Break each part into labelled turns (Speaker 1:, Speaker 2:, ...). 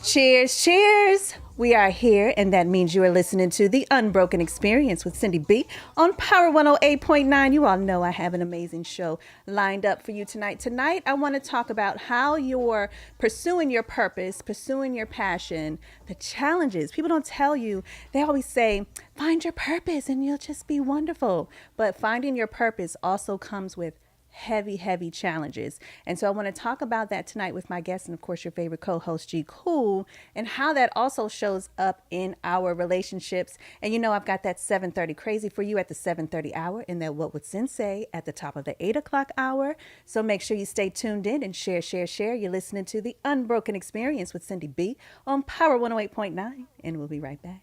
Speaker 1: Cheers, cheers. We are here, and that means you are listening to The Unbroken Experience with Syndy B on Power 108.9. You all know I have an amazing show lined up for you tonight. Tonight, I want to talk about how you're pursuing your purpose, pursuing your passion, the challenges. People don't tell you. They always say, find your purpose and you'll just be wonderful. But finding your purpose also comes with heavy challenges. And so I want to talk about that tonight with my guest and of course your favorite co-host G Cool, and how that also shows up in our relationships. And you know, I've got that 7:30 crazy for you at the 7:30 hour, and that what would Sensei at the top of the 8 o'clock hour. So make sure you stay tuned in and share. You're listening to The Unbroken Experience with Syndy B on Power 108.9, and we'll be right back.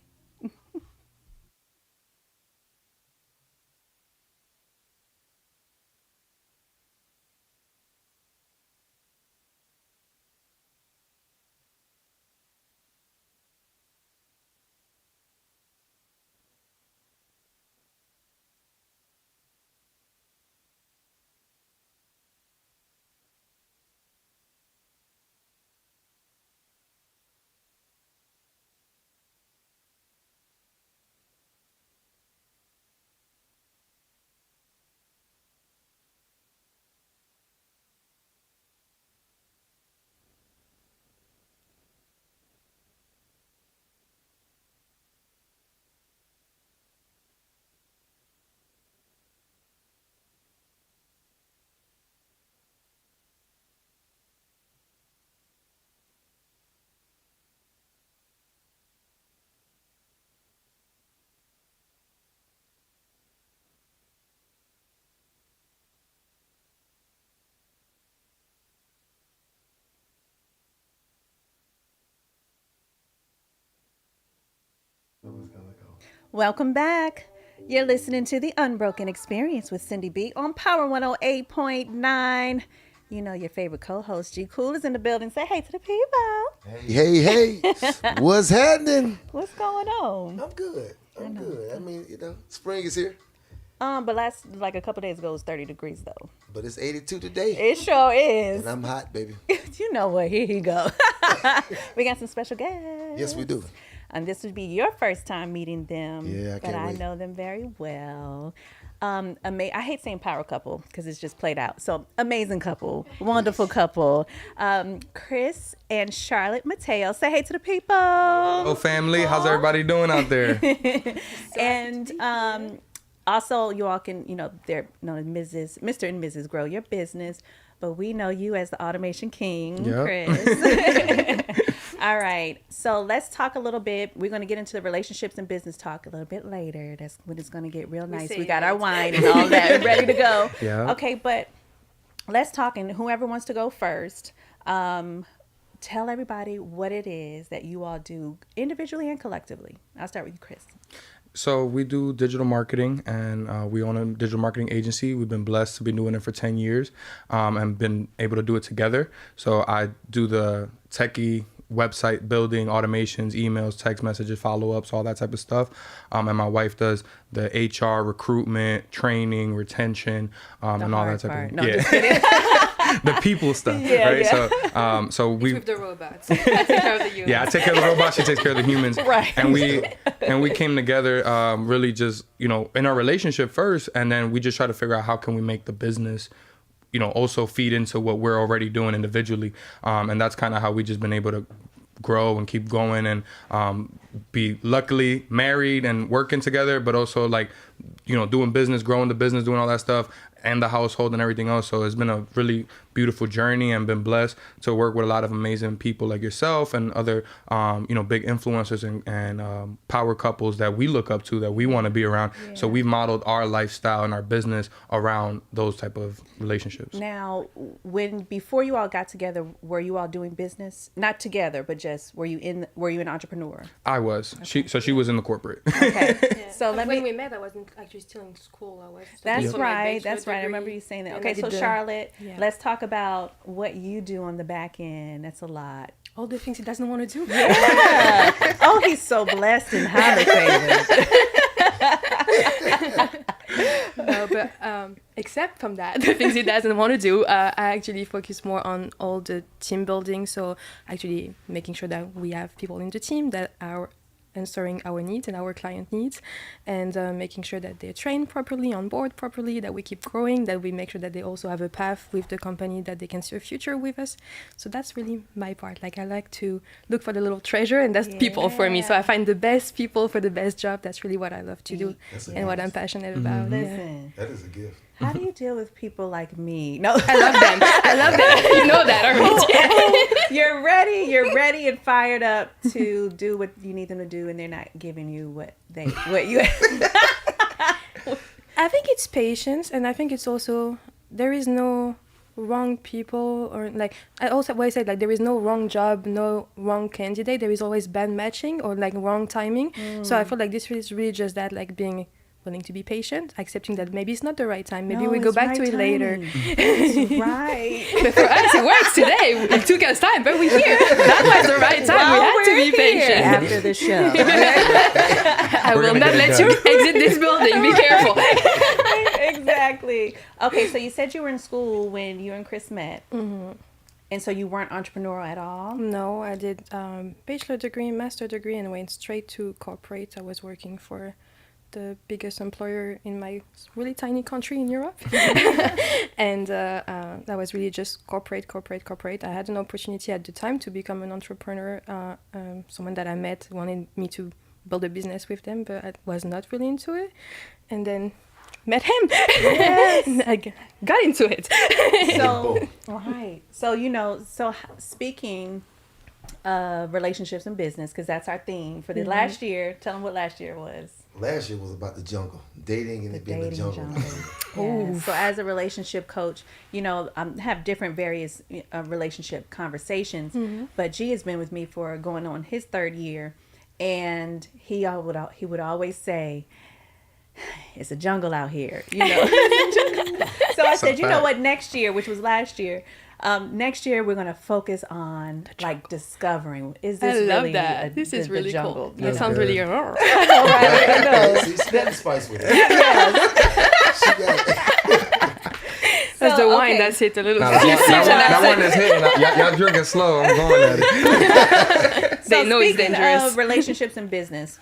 Speaker 1: Welcome back. You're listening to The Unbroken Experience with Syndy B on Power 108.9. You know, your favorite co-host G Cool is in the building. Say hey to the people.
Speaker 2: Hey. What's happening?
Speaker 1: What's going on?
Speaker 2: I'm good. I'm good. I mean, spring is here.
Speaker 1: But like a couple days ago, it was 30 degrees though.
Speaker 2: But it's 82 today.
Speaker 1: It sure is.
Speaker 2: And I'm hot, baby.
Speaker 1: You know what? Here you go. We got some special guests.
Speaker 2: Yes, we do.
Speaker 1: And this would be your first time meeting them.
Speaker 2: Yeah, I can't
Speaker 1: But
Speaker 2: wait.
Speaker 1: I know them very well. I hate saying power couple because it's just played out. So amazing couple, wonderful couple. Chris and Charlotte Mateo. Say hey to the people.
Speaker 3: Hello, family. How's everybody doing out there?
Speaker 1: And also, you all can, they're Mr. and Mrs. Grow Your Business, but we know you as the Automation King,
Speaker 3: Yep.
Speaker 1: Chris. All right, so let's talk a little bit. We're going to get into the relationships and business talk a little bit later. That's when it's going to get real nice. We got our wine and all that ready to go.
Speaker 3: Yeah.
Speaker 1: Okay, but let's talk, and whoever wants to go first, tell everybody what it is that you all do individually and collectively. I'll start with you, Chris.
Speaker 3: So we do digital marketing, and we own a digital marketing agency. We've been blessed to be doing it for 10 years and been able to do it together. So I do the techie website building, automations, emails, text messages, follow-ups, all that type of stuff. And my wife does the HR, recruitment, training, retention, and all that type
Speaker 1: part.
Speaker 3: of
Speaker 1: No, just kidding.
Speaker 3: the people stuff,
Speaker 1: Yeah,
Speaker 3: right?
Speaker 1: yeah.
Speaker 3: So we
Speaker 4: With the robots. I take care of the humans.
Speaker 3: Yeah, I take care of the robots. She takes care of the humans.
Speaker 1: Right.
Speaker 3: And we came together really just, in our relationship first, and then we just try to figure out how can we make the business, also feed into what we're already doing individually. And that's kind of how we just been able to grow and keep going and be luckily married and working together, but also doing business, growing the business, doing all that stuff, and the household and everything else. So it's been a really beautiful journey, and been blessed to work with a lot of amazing people like yourself and other, big influencers and power couples that we look up to, that we want to be around. Yeah. So we've modeled our lifestyle and our business around those type of relationships.
Speaker 1: Now, before you all got together, were you all doing business? Not together, but just were you an entrepreneur?
Speaker 3: I was.
Speaker 1: Okay.
Speaker 3: She was in the corporate.
Speaker 1: Okay.
Speaker 4: Yeah.
Speaker 1: So
Speaker 4: when we met, I wasn't actually still in school. I was.
Speaker 1: That's
Speaker 4: for my
Speaker 1: right.
Speaker 4: bachelor
Speaker 1: That's right. I
Speaker 4: degree.
Speaker 1: remember you saying that.
Speaker 4: And
Speaker 1: Okay,
Speaker 4: I
Speaker 1: so
Speaker 4: did
Speaker 1: Charlotte,
Speaker 4: Yeah.
Speaker 1: let's talk about what you do on the back end. That's a lot.
Speaker 4: all the things he doesn't want to do.
Speaker 1: Yeah. Oh, he's so blessed and highly favored.
Speaker 4: No, but except from that, the things he doesn't want to do, I actually focus more on all the team building. So actually making sure that we have people in the team that are answering our needs and our client needs, and making sure that they're trained properly, on board properly, that we keep growing, that we make sure that they also have a path with the company, that they can see a future with us. So that's really my part. Like I like to look for the little treasure, and that's people for me. So I find the best people for the best job. That's really what I love to do and what I'm passionate about.
Speaker 1: Listen,
Speaker 2: That is a gift.
Speaker 1: how do you deal with people like me? No,
Speaker 4: I love them. I love them. You know that already.
Speaker 1: you're ready and fired up to do what you need them to do, and they're not giving you what you.
Speaker 4: I think it's patience, and I think it's also there is no wrong people, or like I also always say, like there is no wrong job, no wrong candidate. There is always bad matching or like wrong timing. So I feel like this is really just that, like being willing to be patient, accepting that maybe it's not the right time. Maybe we go back to it later.
Speaker 1: That's right.
Speaker 4: But for us, it works today. It took us time, but we're here. That was the right time. We had to be patient.
Speaker 1: After the show.
Speaker 4: I will not let you exit this building. Be careful.
Speaker 1: Exactly. Okay, so you said you were in school when you and Chris met. Mm-hmm. And so you weren't entrepreneurial at all?
Speaker 4: No, I did bachelor degree, master degree, and went straight to corporate. I was working for the biggest employer in my really tiny country in Europe. And that was really just corporate. I had an opportunity at the time to become an entrepreneur. Someone that I met wanted me to build a business with them, but I was not really into it. And then met him. Yes. I got into it.
Speaker 1: So, right. So, speaking of relationships and business, because that's our theme for the last year. Tell them what last year was.
Speaker 2: Last year was about the jungle, dating and it being the jungle.
Speaker 1: Yeah. So as a relationship coach, have different various relationship conversations, but G has been with me for going on his 3rd year, and he would always say, it's a jungle out here, So I said, you know what, next year, which was last year, next year we're going to focus on like discovering, is this really
Speaker 4: this is really
Speaker 1: jungle?
Speaker 4: Cool. That sounds really
Speaker 1: I know, right? I know.
Speaker 2: She's spitting spice with it.
Speaker 1: Yes.
Speaker 2: She got it.
Speaker 4: That's the wine that's hit a little.
Speaker 3: That one is hitting. Y'all drinking slow. I'm going at it.
Speaker 1: So
Speaker 4: they know it's
Speaker 1: speaking
Speaker 4: dangerous.
Speaker 1: of relationships and business,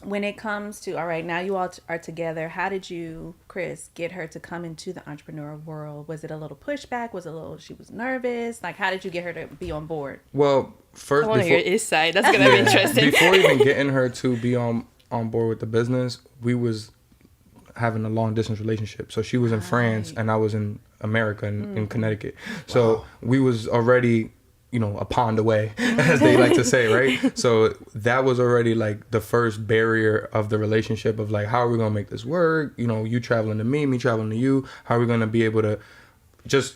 Speaker 1: when it comes to, all right, now you all are together, how did you, Chris, get her to come into the entrepreneurial world? Was it a little pushback? Was it a little, she was nervous? Like, how did you get her to be on board?
Speaker 3: Well, first,
Speaker 4: I want to hear his side. That's going to be interesting.
Speaker 3: Before even getting her to be on board with the business, we was having a long distance relationship. So she was in France and I was in America in Connecticut. So we was already, a pond away, as they like to say, right? So that was already like the first barrier of the relationship of like, how are we going to make this work? You traveling to me traveling to you. How are we going to be able to just,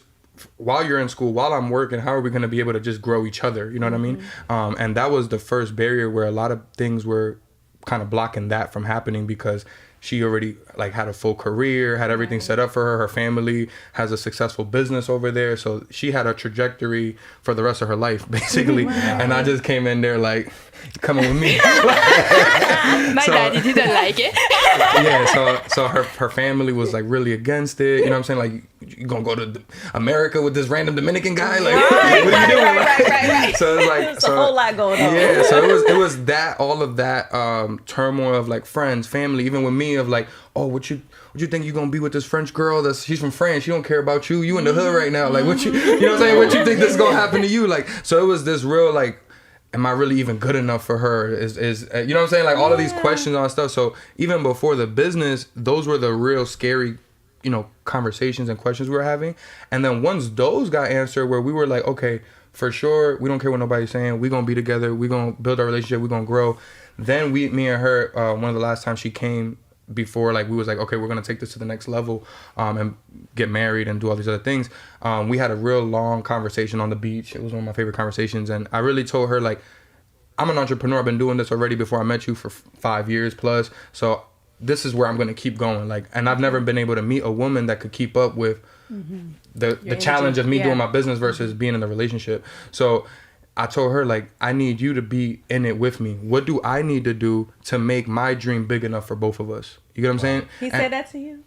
Speaker 3: while you're in school, while I'm working, how are we going to be able to just grow each other? You know what I mean? And that was the first barrier where a lot of things were kind of blocking that from happening, because she already like had a full career, had everything set up for her. Her family has a successful business over there. So she had a trajectory for the rest of her life, basically. And I just came in there like, coming with me.
Speaker 4: My daddy didn't like it.
Speaker 3: Yeah, so her family was like really against it. You know what I'm saying? Like, you gonna go to America with this random Dominican guy? Like, what are you doing?
Speaker 1: Right.
Speaker 3: So it's like,
Speaker 1: There's a whole lot going on.
Speaker 3: Yeah, so it was that, all of that turmoil of like friends, family, even with me, of like, oh, what you think you're gonna be with this French girl she's from France, she don't care about you, in the hood right now, like what you know what I'm saying, what you think this is gonna happen to you? Like, so it was this real like, am I really even good enough for her? Is you know what I'm saying? Like all of these questions on stuff. So even before the business, those were the real scary, conversations and questions we were having. And then once those got answered, where we were like, okay, for sure, we don't care what nobody's saying. We're gonna be together. We're gonna build our relationship. We're gonna grow. Then me and her, one of the last times she came, before like we was like, okay, we're gonna take this to the next level, and get married and do all these other things. We had a real long conversation on the beach. It was one of my favorite conversations, and I really told her like, I'm an entrepreneur. I've been doing this already before I met you for 5 years plus. So this is where I'm gonna keep going. Like, and I've never been able to meet a woman that could keep up with the challenge of me doing my business versus being in the relationship. So I told her, like, I need you to be in it with me. What do I need to do to make my dream big enough for both of us? You get what I'm saying?
Speaker 1: He said that to you?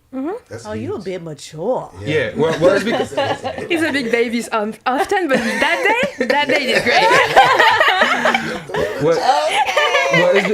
Speaker 2: That's
Speaker 1: Oh,
Speaker 2: huge.
Speaker 1: you a bit mature.
Speaker 3: Yeah. Well, it's because
Speaker 4: He's a big baby often, but that day is great.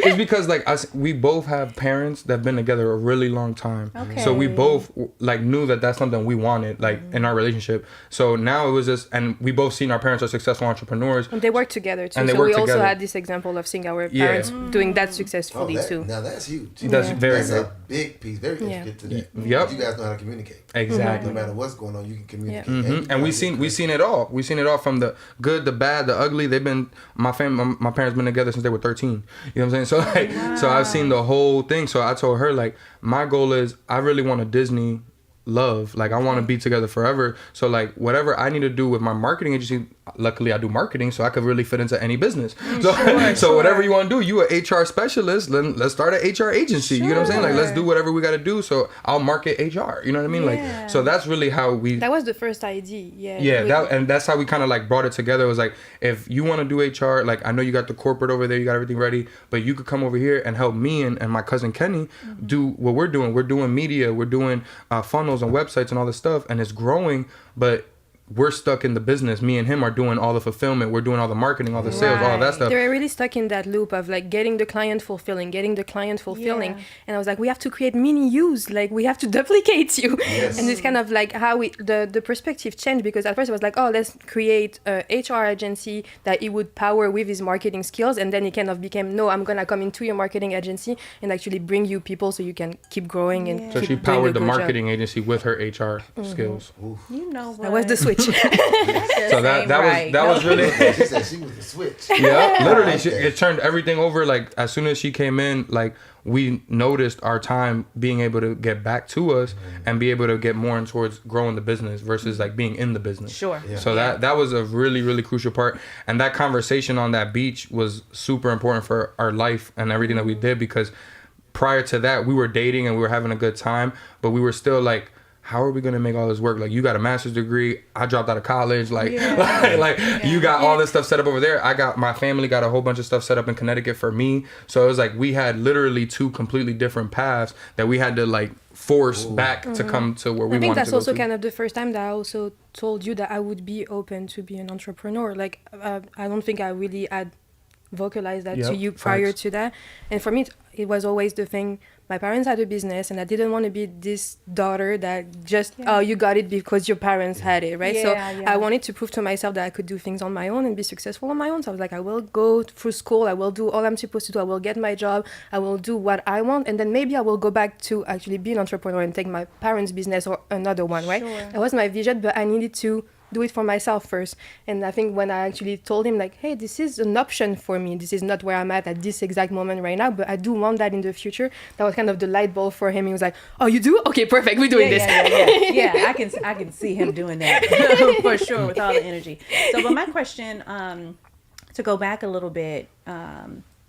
Speaker 3: it's because like we both have parents that've been together a really long time.
Speaker 1: Okay.
Speaker 3: So we both like knew that that's something we wanted, like in our relationship. So now it was just, and we both seen our parents are successful entrepreneurs.
Speaker 4: And they work together too.
Speaker 3: And they
Speaker 4: So
Speaker 3: work
Speaker 4: we also
Speaker 3: together.
Speaker 4: had this example of seeing our parents doing that successfully too.
Speaker 2: Now that's huge.
Speaker 3: That's very
Speaker 2: That's
Speaker 3: good.
Speaker 2: a big piece, very intricate to that.
Speaker 3: Yep.
Speaker 2: You guys know how to communicate.
Speaker 3: Exactly.
Speaker 2: No matter what's going on, you can communicate.
Speaker 3: And we seen it all. We seen it all, from the good, the bad, the ugly. They've been my parents been together since they were 13. You know what I'm saying? So like, so I've seen the whole thing. So I told her, like, my goal is I really want a Disney love. Like, I want to be together forever. So like, whatever I need to do with my marketing agency, luckily I do marketing, so I could really fit into any business. So whatever you want to do, you an HR specialist, then let's start an HR agency. You know what I'm saying? Like, let's do whatever we got to do. So I'll market HR. You know what I mean? Like, so that's really how we.
Speaker 4: That was the first idea.
Speaker 3: And that's how we kind of like brought it together. It was like, if you want to do HR, like, I know you got the corporate over there, you got everything ready, but you could come over here and help me and my cousin Kenny do what we're doing. We're doing media, we're doing funnels and websites and all this stuff, and it's growing, but we're stuck in the business. Me and him are doing all the fulfillment. We're doing all the marketing, all the sales, all of that stuff.
Speaker 4: They were really stuck in that loop of like getting the client fulfilling.
Speaker 1: Yeah.
Speaker 4: And I was like, we have to create mini yous. Like, we have to duplicate you.
Speaker 2: Yes.
Speaker 4: And it's kind of like how the perspective changed, because at first it was like, oh, let's create a HR agency that it would power with his marketing skills. And then it kind of became, no, I'm going to come into your marketing agency and actually bring you people so you can keep growing and
Speaker 3: So
Speaker 4: keep
Speaker 3: she
Speaker 4: doing a
Speaker 3: powered the
Speaker 4: good
Speaker 3: marketing agency with her HR skills.
Speaker 1: You know what?
Speaker 4: That was the switch.
Speaker 3: So that was really.
Speaker 2: She said she was the switch.
Speaker 3: Yeah, literally,
Speaker 2: Okay.
Speaker 3: it turned everything over. Like, as soon as she came in, like, we noticed our time being able to get back to us and be able to get more in towards growing the business versus like being in the business.
Speaker 1: Sure.
Speaker 2: Yeah.
Speaker 3: So that was a really, really crucial part. And that conversation on that beach was super important for our life and everything that we did, because prior to that, we were dating and we were having a good time, but we were still like, how are we going to make all this work? Like, you got a master's degree. I dropped out of college. Like, you got all this stuff set up over there. My family got a whole bunch of stuff set up in Connecticut for me. So it was like, we had literally two completely different paths that we had to like force back to come to where we wanted to go.
Speaker 4: I think that's also
Speaker 3: to.
Speaker 4: kind of the first time that I also told you that I would be open to be an entrepreneur. Like, I don't think I really had vocalized that to you prior
Speaker 3: facts.
Speaker 4: to that. And for me, it was always the thing. My parents had a business, and I didn't want to be this daughter that just, oh, you got it because your parents had it, right? So I wanted to prove to myself that I could do things on my own and be successful on my own. So I was like, I will go through school. I will do all I'm supposed to do. I will get my job. I will do what I want. And then maybe I will go back to actually be an entrepreneur and take my parents' business or another one, right?
Speaker 1: Sure.
Speaker 4: That was my vision, but I needed to do it for myself first. And I think when I actually told him, like, hey, this is an option for me, this is not where I'm at this exact moment right now, but I do want that in the future, that was kind of the light bulb for him. He was like, oh, you do? Okay, perfect, we're doing this.
Speaker 1: Yeah, I can see him doing that for sure, with all the energy. So, but my question, to go back a little bit,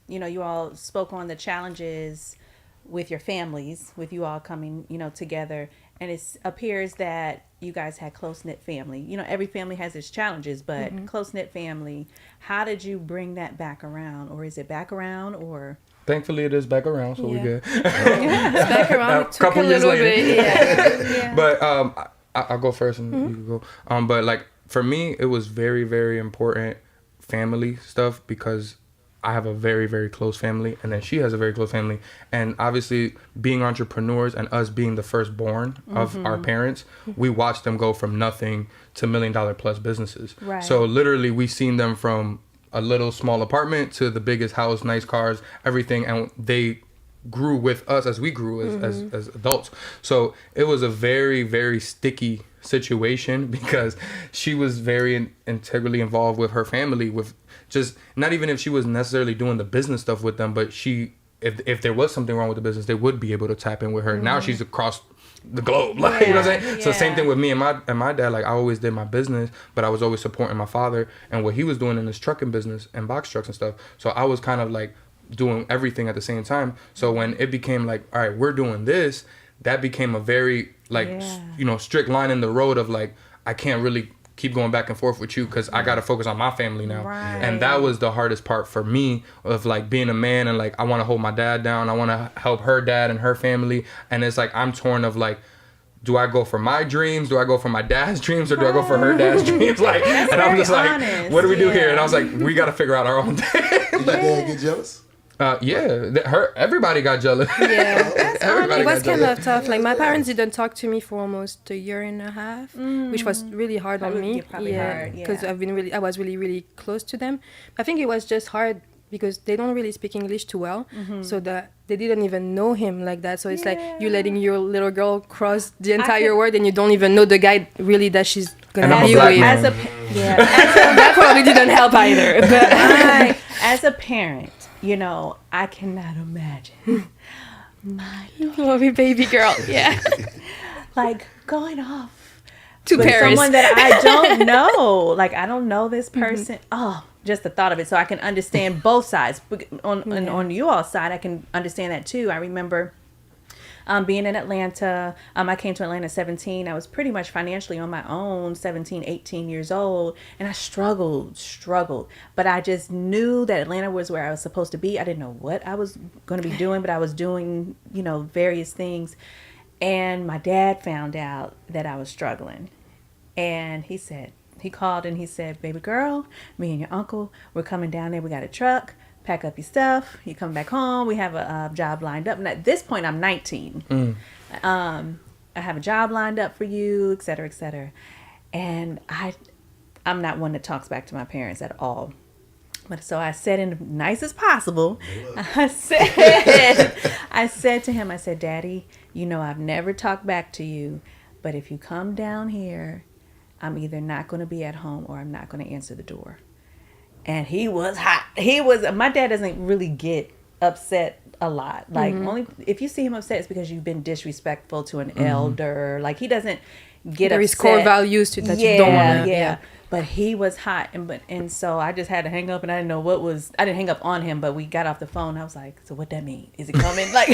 Speaker 1: you all spoke on the challenges with your families, with you all coming, together, and it appears that you guys had close-knit family. Every family has its challenges, but close-knit family, how did you bring that back around? Or is it back around, or?
Speaker 3: Thankfully, it is back around, so we good.
Speaker 4: It's back around. It took
Speaker 3: couple
Speaker 4: a
Speaker 3: years
Speaker 4: little
Speaker 3: later.
Speaker 4: bit,
Speaker 3: But I'll go first and you can go. But like, for me, it was very, very important family stuff, because I have a very, very close family, and then she has a very close family. And obviously, being entrepreneurs and us being the firstborn of our parents, we watched them go from nothing to $1 million plus businesses.
Speaker 1: Right.
Speaker 3: So literally, we seen them from a little small apartment to the biggest house, nice cars, everything. And they grew with us as we grew as adults. So it was a very, very sticky situation, because she was very integrally involved with her family, with just, not even if she was necessarily doing the business stuff with them, but if there was something wrong with the business, they would be able to tap in with her. Now she's across the globe, like, you know what I'm saying? So same thing with me and my dad. Like, I always did my business, but I was always supporting my father and what he was doing in his trucking business and box trucks and stuff. So I was kind of like doing everything at the same time. So when it became like, all right, we're doing this, that became a very like strict line in the road of like, I can't really keep going back and forth with you because I got to focus on my family now.
Speaker 1: Right.
Speaker 3: And that was the hardest part for me of like being a man and like I want to hold my dad down. I want to help her dad and her family. And it's like I'm torn of like, do I go for my dreams? Do I go for my dad's dreams? Or do I go for her dad's dreams? Like, and I'm just like,
Speaker 1: honest.
Speaker 3: what do we do here? And I was like, we got to figure out our own thing.
Speaker 2: Did your dad get jealous?
Speaker 3: Everybody got jealous.
Speaker 4: Yeah,
Speaker 3: Everybody
Speaker 4: it was
Speaker 3: got
Speaker 4: kind
Speaker 3: jealous.
Speaker 4: of tough. Like my parents didn't talk to me for almost a year and a half, which was really hard
Speaker 1: That
Speaker 4: on
Speaker 1: would
Speaker 4: me.
Speaker 1: be probably hard,
Speaker 4: because
Speaker 1: yeah.
Speaker 4: I was really close to them. I think it was just hard because they don't really speak English too well, so that they didn't even know him like that. So it's like you letting your little girl cross the entire world, and you don't even know the guy really that she's
Speaker 3: And
Speaker 4: gonna
Speaker 3: I'm a
Speaker 4: be
Speaker 3: black
Speaker 4: with.
Speaker 3: man.
Speaker 4: That probably didn't help either. But
Speaker 1: As a parent, you know, I cannot imagine my
Speaker 4: love you, baby girl. Yeah,
Speaker 1: like going off
Speaker 4: to
Speaker 1: with
Speaker 4: Paris.
Speaker 1: someone that I don't know. Like I don't know this person. Oh, just the thought of it. So I can understand both sides. On you all's side, I can understand that too. I remember being in Atlanta. I came to Atlanta at 17. I was pretty much financially on my own, 17, 18 years old. And I struggled. But I just knew that Atlanta was where I was supposed to be. I didn't know what I was going to be doing, but I was doing, you know, various things. And my dad found out that I was struggling. And he called and he said, baby girl, me and your uncle, we're coming down there. We got a truck. Pack up your stuff. You come back home. We have a job lined up. And at this point, I'm 19. I have a job lined up for you, et cetera, et cetera. And I'm not one that talks back to my parents at all. But so I said in the nicest possible, I said to him, I said, Daddy, you know, I've never talked back to you, but if you come down here, I'm either not going to be at home or I'm not going to answer the door. And he was hot. My dad doesn't really get upset a lot. Like only if you see him upset, it's because you've been disrespectful to an elder. Like he doesn't get
Speaker 4: there
Speaker 1: upset.
Speaker 4: is core values to that you don't want to.
Speaker 1: Yeah. But he was hot, and so I just had to hang up, and I didn't know what was. I didn't hang up on him, but we got off the phone. I was like, "So what that mean? Is it coming?" Like,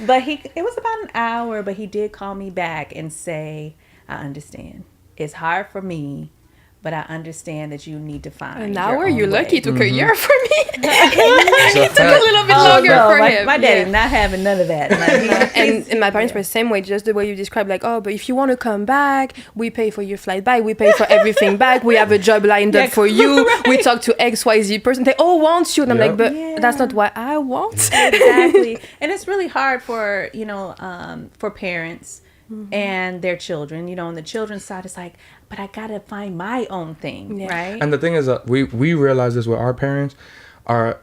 Speaker 1: but it was about an hour, but he did call me back and say, "I understand. It's hard for me, but I understand that you need to find
Speaker 4: An
Speaker 1: your
Speaker 4: hour?
Speaker 1: own
Speaker 4: You're
Speaker 1: way."
Speaker 4: lucky. It took a year for me.
Speaker 3: It
Speaker 4: took a little bit longer for him.
Speaker 1: My daddy's not having none of that. Like,
Speaker 4: and my parents were the same way, just the way you described, like, oh, but if you want to come back, we pay for your flight back, we pay for everything back, we have a job lined up for you, we talk to XYZ person, they all want you, and I'm like, but that's not what I want.
Speaker 1: Exactly. And it's really hard for, you know, for parents and their children, you know, on the children's side, it's like, but I gotta find my own thing, right?
Speaker 3: And the thing is, we realize this with our parents, are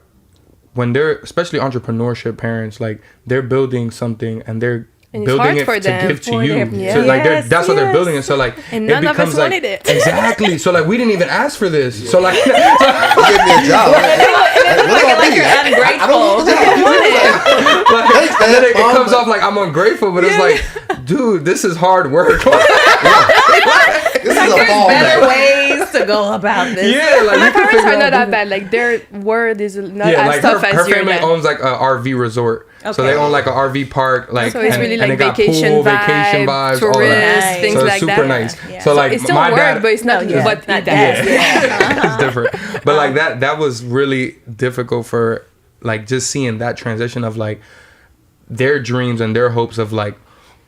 Speaker 3: when they're, especially entrepreneurship parents, like they're building something and they're building it to give to you. So like that's what they're building. And so like
Speaker 4: and none of us
Speaker 3: like,
Speaker 4: wanted it.
Speaker 3: Exactly. So like we didn't even ask for this. So like
Speaker 2: Give me a job.
Speaker 1: Like you're ungrateful.
Speaker 3: And then it comes off like I'm ungrateful, but it's like, dude, this is hard work.
Speaker 2: This is a fall
Speaker 1: Better
Speaker 2: back.
Speaker 1: ways to go about this.
Speaker 3: Yeah, like
Speaker 4: My
Speaker 3: we can
Speaker 4: parents
Speaker 3: figure
Speaker 4: are not
Speaker 3: out
Speaker 4: that bad. Like their word is not as
Speaker 3: like
Speaker 4: tough
Speaker 3: her
Speaker 4: as your
Speaker 3: family
Speaker 4: dad.
Speaker 3: owns like a RV resort. So they own like an RV park, like
Speaker 4: So it's really
Speaker 3: and
Speaker 4: like
Speaker 3: they got
Speaker 4: vacation
Speaker 3: pool,
Speaker 4: vibe,
Speaker 3: vacation vibes, all
Speaker 4: tourists,
Speaker 3: that.
Speaker 4: things
Speaker 3: So it's
Speaker 4: like
Speaker 3: super
Speaker 4: that.
Speaker 3: nice.
Speaker 1: Yeah.
Speaker 3: So like
Speaker 4: It's still
Speaker 3: my
Speaker 4: work,
Speaker 3: dad,
Speaker 4: but it's not what
Speaker 1: not
Speaker 4: he does.
Speaker 3: it's different. But like that was really difficult for like just seeing that transition of like their dreams and their hopes of like,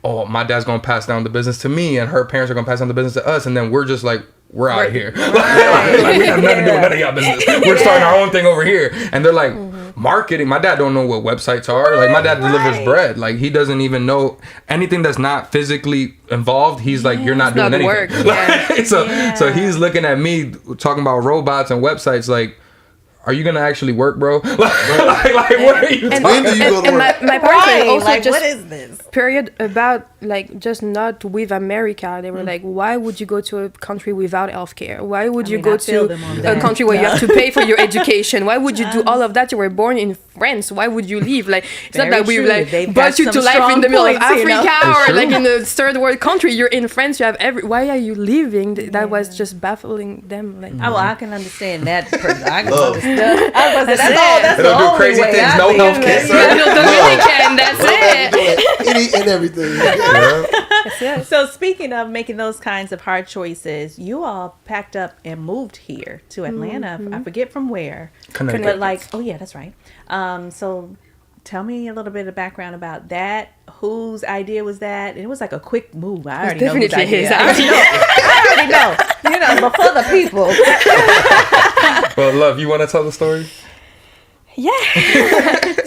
Speaker 3: oh, my dad's gonna pass down the business to me and her parents are gonna pass down the business to us, and then we're just like, we're out of here. Like we have nothing to do with none of y'all business. We're starting our own thing over here. And they're like, marketing. My dad don't know what websites are. Like my dad delivers bread. Like he doesn't even know anything that's not physically involved. He's like, you're not doing
Speaker 4: not
Speaker 3: anything.
Speaker 4: work.
Speaker 3: So he's looking at me talking about robots and websites like, are you gonna actually work, bro? like what are you
Speaker 4: And,
Speaker 3: talking
Speaker 2: When do you
Speaker 3: about?
Speaker 2: go to work?
Speaker 4: my parents were also
Speaker 1: like,
Speaker 4: just
Speaker 1: what is this?
Speaker 4: period about like just not with America. They were like, why would you go to a country without healthcare? Why would you
Speaker 1: mean,
Speaker 4: go
Speaker 1: I feel
Speaker 4: to
Speaker 1: them on
Speaker 4: a
Speaker 1: that.
Speaker 4: country where you have to pay for your education? Why would you do all of that? You were born in France. Why would you leave? Like it's not
Speaker 1: Very
Speaker 4: that we
Speaker 1: true.
Speaker 4: like
Speaker 1: They've
Speaker 4: brought
Speaker 1: got
Speaker 4: you to
Speaker 1: some
Speaker 4: life in
Speaker 1: strong
Speaker 4: the middle of
Speaker 1: points, you know?
Speaker 4: Africa
Speaker 3: It's
Speaker 4: or like
Speaker 3: true.
Speaker 4: in a third world country. You're in France. You have why are you leaving? That was just baffling them. Like
Speaker 1: Oh, well, I can understand that. I can
Speaker 2: Love.
Speaker 1: understand. That's
Speaker 3: They
Speaker 1: the
Speaker 3: don't do
Speaker 1: only
Speaker 3: crazy
Speaker 1: way
Speaker 3: things,
Speaker 1: I
Speaker 3: no
Speaker 1: think.
Speaker 3: healthcare.
Speaker 4: Dominican, that's it.
Speaker 2: Any and everything.
Speaker 4: Yes, yes.
Speaker 1: So speaking of making those kinds of hard choices, you all packed up and moved here to Atlanta. I forget from where,
Speaker 3: Connecticut.
Speaker 1: but like, oh yeah, that's right. So tell me a little bit of background about that. Whose idea was that? It was like a quick move. I already know whose
Speaker 4: definitely
Speaker 1: idea.
Speaker 4: his
Speaker 1: I already know. You know, before the people.
Speaker 3: Well, love, you want to tell the story?
Speaker 4: Yeah.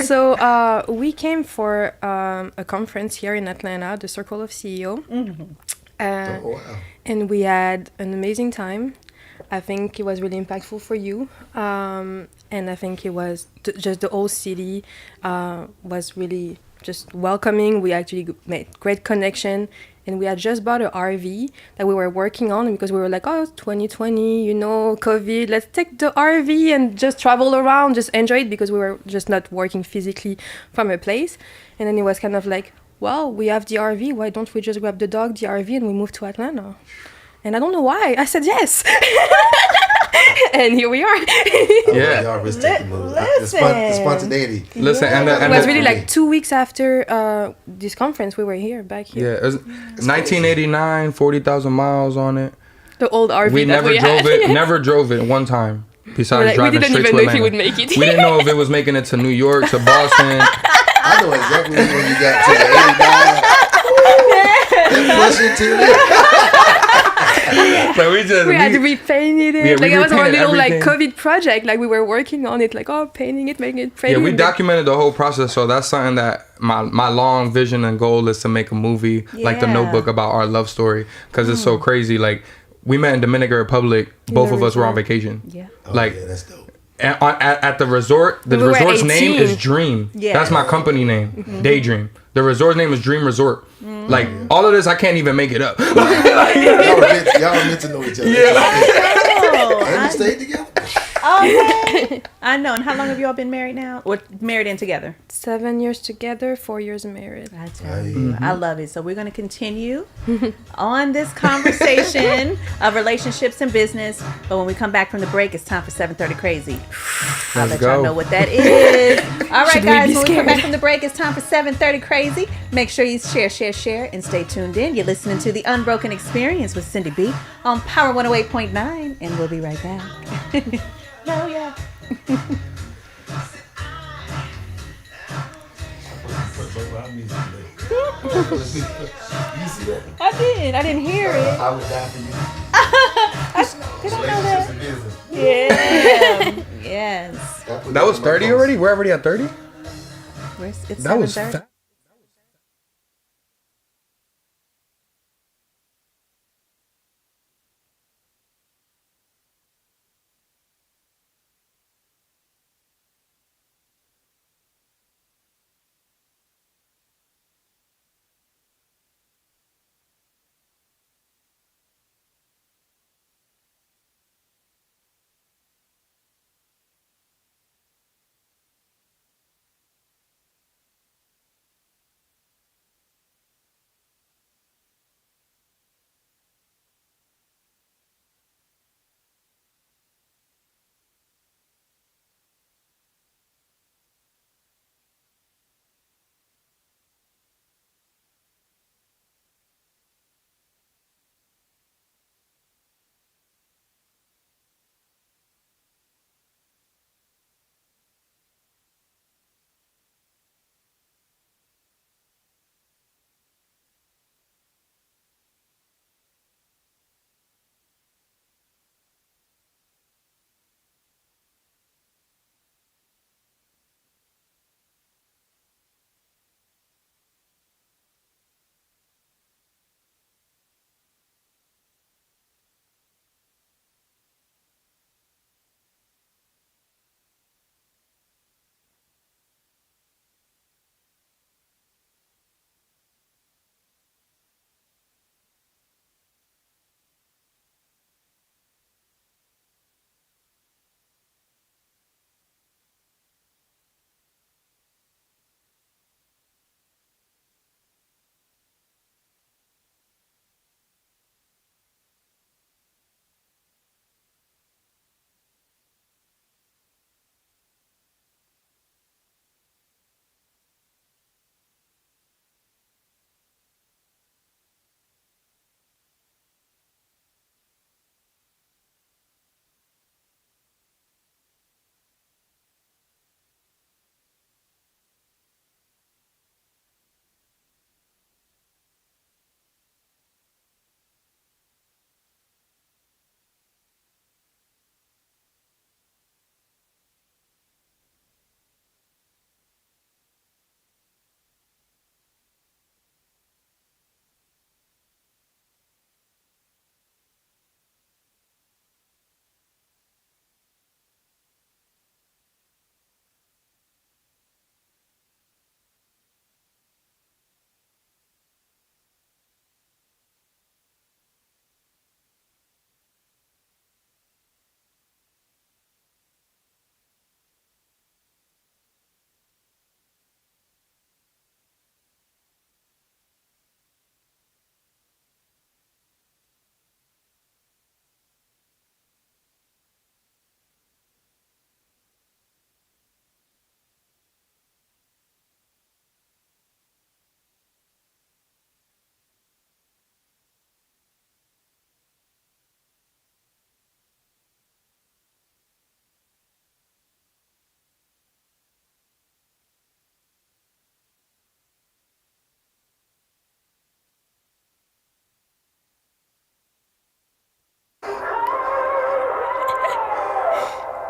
Speaker 4: So we came for a conference here in Atlanta, the Circle of CEO.
Speaker 2: Oh, wow.
Speaker 4: And we had an amazing time. I think it was really impactful for you. And I think it was just the whole city was really just welcoming. We actually made great connection. And we had just bought an RV that we were working on because we were like, oh, 2020, you know, COVID, let's take the RV and just travel around, just enjoy it because we were just not working physically from a place. And then it was kind of like, well, we have the RV, why don't we just grab the dog, the RV, and we move to Atlanta? And I don't know why. I said yes. And here we are.
Speaker 3: Yeah.
Speaker 2: Y'all risk taking moves. The
Speaker 1: Listen.
Speaker 2: spontaneity.
Speaker 3: Listen, and
Speaker 4: It was really
Speaker 2: for
Speaker 4: like
Speaker 2: me.
Speaker 4: 2 weeks after this conference, we were here, back here.
Speaker 3: Yeah, it was 1989, 40,000 miles on it.
Speaker 4: The old RV
Speaker 3: We
Speaker 4: that
Speaker 3: never
Speaker 4: we
Speaker 3: drove
Speaker 4: had.
Speaker 3: it. Never drove it one time. Besides
Speaker 4: Like, we
Speaker 3: driving
Speaker 4: didn't
Speaker 3: straight
Speaker 4: even
Speaker 3: to
Speaker 4: know if
Speaker 3: Atlanta.
Speaker 4: we would make it.
Speaker 3: We didn't know if it was making it to New York, to Boston.
Speaker 2: I know exactly when you got to the 89. Push it to the.
Speaker 3: Like we just
Speaker 4: We had repainted it.
Speaker 3: Yeah, we
Speaker 4: like it was our
Speaker 3: repainted
Speaker 4: little like
Speaker 3: everything.
Speaker 4: COVID project. Like we were working on it, like painting it, making it pretty.
Speaker 3: Yeah, we
Speaker 4: and
Speaker 3: documented the whole process, so that's something that my long vision and goal is to make a movie like The
Speaker 1: Yeah.
Speaker 3: Notebook about our love story, because it's so crazy. Like we met in Dominican Republic, both
Speaker 4: the
Speaker 3: of us were on
Speaker 4: resort.
Speaker 3: vacation.
Speaker 1: Yeah.
Speaker 2: Oh,
Speaker 3: Like
Speaker 2: yeah, that's dope.
Speaker 3: at the resort, the
Speaker 4: We were
Speaker 3: resort's name
Speaker 4: 18.
Speaker 3: is Dream.
Speaker 1: Yeah.
Speaker 3: That's my company name, Daydream. The resort's name is Dream Resort. Like all of this, I can't even make it up.
Speaker 2: Y'all were meant to know each other.
Speaker 1: Oh,
Speaker 2: And you stayed together?
Speaker 1: okay. I know. And how long have y'all been married now? Or married and together?
Speaker 4: 7 years together, 4 years married.
Speaker 1: I tell you, I love it. So we're going to continue on this conversation of relationships and business. But when we come back from the break, it's time for 7:30 Crazy. I'll
Speaker 3: Let's
Speaker 1: let y'all
Speaker 3: go.
Speaker 1: know what that is. All right,
Speaker 4: Should we
Speaker 1: guys.
Speaker 4: be
Speaker 1: When we come
Speaker 4: scared?
Speaker 1: back from the break, it's time for 7:30 Crazy. Make sure you share, and stay tuned in. You're listening to the Unbroken Experience with Syndy B on Power 108.9, and we'll be right back. Oh yeah.
Speaker 2: You see that?
Speaker 1: I did. I didn't hear it.
Speaker 2: I would die for you.
Speaker 1: Did I know that?
Speaker 2: Relationships and business.
Speaker 1: Yeah. Yes.
Speaker 3: That was 30 already. We're already at 30.
Speaker 1: It's
Speaker 3: That was
Speaker 1: 7:30.
Speaker 3: fast.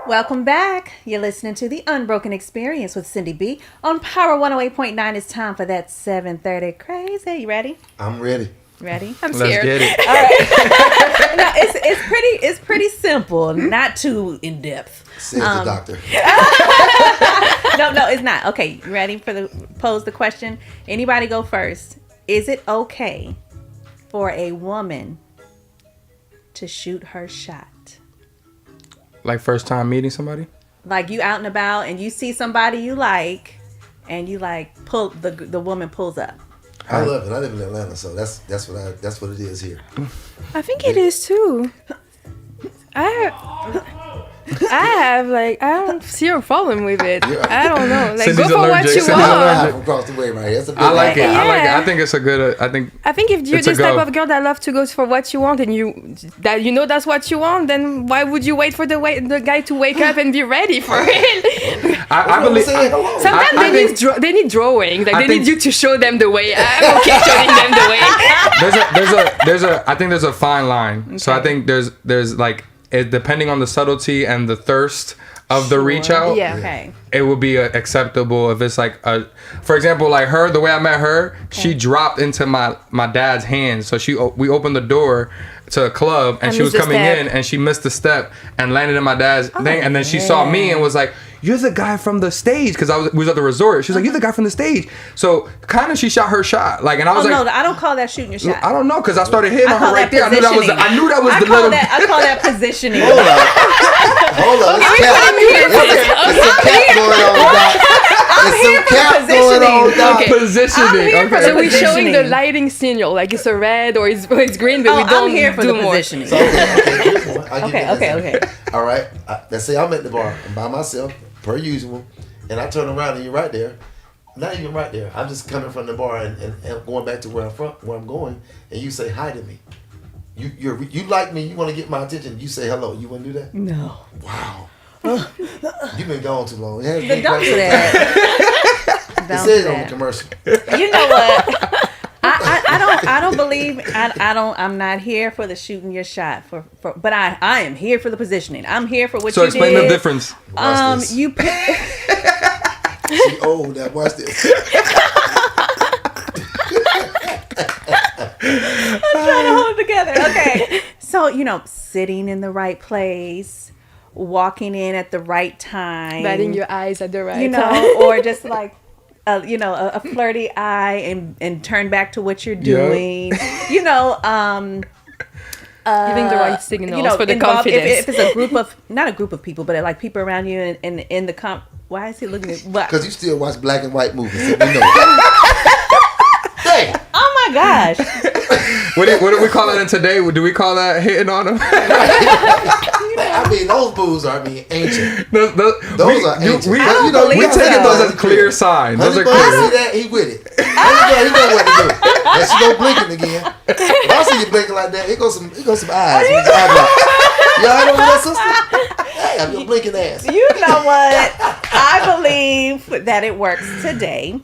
Speaker 1: Welcome back. You're listening to the Unbroken Experience with Syndy B on Power 108.9. It's time for that 7:30 crazy. You ready?
Speaker 2: I'm ready.
Speaker 1: Ready?
Speaker 4: I'm
Speaker 3: Let's
Speaker 4: scared.
Speaker 3: get it.
Speaker 1: All right. No, it's pretty simple, not too in depth.
Speaker 2: Says the doctor.
Speaker 1: No, it's not. Okay, you ready for pose the question? Anybody go first? Is it okay for a woman to shoot her shot?
Speaker 3: Like first time meeting somebody?
Speaker 1: Like you out and about and you see somebody you like, and you like pull the woman pulls up.
Speaker 2: I love it. I live in Atlanta, so that's what it is here.
Speaker 4: I think it is too. I don't see a problem with it. I don't know. Like,
Speaker 3: Cindy's
Speaker 4: go for
Speaker 3: allergic.
Speaker 4: what you
Speaker 3: Cindy's
Speaker 4: want.
Speaker 3: allergic.
Speaker 2: From across the way right here. That's a big
Speaker 3: I like it. I like it.
Speaker 4: Yeah.
Speaker 3: I think it's a good.
Speaker 4: I think if you're
Speaker 3: It's a
Speaker 4: this type
Speaker 3: go.
Speaker 4: of girl that love to go for what you want, and you know that's what you want, then why would you wait for the guy to wake up and be ready for it?
Speaker 3: I believe.
Speaker 4: Sometimes
Speaker 3: I think-
Speaker 4: they need drawing. Like
Speaker 3: I
Speaker 4: they
Speaker 3: think-
Speaker 4: need you to show them the way. I'm okay showing them the way.
Speaker 3: I think there's a fine line. So I think there's like depending on the subtlety and the thirst of the reach out.
Speaker 4: Yeah.
Speaker 1: Okay.
Speaker 3: It would be acceptable if it's like for example, like her, the way I met her, she dropped into my dad's hands. So we opened the door to a club and
Speaker 4: I
Speaker 3: she was
Speaker 4: missed the
Speaker 3: coming
Speaker 4: step.
Speaker 3: in and she missed the step and landed in my dad's thing. And then she saw me and was like, "You're the guy from the stage," because we was at the resort. She was like, "You're the guy from the stage." So kind of she shot her shot. Like, and I was
Speaker 1: Oh
Speaker 3: like,
Speaker 1: no, I don't call that shooting your shot.
Speaker 3: I don't know, because I started hitting
Speaker 1: I
Speaker 3: on
Speaker 1: call
Speaker 3: her right
Speaker 1: that
Speaker 3: there. I knew that was
Speaker 1: positioning.
Speaker 3: the little.
Speaker 1: I call that positioning.
Speaker 2: Hold on. There's some cap going on, Doc. There's some cap going on, Doc.
Speaker 4: Okay.
Speaker 3: Positioning.
Speaker 1: I'm here for
Speaker 3: Okay.
Speaker 4: So we're showing the
Speaker 1: Positioning.
Speaker 4: lighting signal, like it's a red or it's green, but we don't
Speaker 1: I'm here for
Speaker 4: do
Speaker 1: the
Speaker 4: more.
Speaker 1: positioning.
Speaker 2: So, okay, here's one. I'll give you an
Speaker 1: Okay.
Speaker 2: example. All right. Let's say I'm at the bar. I'm by myself, per usual, and I turn around and you're right there. Not even right there. I'm just coming from the bar and going back to where I'm going, and you say hi to me. You like me. You want to get my attention. You say hello. You want to do that?
Speaker 1: No.
Speaker 2: Wow. You've been gone too long.
Speaker 1: Don't do that.
Speaker 2: It
Speaker 1: Don't
Speaker 2: says
Speaker 1: do
Speaker 2: on the
Speaker 1: that.
Speaker 2: commercial.
Speaker 1: You know what? I don't believe I'm not here for the shooting your shot but I am here for the positioning. I'm here for what
Speaker 3: So
Speaker 1: you
Speaker 3: explain
Speaker 1: did.
Speaker 3: the difference.
Speaker 2: Watch this.
Speaker 1: You pick.
Speaker 2: She old. Now watch this.
Speaker 1: Trying to hold it together. Okay. So, sitting in the right place, walking in at the right time.
Speaker 4: Batting your eyes at the right time.
Speaker 1: or just like, a flirty eye and turn back to what you're doing.
Speaker 4: Giving the right signals for the
Speaker 1: involved-
Speaker 4: confidence.
Speaker 1: If it's a group of, not a group of people, but like people around you and in the why is he looking at what?
Speaker 2: Because you still watch black and white movies. So we know. Dang.
Speaker 1: Oh my gosh.
Speaker 3: What do we call that in today? Do we call that hitting on them?
Speaker 2: I mean, those booze are ancient.
Speaker 3: Those
Speaker 2: are ancient.
Speaker 3: We
Speaker 1: I don't
Speaker 3: we
Speaker 1: believe
Speaker 3: taking
Speaker 1: so.
Speaker 3: those as clear signs. Those are
Speaker 2: Honey Bun
Speaker 3: clear.
Speaker 2: see that, he with it. Honey Bun, he know what to do. And she go blinking again. If I see you blinking like that, here goes some eyes. With your eyebrow. You alright over there, sister? Damn, your blinking ass.
Speaker 1: You know what? I believe that it works today.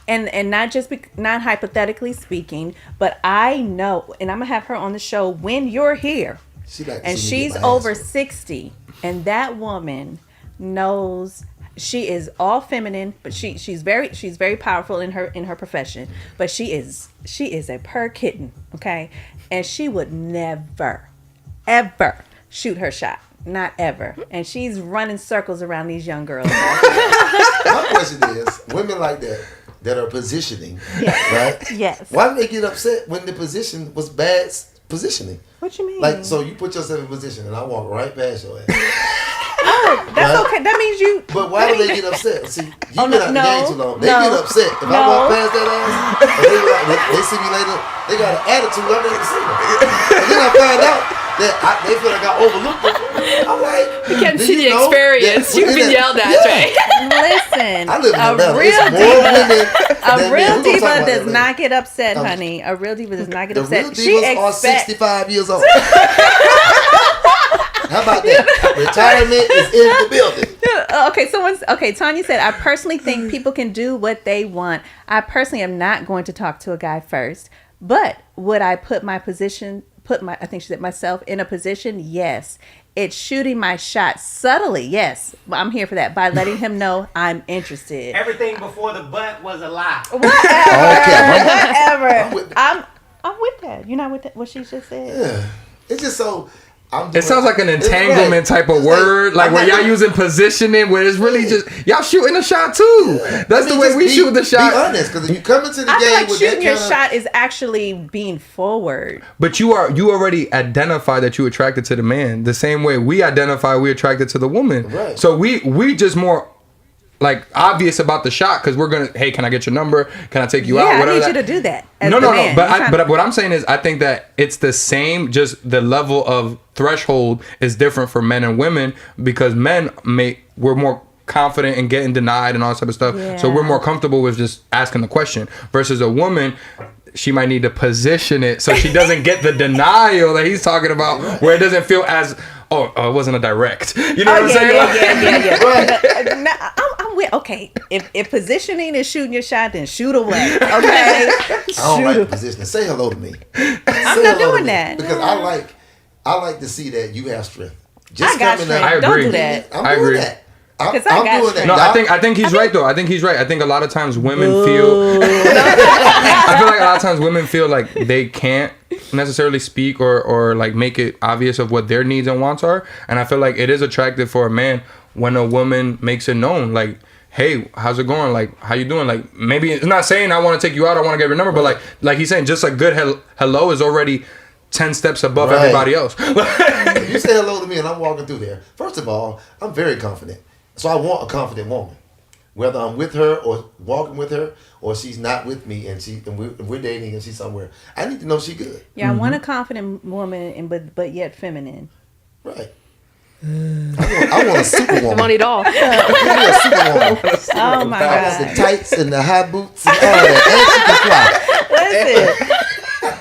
Speaker 1: And not just not hypothetically speaking, but I know, and I'm gonna have her on the show when you're here.
Speaker 2: She like to
Speaker 1: And
Speaker 2: see me
Speaker 1: she's
Speaker 2: get my ass
Speaker 1: over
Speaker 2: whooped.
Speaker 1: 60, and that woman knows she is all feminine, but she's very powerful in her profession. But she is a purr kitten, okay? And she would never, ever shoot her shot. Not ever. And she's running circles around these young girls.
Speaker 2: My question is, women like that are positioning, right?
Speaker 1: Yes.
Speaker 2: Why do they get upset when the position was bad positioning?
Speaker 1: What you mean?
Speaker 2: Like, so you put yourself in position and I walk right past your ass.
Speaker 1: That's
Speaker 2: right?
Speaker 1: okay. That means you.
Speaker 2: But why do they get upset? See, you've
Speaker 1: Oh,
Speaker 2: been out the game too long. They get upset. If I walk past that ass, and they see me later, they got an attitude I've never seen. And then I find out that they feel like I overlooked them. I'm like,
Speaker 4: You can
Speaker 2: do
Speaker 4: see the
Speaker 2: know
Speaker 4: experience.
Speaker 2: that
Speaker 4: You've been
Speaker 2: within
Speaker 4: yelled at,
Speaker 2: yeah.
Speaker 4: right?
Speaker 1: Listen,
Speaker 2: I live in
Speaker 1: a
Speaker 2: Atlanta.
Speaker 1: real
Speaker 2: It's more women
Speaker 1: diva. A
Speaker 2: than
Speaker 1: real
Speaker 2: men. We gonna talk
Speaker 1: diva
Speaker 2: about
Speaker 1: does
Speaker 2: that
Speaker 1: not get upset,
Speaker 2: Um,
Speaker 1: honey. A real diva does not get
Speaker 2: The
Speaker 1: upset.
Speaker 2: real divas are 65 years old. How about that? Retirement is in the building.
Speaker 1: Okay, Tanya said, I personally think people can do what they want. I personally am not going to talk to a guy first, but would I put my position I think she said myself in a position. Yes. It's shooting my shot subtly. Yes. I'm here for that. By letting him know I'm interested.
Speaker 5: Everything before the butt was a lie.
Speaker 1: Whatever. I'm with that. You're not with that, what she just said?
Speaker 2: Yeah. It's just so.
Speaker 3: It sounds like an entanglement type of word, like where y'all using positioning, where it's really just y'all shooting a shot too. That's the way we shoot the shot.
Speaker 2: Be honest, because if you come into the
Speaker 1: I
Speaker 2: game
Speaker 1: feel like
Speaker 2: with
Speaker 1: shooting
Speaker 2: that
Speaker 1: your
Speaker 2: kind
Speaker 1: shot is actually being forward.
Speaker 3: But you already identify that you attracted to the man the same way we identify we attracted to the woman.
Speaker 2: Right.
Speaker 3: So we just more like obvious about the shot because we're gonna, hey, can I get your number? Can I take you out? Whatever.
Speaker 1: I need you to do that. As
Speaker 3: No.
Speaker 1: the man.
Speaker 3: But what I'm saying is, I think that it's the same. Just the level of threshold is different for men and women because we're more confident in getting denied and all that type of stuff.
Speaker 1: Yeah.
Speaker 3: So we're more comfortable with just asking the question. Versus a woman, she might need to position it so she doesn't get the denial that he's talking about, where it doesn't feel as it wasn't a direct. You know what I'm saying?
Speaker 1: Yeah. I'm with. Okay, if positioning is shooting your shot, then shoot away. Okay.
Speaker 2: I don't like positioning. Say hello to me.
Speaker 1: I'm not doing that
Speaker 2: because I like to see that you have strength.
Speaker 1: I got strength.
Speaker 3: I agree.
Speaker 1: Don't do that.
Speaker 2: I'm doing that. I'm
Speaker 1: I got
Speaker 2: doing that.
Speaker 3: No, I think he's right though. I think he's right. I think a lot of times women feel. I feel like a lot of times women feel like they can't necessarily speak or like make it obvious of what their needs and wants are. And I feel like it is attractive for a man when a woman makes it known, like, hey, how's it going? Like, how you doing? Like, maybe it's not saying I want to take you out, I want to get your number, but like he's saying, just a good hello is already 10 steps above everybody else.
Speaker 2: If you say hello to me and I'm walking through there, first of all, I'm very confident. So I want a confident woman. Whether I'm with her or walking with her or she's not with me and we're dating and she's somewhere, I need to know she's good.
Speaker 1: Yeah, I want a confident woman, but yet feminine.
Speaker 2: Right. I want a superwoman.
Speaker 4: You want it all.
Speaker 2: Give me a superwoman.
Speaker 1: Oh my
Speaker 2: I want
Speaker 1: God.
Speaker 2: the tights and the high boots and all that. And she can fly.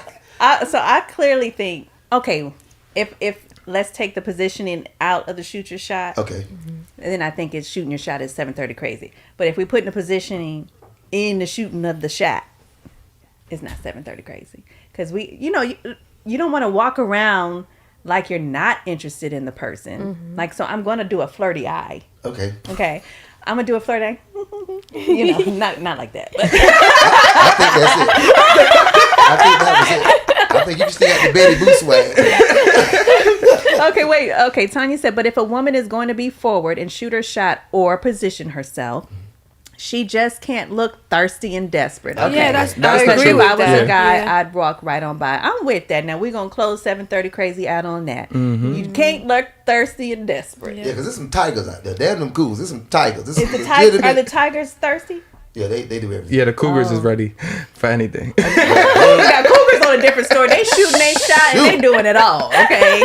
Speaker 1: Listen. So I clearly think, okay, if let's take the positioning out of the shoot your shot.
Speaker 2: Okay.
Speaker 1: And then I think it's shooting your shot is 7:30 crazy. But if we put in the positioning in the shooting of the shot, it's not 7:30 crazy. Because you don't want to walk around like you're not interested in the person. Mm-hmm. Like, so I'm going to do a flirty eye.
Speaker 2: Okay.
Speaker 1: I'm going to do a flirty eye. Not like that. But.
Speaker 2: I think that's it. I think that was it. I think you still got the Betty Boo swag.
Speaker 1: Okay, wait. Okay, Tanya said, but if a woman is going to be forward and shoot her shot or position herself, she just can't look thirsty and desperate. Okay.
Speaker 4: Yeah, that's
Speaker 1: I
Speaker 4: agree
Speaker 1: if
Speaker 4: with
Speaker 1: I was
Speaker 4: that.
Speaker 1: a guy,
Speaker 4: Yeah.
Speaker 1: I'd walk right on by. I'm with that. Now we're gonna close 7:30 crazy out on that.
Speaker 3: Mm-hmm.
Speaker 1: You can't look thirsty and desperate.
Speaker 2: Yeah, because there's some tigers out there. Damn them cougars. There's some tigers.
Speaker 1: Are the tigers thirsty?
Speaker 2: Yeah, they do everything.
Speaker 3: Yeah, the Cougars is ready for anything.
Speaker 1: We got cougars on a different story. They shooting, they shot, and they doing it all. Okay.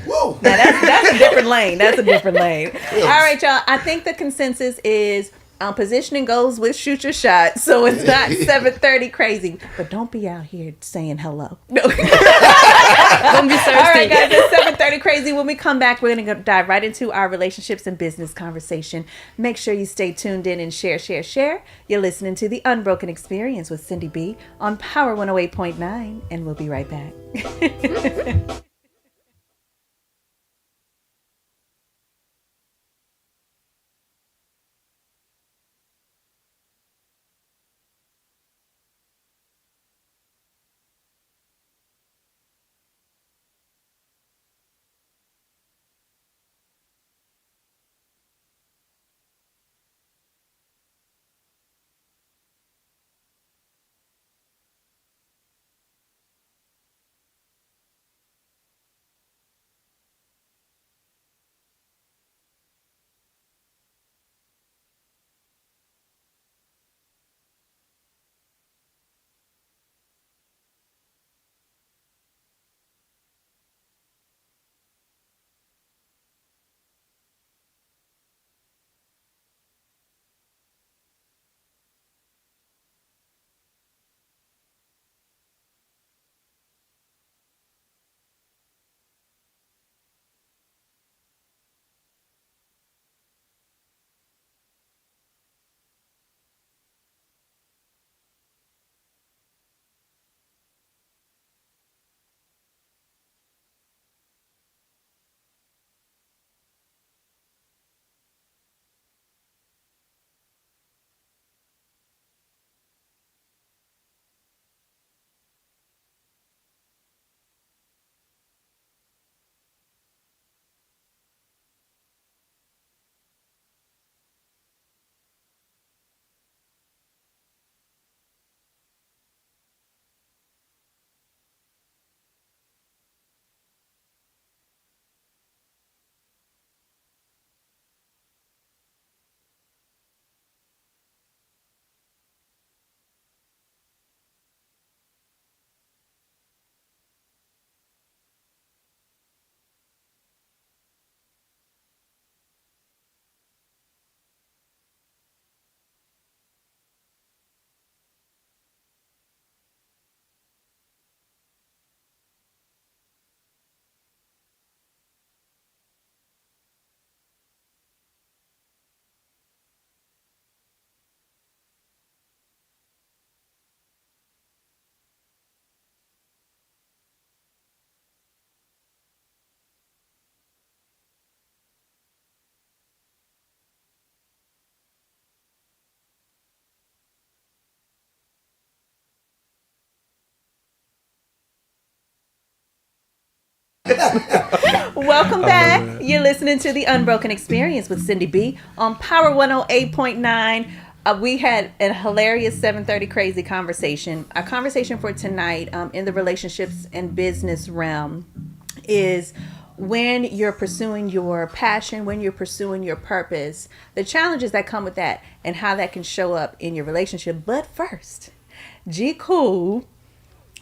Speaker 2: Whoa.
Speaker 1: Now that's a different lane. That's a different lane. All right, y'all. I think the consensus is positioning goes with shoot your shot, so it's not 7:30 crazy. But don't be out here saying hello. No.
Speaker 4: Don't be thirsty.
Speaker 1: All right, guys. It's 7:30 crazy. When we come back, we're gonna dive right into our relationships and business conversation. Make sure you stay tuned in and share. You're listening to the Unbroken Experience with Syndy B on Power 108.9, and we'll be right back. Welcome back. You're listening to the Unbroken Experience with Syndy B on Power 108.9. We had a hilarious 7:30 crazy conversation. Our conversation for tonight in the relationships and business realm is when you're pursuing your passion, when you're pursuing your purpose, the challenges that come with that and how that can show up in your relationship. But first, G Cool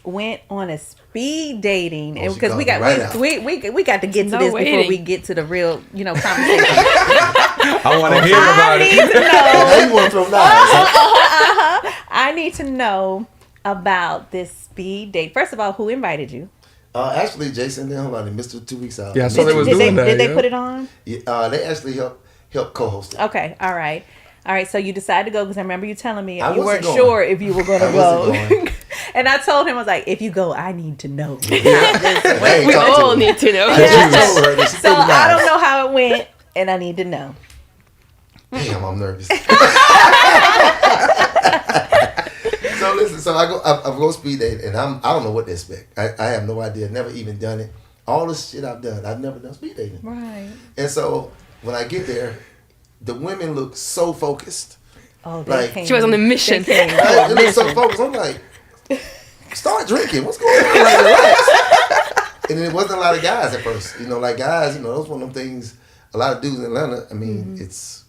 Speaker 1: went on a speed dating, and because we got we got to get to this before we get to the real conversation.
Speaker 3: I want to hear about it.
Speaker 1: I need to know about this speed date. First of all, who invited you?
Speaker 2: Actually, Jason, hold on, they missed it 2 weeks out.
Speaker 3: Yeah, I saw they was doing that.
Speaker 1: Did they put it on?
Speaker 2: Yeah, they actually helped co-host it.
Speaker 1: Okay, all right. So you decided to go because I remember you telling me
Speaker 2: I
Speaker 1: you weren't
Speaker 2: wasn't
Speaker 1: sure if you were going to go. And I told him, I was like, if you go, I need to know.
Speaker 4: We all need to know.
Speaker 1: So I don't know how it went, and I need to know.
Speaker 2: Damn, I'm nervous. So listen, I go speed date, and I don't know what to expect. I have no idea. Never even done it. All the shit I've done, I've never done speed dating.
Speaker 1: Right.
Speaker 2: And so when I get there, the women look so focused.
Speaker 1: Oh,
Speaker 4: she was on a mission.
Speaker 2: They look so focused. I'm like, start drinking. What's going on? Like, relax. And then it wasn't a lot of guys at first. Like guys, those one of them things. A lot of dudes in Atlanta. I mean, it's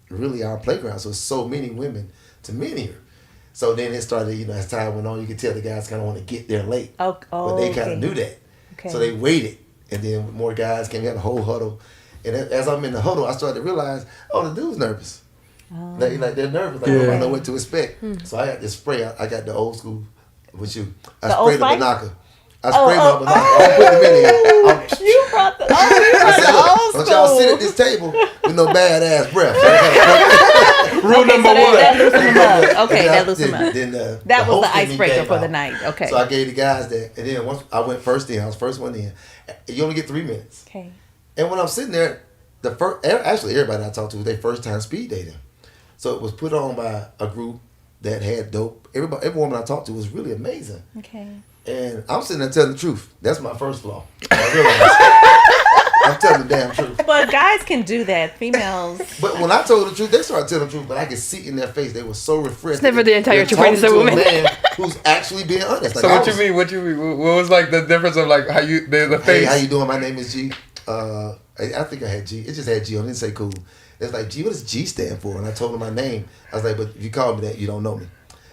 Speaker 2: really our playground. So it's so many women to men here. So then it started, as time went on, you could tell the guys kind of want to get there late. But they kind of knew that. Okay. So they waited. And then more guys came, we had a whole huddle. And as I'm in the huddle, I started to realize, the dude's nervous. They're nervous. Like, I don't know what to expect. So I got this spray. I got the old school with you. I sprayed the Banaka. I sprayed my Banaka. I put them in here.
Speaker 1: You brought the
Speaker 2: don't y'all sit at this table with no badass breath.
Speaker 3: Rule number one.
Speaker 1: That loosened him up. Okay, that loosened him up. That was the icebreaker for the night. Okay.
Speaker 2: So I gave the guys that. And then once I went first in, I was first one in. You only get 3 minutes.
Speaker 1: Okay.
Speaker 2: And when I'm sitting there, actually everybody I talked to was their first time speed dating. So it was put on by a group that had dope. Every woman I talked to was really amazing.
Speaker 1: Okay.
Speaker 2: And I'm sitting there telling the truth. That's my first flaw. I realized. I'm telling the damn truth.
Speaker 1: But guys can do that. Females.
Speaker 2: But when I told the truth, they started telling the truth. But I could see in their face they were so refreshed.
Speaker 4: It's never the entire truth when it's a woman.
Speaker 2: Man who's actually being honest. Like,
Speaker 3: so what you mean? What was like the difference of like how you the face?
Speaker 2: Hey, how you doing? My name is G. I think I had G. It just had G on it. Didn't say cool. It's like, G, what does G stand for? And I told them my name. I was like, but if you call me that, you don't know me.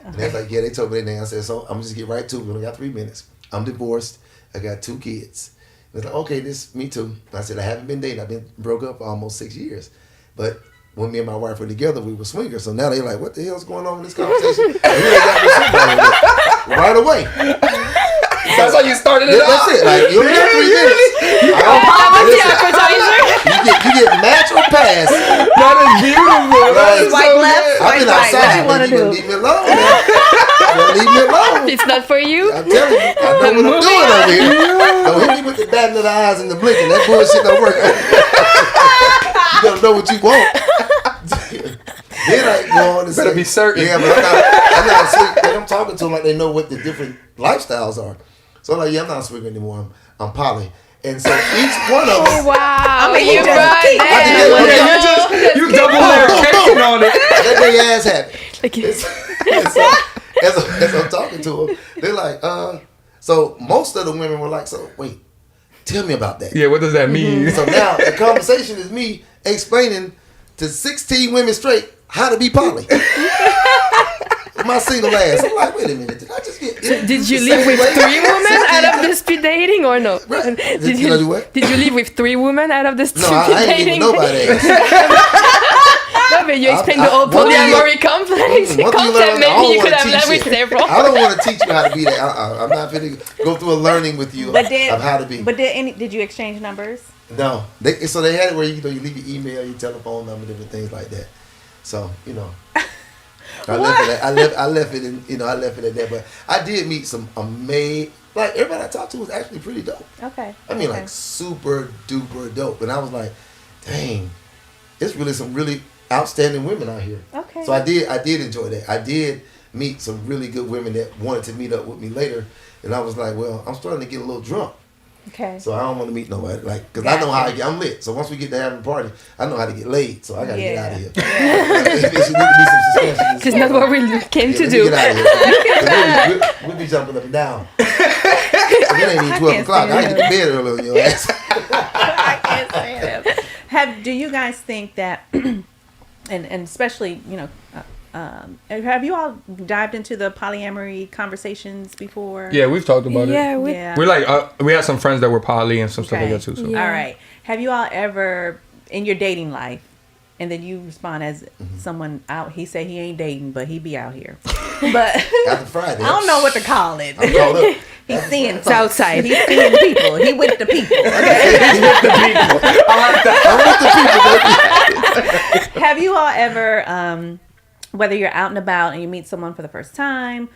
Speaker 2: And they was like, yeah, they told me their name. I said, so I'm just get right to it. We only got 3 minutes. I'm divorced. I got 2 kids. They're like, okay, me too. I said, I haven't been dating. I've been broke up for almost 6 years. But when me and my wife were together, we were swingers. So now they're like, what the hell's going on in this conversation? And they got me somebody right away.
Speaker 3: That's how you started it.
Speaker 2: That's it. Like, you only got 3 minutes. You get match or pass.
Speaker 3: That is beautiful.
Speaker 2: Right.
Speaker 1: Swipe left,
Speaker 2: I've been
Speaker 1: swipe right.
Speaker 2: outside.
Speaker 1: What you want to do?
Speaker 2: Leave me alone, man. Leave me alone.
Speaker 4: It's not for you.
Speaker 2: I'm telling you, I know what I'm doing over here. Don't hit me with the batting of the eyes and the blinking. That bullshit don't work. You gotta know what you want. Then I go on and
Speaker 3: better
Speaker 2: say,
Speaker 3: be certain.
Speaker 2: Yeah, but I'm not slick. I'm talking to them like they know what the different lifestyles are. So I'm like, yeah, I'm not a swigger anymore. I'm poly. And so each one of them.
Speaker 4: Oh, wow.
Speaker 1: I mean,
Speaker 4: you
Speaker 3: you double layer cake on it.
Speaker 2: Let their ass happy. As I'm talking to them, they're like, so most of the women were like, so wait, tell me about that.
Speaker 3: Yeah, what does that mean?
Speaker 2: So now the conversation is me explaining to 16 women straight how to be poly. My single ass. I'm like, wait a minute, did I just get...
Speaker 4: Did you live with 3 women out of the speed dating or no?
Speaker 2: Right.
Speaker 4: Did you do what? Did you live with 3 women out of the speed
Speaker 2: dating? No, I ain't
Speaker 4: dating?
Speaker 2: even nobody.
Speaker 4: No, but you explained the whole polyamory concept. Maybe you could have lived with several.
Speaker 2: I don't want to teach you how to be that. I'm not going to go through a learning with you of how to be.
Speaker 1: But did you exchange numbers?
Speaker 2: No. So they had it where you leave your email, your telephone number, different things like that. So, I left it at that. But I did meet some amazing, like everybody I talked to was actually pretty dope.
Speaker 1: Okay.
Speaker 2: I mean, like super duper dope. And I was like, dang, it's really some really outstanding women out here.
Speaker 1: Okay.
Speaker 2: So I did enjoy that. I did meet some really good women that wanted to meet up with me later. And I was like, well, I'm starting to get a little drunk.
Speaker 1: Okay.
Speaker 2: So I don't want to meet nobody, like, because I know how I'm lit. So once we get to having a party, I know how to get laid. So I gotta get out of here.
Speaker 4: This is not what we came to do.
Speaker 2: Get out of here. We'll be jumping up and down. It ain't even 12 o'clock. I get to bed early on your ass.
Speaker 1: I can't stand him. Do you guys think that, and especially, have you all dived into the polyamory conversations before?
Speaker 3: Yeah, we've talked about it.
Speaker 4: Yeah,
Speaker 3: We're like, we had some friends that were poly and some stuff like that too. So.
Speaker 4: Yeah.
Speaker 1: All right. Have you all ever, in your dating life, and then you respond as someone out, he say he ain't dating, but he be out here. But
Speaker 2: After Friday.
Speaker 1: I don't know what to call it.
Speaker 2: I'm caught up.
Speaker 1: He's seeing
Speaker 4: It's outside.
Speaker 1: He's seeing people. He with the people. Okay? Have you all ever, whether you're out and about and you meet someone for the first time,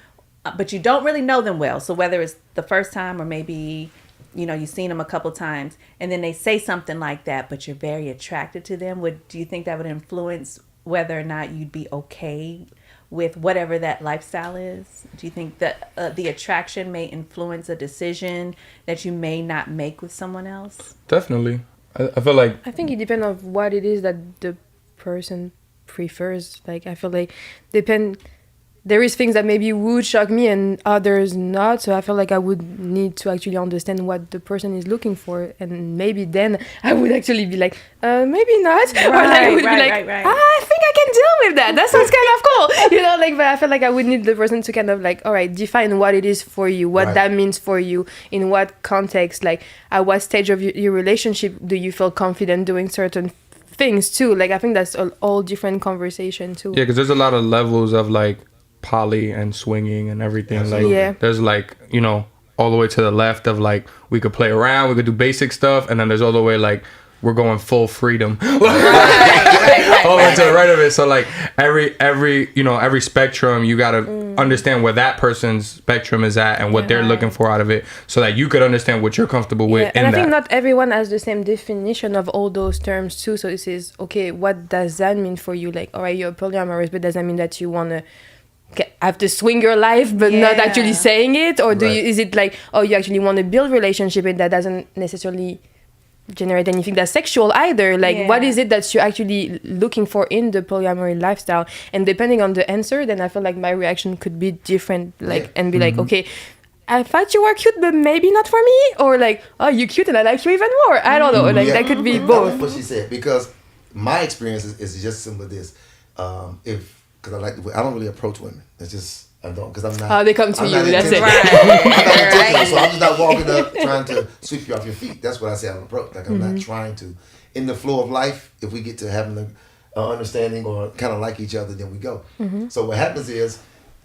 Speaker 1: but you don't really know them well, so whether it's the first time or maybe, you've seen them a couple times, and then they say something like that, but you're very attracted to them, do you think that would influence whether or not you'd be okay with whatever that lifestyle is? Do you think that the attraction may influence a decision that you may not make with someone else?
Speaker 3: Definitely. I feel like...
Speaker 4: I think it depends on what it is that the person prefers. Like, I feel like there is things that maybe would shock me and others not, so I feel like I would need to actually understand what the person is looking for, and maybe then I would actually be like, maybe not, or like I would be like, I think I can deal with that. That sounds kind of cool, but I feel like I would need the person to kind of like, all right, define what it is for you, what that means for you, in what context, like at what stage of your relationship do you feel confident doing certain things too. Like, I think that's all different conversation too.
Speaker 3: Yeah, because there's a lot of levels of like poly and swinging and everything.
Speaker 2: Absolutely.
Speaker 3: Like, there's like, all the way to the left of like, we could play around, we could do basic stuff, and then there's all the way like, we're going full freedom. All the way to the right of it. So like every spectrum, you gotta understand where that person's spectrum is at and what they're looking for out of it, so that you could understand what you're comfortable with.
Speaker 4: And I think not everyone has the same definition of all those terms too. So this is okay. What does that mean for you? Like, all right, you're polyamorous, but does that mean that you wanna have to swing your life but not actually saying it, or is it like, oh, you actually want to build relationship and that doesn't necessarily generate anything that's sexual either? Like, what is it that you're actually looking for in the polyamory lifestyle? And depending on the answer, then I feel like my reaction could be different, like, and be like, okay, I thought you were cute, but maybe not for me, or like, oh, you're cute and I like you even more. I don't know, like that could be both.
Speaker 2: I like what she said, because my experience is just similar to this. Because I don't really approach women. It's just, I don't, because I'm not.
Speaker 4: Oh, they come to you, that's it.
Speaker 2: I'm not intentional, so I'm just not walking up trying to sweep you off your feet. That's what I say I don't approach. Like, I'm not trying to. In the flow of life, if we get to having an understanding or kind of like each other, then we go. So what happens is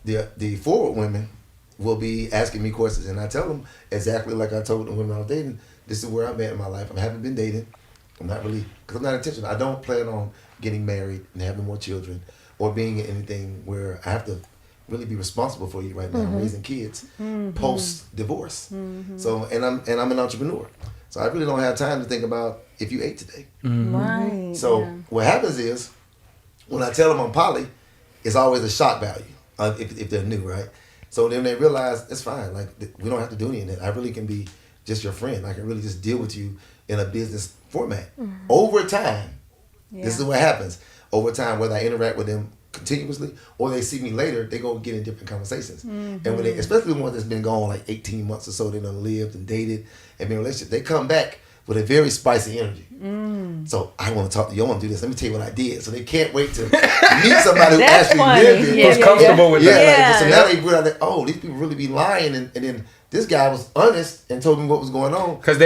Speaker 2: the forward women will be asking me questions, and I tell them exactly like I told the women I was dating. This is where I'm at in my life. I haven't been dating. I'm not really, because I'm not intentional. I don't plan on getting married and having more children, or being in anything where I have to really be responsible for you right now, raising kids post divorce. So, and I'm an entrepreneur, so I really don't have time to think about if you ate today.
Speaker 1: Right.
Speaker 2: So what happens is, when I tell them I'm poly, it's always a shock value if they're new, right? So then they realize it's fine. Like, we don't have to do any of that. I really can be just your friend. I can really just deal with you in a business format. Over time, this is what happens. Over time, whether I interact with them continuously or they see me later, they go get in different conversations. And when they, especially the one that's been gone like 18 months or so, they done lived and dated and been in a relationship, they come back with a very spicy energy. So I want to talk to you. I want to do this. Let me tell you what I did. So they can't wait to meet somebody who actually lived it.
Speaker 3: Who's comfortable with that.
Speaker 2: Like, so now they realize that, oh, these people really be lying, and then this guy was honest and told me what was going on.
Speaker 3: Because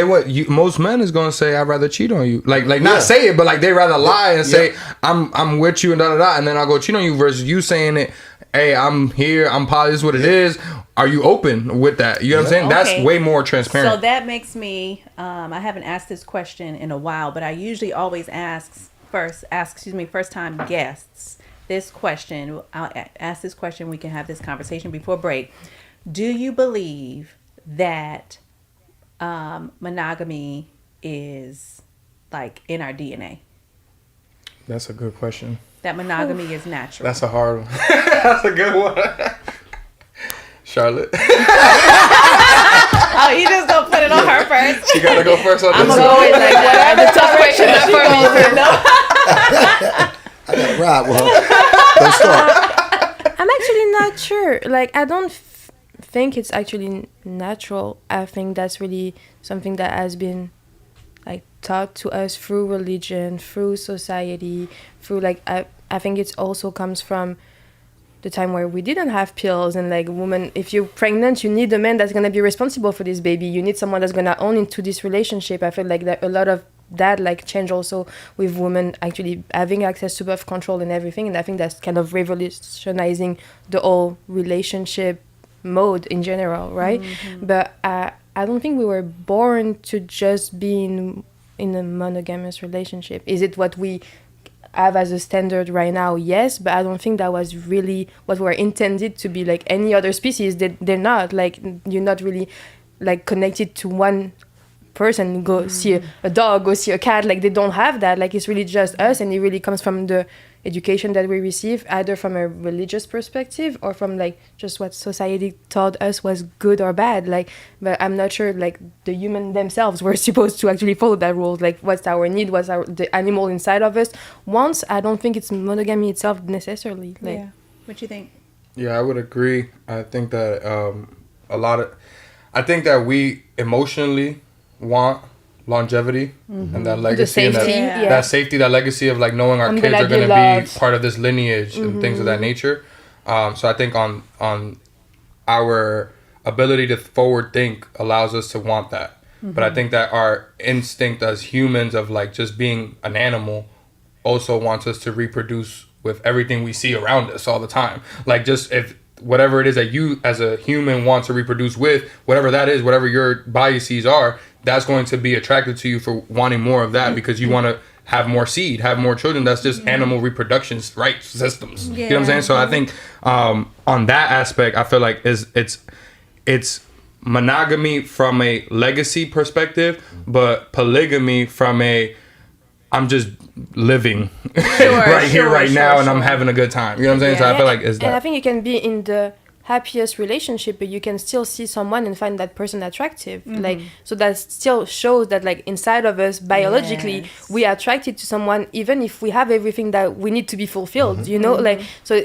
Speaker 3: most men is gonna say, I'd rather cheat on you. Like not say it, but like they rather lie and say, I'm with you and da, and then I'll go cheat on you, versus you saying it, hey, I'm here, I'm poly, this is what it is. Are you open with that? You know what I'm saying?
Speaker 1: Okay.
Speaker 3: That's way more transparent.
Speaker 1: So that makes me, I haven't asked this question in a while, but I usually always ask first time guests this question. I'll ask this question. We can have this conversation before break. Do you believe that monogamy is like in our DNA?
Speaker 3: That's a good question.
Speaker 1: That monogamy is natural.
Speaker 3: That's a hard one. That's a good one. Charlotte.
Speaker 1: Oh, he just gonna put it on her first.
Speaker 3: She gotta go first on
Speaker 4: I'm
Speaker 3: this.
Speaker 4: always like that. The tough question not for me.
Speaker 2: I gotta ride with her. Don't start.
Speaker 4: I'm actually not sure. Like, I don't think it's actually natural. I think that's really something that has been like taught to us through religion, through society, through like I think it also comes from the time where we didn't have pills and like woman, if you're pregnant, you need a man that's gonna be responsible for this baby. You need someone that's gonna own into this relationship. I feel like that a lot of that like change also with women actually having access to birth control and everything, and I think that's kind of revolutionizing the whole relationship mode in general, right? But I don't think we were born to just be in a monogamous relationship. Is it what we have as a standard right now? Yes, but I don't think that was really what we're intended to be. Like any other species, they're not. Like, you're not really like connected to one person. Go see a dog, go see a cat. Like, they don't have that. Like, it's really just us, and it really comes from the education that we receive, either from a religious perspective or from like just what society taught us was good or bad. Like, but I'm not sure like the human themselves were supposed to actually follow that rules. Like, what's our need, what's the animal inside of us wants. I don't think it's monogamy itself necessarily. Like,
Speaker 1: Yeah. What you think?
Speaker 3: Yeah, I would agree. I think that I think that we emotionally want longevity and that legacy,
Speaker 4: safety,
Speaker 3: and
Speaker 4: yeah.
Speaker 3: that safety, that legacy of like knowing our
Speaker 4: I'm
Speaker 3: kids
Speaker 4: gonna
Speaker 3: are
Speaker 4: be
Speaker 3: going to be
Speaker 4: loved.
Speaker 3: part of this lineage and things of that nature. So I think on our ability to forward think allows us to want that. But I think that our instinct as humans of like just being an animal also wants us to reproduce with everything we see around us all the time. Like, just if whatever it is that you as a human want to reproduce with, whatever that is, whatever your biases are, that's going to be attracted to you for wanting more of that because you want to have more seed, have more children. That's just animal reproduction rights systems. You know what I'm saying? So I think on that aspect, I feel like it's monogamy from a legacy perspective, but polygamy from a I'm just living right here, right now, and I'm having a good time. You know what I'm saying? So I feel like it's
Speaker 4: and I
Speaker 3: that.
Speaker 4: think you can be in the happiest relationship, but you can still see someone and find that person attractive. Like, so that still shows that like inside of us biologically we are attracted to someone even if we have everything that we need to be fulfilled, you know? Like, so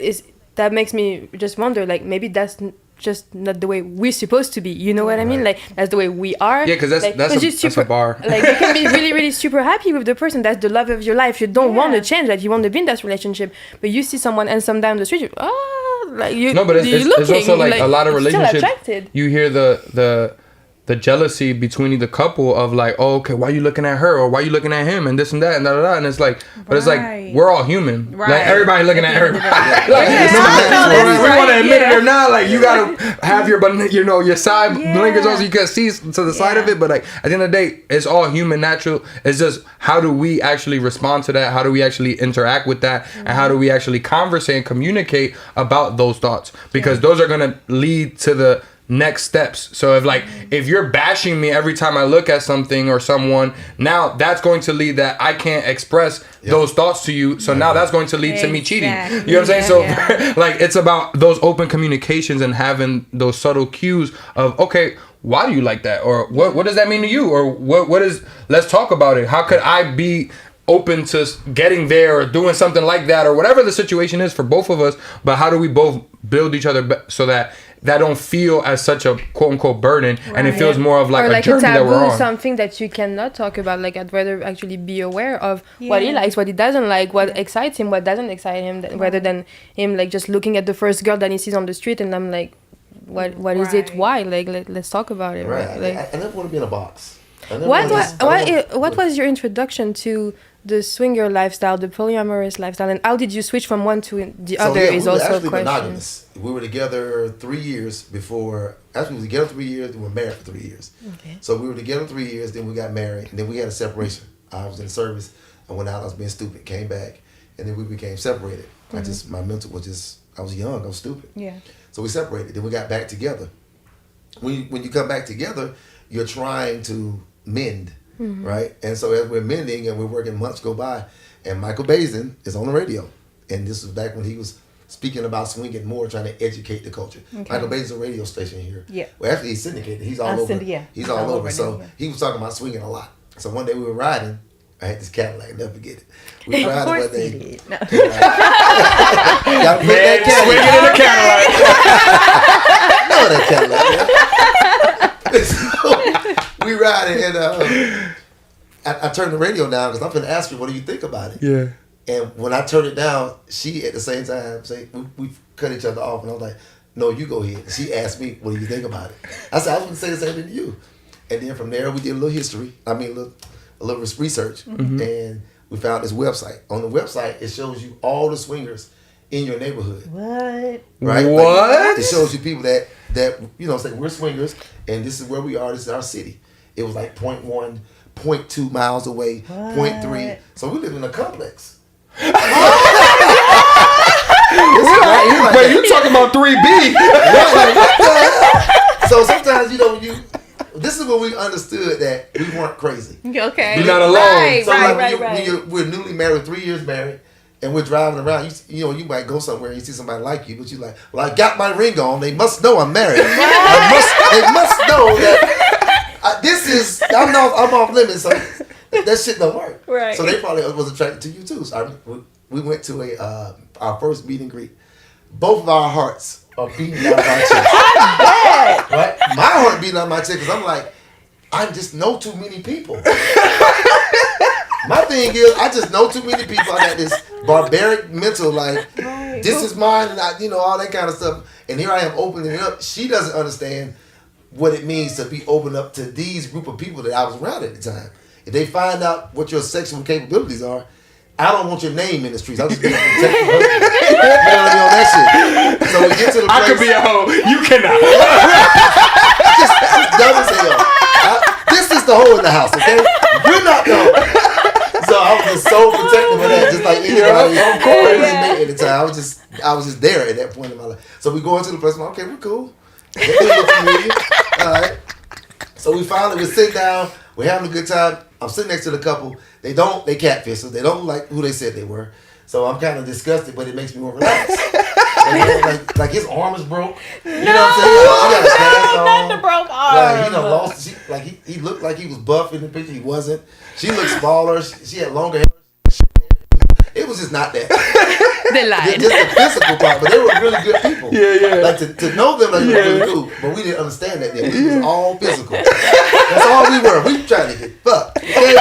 Speaker 4: that makes me just wonder, like, maybe that's just not the way we're supposed to be, you know what I mean? Like, that's the way we are.
Speaker 3: Yeah, because
Speaker 4: like,
Speaker 3: that's a bar.
Speaker 4: Like, you can be really, really super happy with the person. That's the love of your life. You don't want to change that. You want to be in that relationship. But you see someone handsome down the street, you, like, you.
Speaker 3: No, but it's also like a lot of relationships.
Speaker 4: Still attracted.
Speaker 3: You hear the jealousy between the couple of like, oh, okay, why you looking at her or why you looking at him and this and that and da da da, and it's like, but it's like we're all human. Like, everybody looking at everybody. Like, we want to admit it or not. Like, you gotta have your side blinkers on so you can see to the side of it. But like, at the end of the day, it's all human, natural. It's just how do we actually respond to that? How do we actually interact with that? And how do we actually converse and communicate about those thoughts? Because those are gonna lead to the next steps. So if you're bashing me every time I look at something or someone, now that's going to lead that I can't express those thoughts to you. So now that's going to lead to me cheating. You know what I'm saying? So like, it's about those open communications and having those subtle cues of, okay, why do you like that? Or what does that mean to you? Or what is, let's talk about it. How could I be open to getting there or doing something like that or whatever the situation is for both of us, but how do we both build each other so that don't feel as such a quote unquote burden and it feels more of like a journey that we're on.
Speaker 4: Something that you cannot talk about. Like, I'd rather actually be aware of what he likes, what he doesn't like, what excites him, what doesn't excite him, rather than him like just looking at the first girl that he sees on the street and I'm like, what is it? Why? Like, let's talk about it.
Speaker 2: Right.
Speaker 4: Like,
Speaker 2: I never want to be in a box.
Speaker 4: What was your introduction to the swinger lifestyle, the polyamorous lifestyle, and how did you switch from one to the other?
Speaker 2: We were
Speaker 4: also a
Speaker 2: actually
Speaker 4: question.
Speaker 2: monogamous. We were together 3 years before. Actually, we were together 3 years. We were married for 3 years.
Speaker 4: Okay.
Speaker 2: So we were together 3 years. Then we got married. And then we had a separation. I was in the service. I went out. I was being stupid. Came back, and then we became separated. My mental was just. I was young. I was stupid.
Speaker 1: Yeah.
Speaker 2: So we separated. Then we got back together. When you come back together, you're trying to mend. Right? And so as we're mending and we're working, months go by, and Michael Bazin is on the radio. And this was back when he was speaking about swinging more, trying to educate the culture.
Speaker 1: Okay.
Speaker 2: Michael Bay's a radio station here.
Speaker 1: Yeah.
Speaker 2: Well, actually, he's syndicated. He's all over.
Speaker 1: Cindy, yeah.
Speaker 2: He's all over. So
Speaker 1: now, yeah.
Speaker 2: he was talking about swinging a lot. So one day we were riding. I had this Cadillac. Never forget it. We were
Speaker 1: Of
Speaker 2: riding
Speaker 1: course
Speaker 2: one day.
Speaker 1: he did. No.
Speaker 2: Gotta put that Cadillac.
Speaker 3: Swinging in a Cadillac.
Speaker 2: No, that Cadillac. So we riding and I turned the radio down because I'm finna ask her, what do you think about it?
Speaker 3: Yeah.
Speaker 2: And when I turned it down, she at the same time say we cut each other off, and I was like, "No, you go ahead." And she asked me, "What do you think about it?" I said, "I was going to say the same thing to you." And then from there, we did a little history. I mean, a little research, and we found this website. On the website, it shows you all the swingers in your neighborhood.
Speaker 1: What?
Speaker 2: Right?
Speaker 3: What?
Speaker 2: Like, it shows you people that say we're swingers, and this is where we are. This is our city. It was like 0.1, 0.2 miles away, 0.3. So we live in a complex.
Speaker 3: Wait, you talking about 3B?
Speaker 2: So sometimes this is when we understood that we weren't crazy.
Speaker 1: Okay.
Speaker 3: You're not alone.
Speaker 1: Right,
Speaker 2: So
Speaker 1: right.
Speaker 2: we're newly married, 3 years married, and we're driving around. You might go somewhere and you see somebody like you, but you're like, well, I got my ring on. They must know I'm married. They must know that I'm off limits. So that shit don't work.
Speaker 1: Right.
Speaker 2: So they probably was attracted to you too. So we went to our first meet and greet. Both of our hearts are beating out of our chest. Right? My heart beating out of my chest because I'm like, I just know too many people. My thing is, I just know too many people. I got this barbaric mental, like, this is mine, and all that kind of stuff. And here I am opening it up. She doesn't understand what it means to be open up to these group of people that I was around at the time. If they find out what your sexual capabilities are, I don't want your name in the streets. I'm just being protective husband. You know what I mean, on that shit. So we get to the place.
Speaker 3: I could be a hoe. You cannot.
Speaker 2: just dumb as hell. This is the hoe in the house, okay? You're not the hoe. So I was just so protective of that, just like anybody. Of course. At the time, I was just there at that point in my life. So we go into the place. Okay, we're cool. They look familiar. All right. So we sit down. We're having a good time. I'm sitting next to the couple. They catfish, so they don't like who they said they were. So I'm kind of disgusted, but it makes me more relaxed. And like his arm is broke. You know what I'm saying? He got a cast on.
Speaker 1: Not the broke arm.
Speaker 2: Like, he looked like he was buff in the picture. He wasn't. She looked smaller. She had longer hair. It was just not that.
Speaker 4: They lied.
Speaker 2: Just the physical part, but they were really good people.
Speaker 3: Yeah.
Speaker 2: Like to know them, like, they were really cool. But we didn't understand that then. We was all physical. That's all we were. We trying to get fucked. Okay?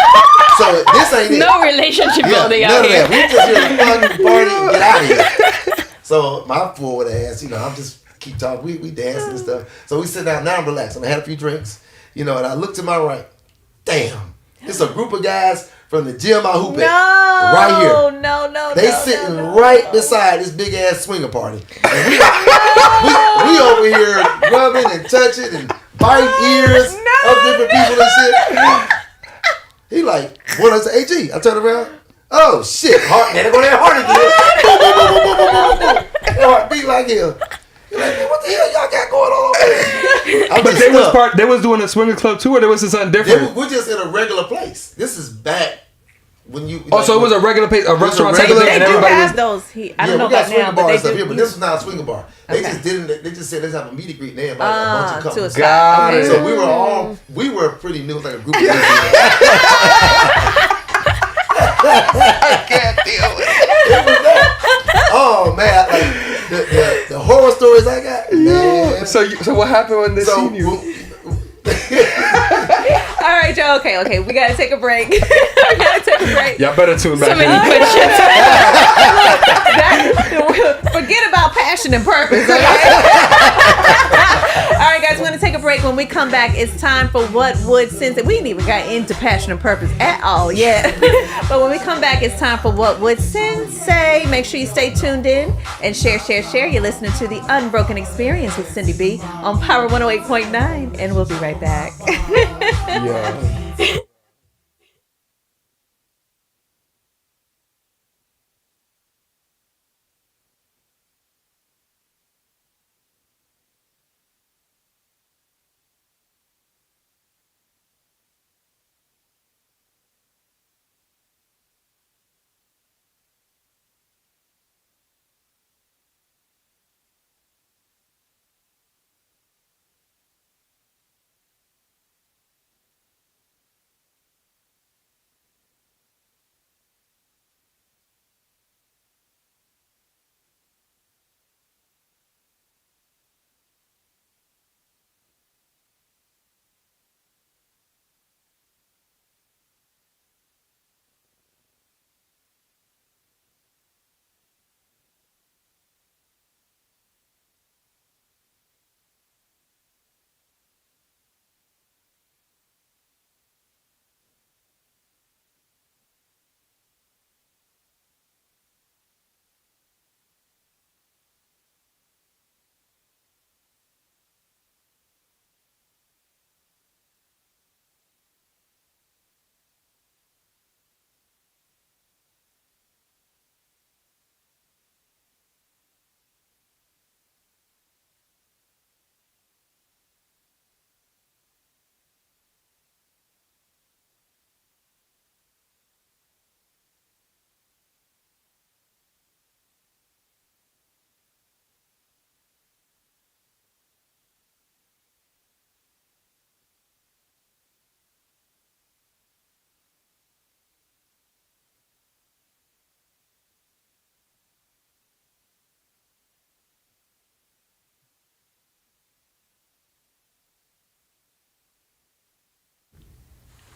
Speaker 2: So this ain't it.
Speaker 4: No relationship building
Speaker 2: none
Speaker 4: out
Speaker 2: of
Speaker 4: here.
Speaker 2: that. We just here to fuck and party and get out of here. So my forward ass, I'm just keep talking. We dancing and stuff. So we sit down. Now I'm relaxed. I had a few drinks, and I look to my right. Damn, it's a group of guys from the gym I hoop at. Right here.
Speaker 1: No.
Speaker 2: They sitting right beside this big ass swinger party. And we over here rubbing and touching and biting ears of different people and shit. He like, what is AG? I turn around. Oh shit, heart, there go that heart again. That heart beat like hell. You're like, man, what the hell y'all got going on over there?
Speaker 3: But they was doing a swinger club too, or there was something different?
Speaker 2: We're just in a regular place. This is back when you.
Speaker 3: So it was a regular place, a restaurant type of thing,
Speaker 1: They
Speaker 3: and
Speaker 1: do
Speaker 3: everybody
Speaker 1: have
Speaker 3: was.
Speaker 1: those. I don't know
Speaker 2: we got
Speaker 1: about
Speaker 2: swinger
Speaker 1: now, but
Speaker 2: bars
Speaker 1: they
Speaker 2: up
Speaker 1: do.
Speaker 2: here, but this was not a swinger bar. They
Speaker 1: Okay.
Speaker 2: just didn't. They just said let's have a meet and greet. And they invited a bunch of
Speaker 1: To a
Speaker 2: couples.
Speaker 1: spot.
Speaker 3: Got
Speaker 1: Okay.
Speaker 3: it.
Speaker 2: So we were pretty new, like a group of people.
Speaker 3: I can't deal with it.
Speaker 2: It was that. Oh man, like the horror stories I got. Man.
Speaker 3: So what happened when they seen you?
Speaker 1: All right, Joe. Okay. We gotta take a break.
Speaker 3: Y'all better tune back
Speaker 4: So many
Speaker 3: in.
Speaker 4: questions.
Speaker 1: Forget about passion and purpose. Okay. All right, guys. We're gonna take a break. When we come back, it's time for What Would Syndy. We ain't even got into passion and purpose at all yet. But when we come back, it's time for What Would Syndy Say. Make sure you stay tuned in and share. You're listening to the Unbroken Experience with Syndy B on Power 108.9, and we'll be right back.
Speaker 3: Yeah.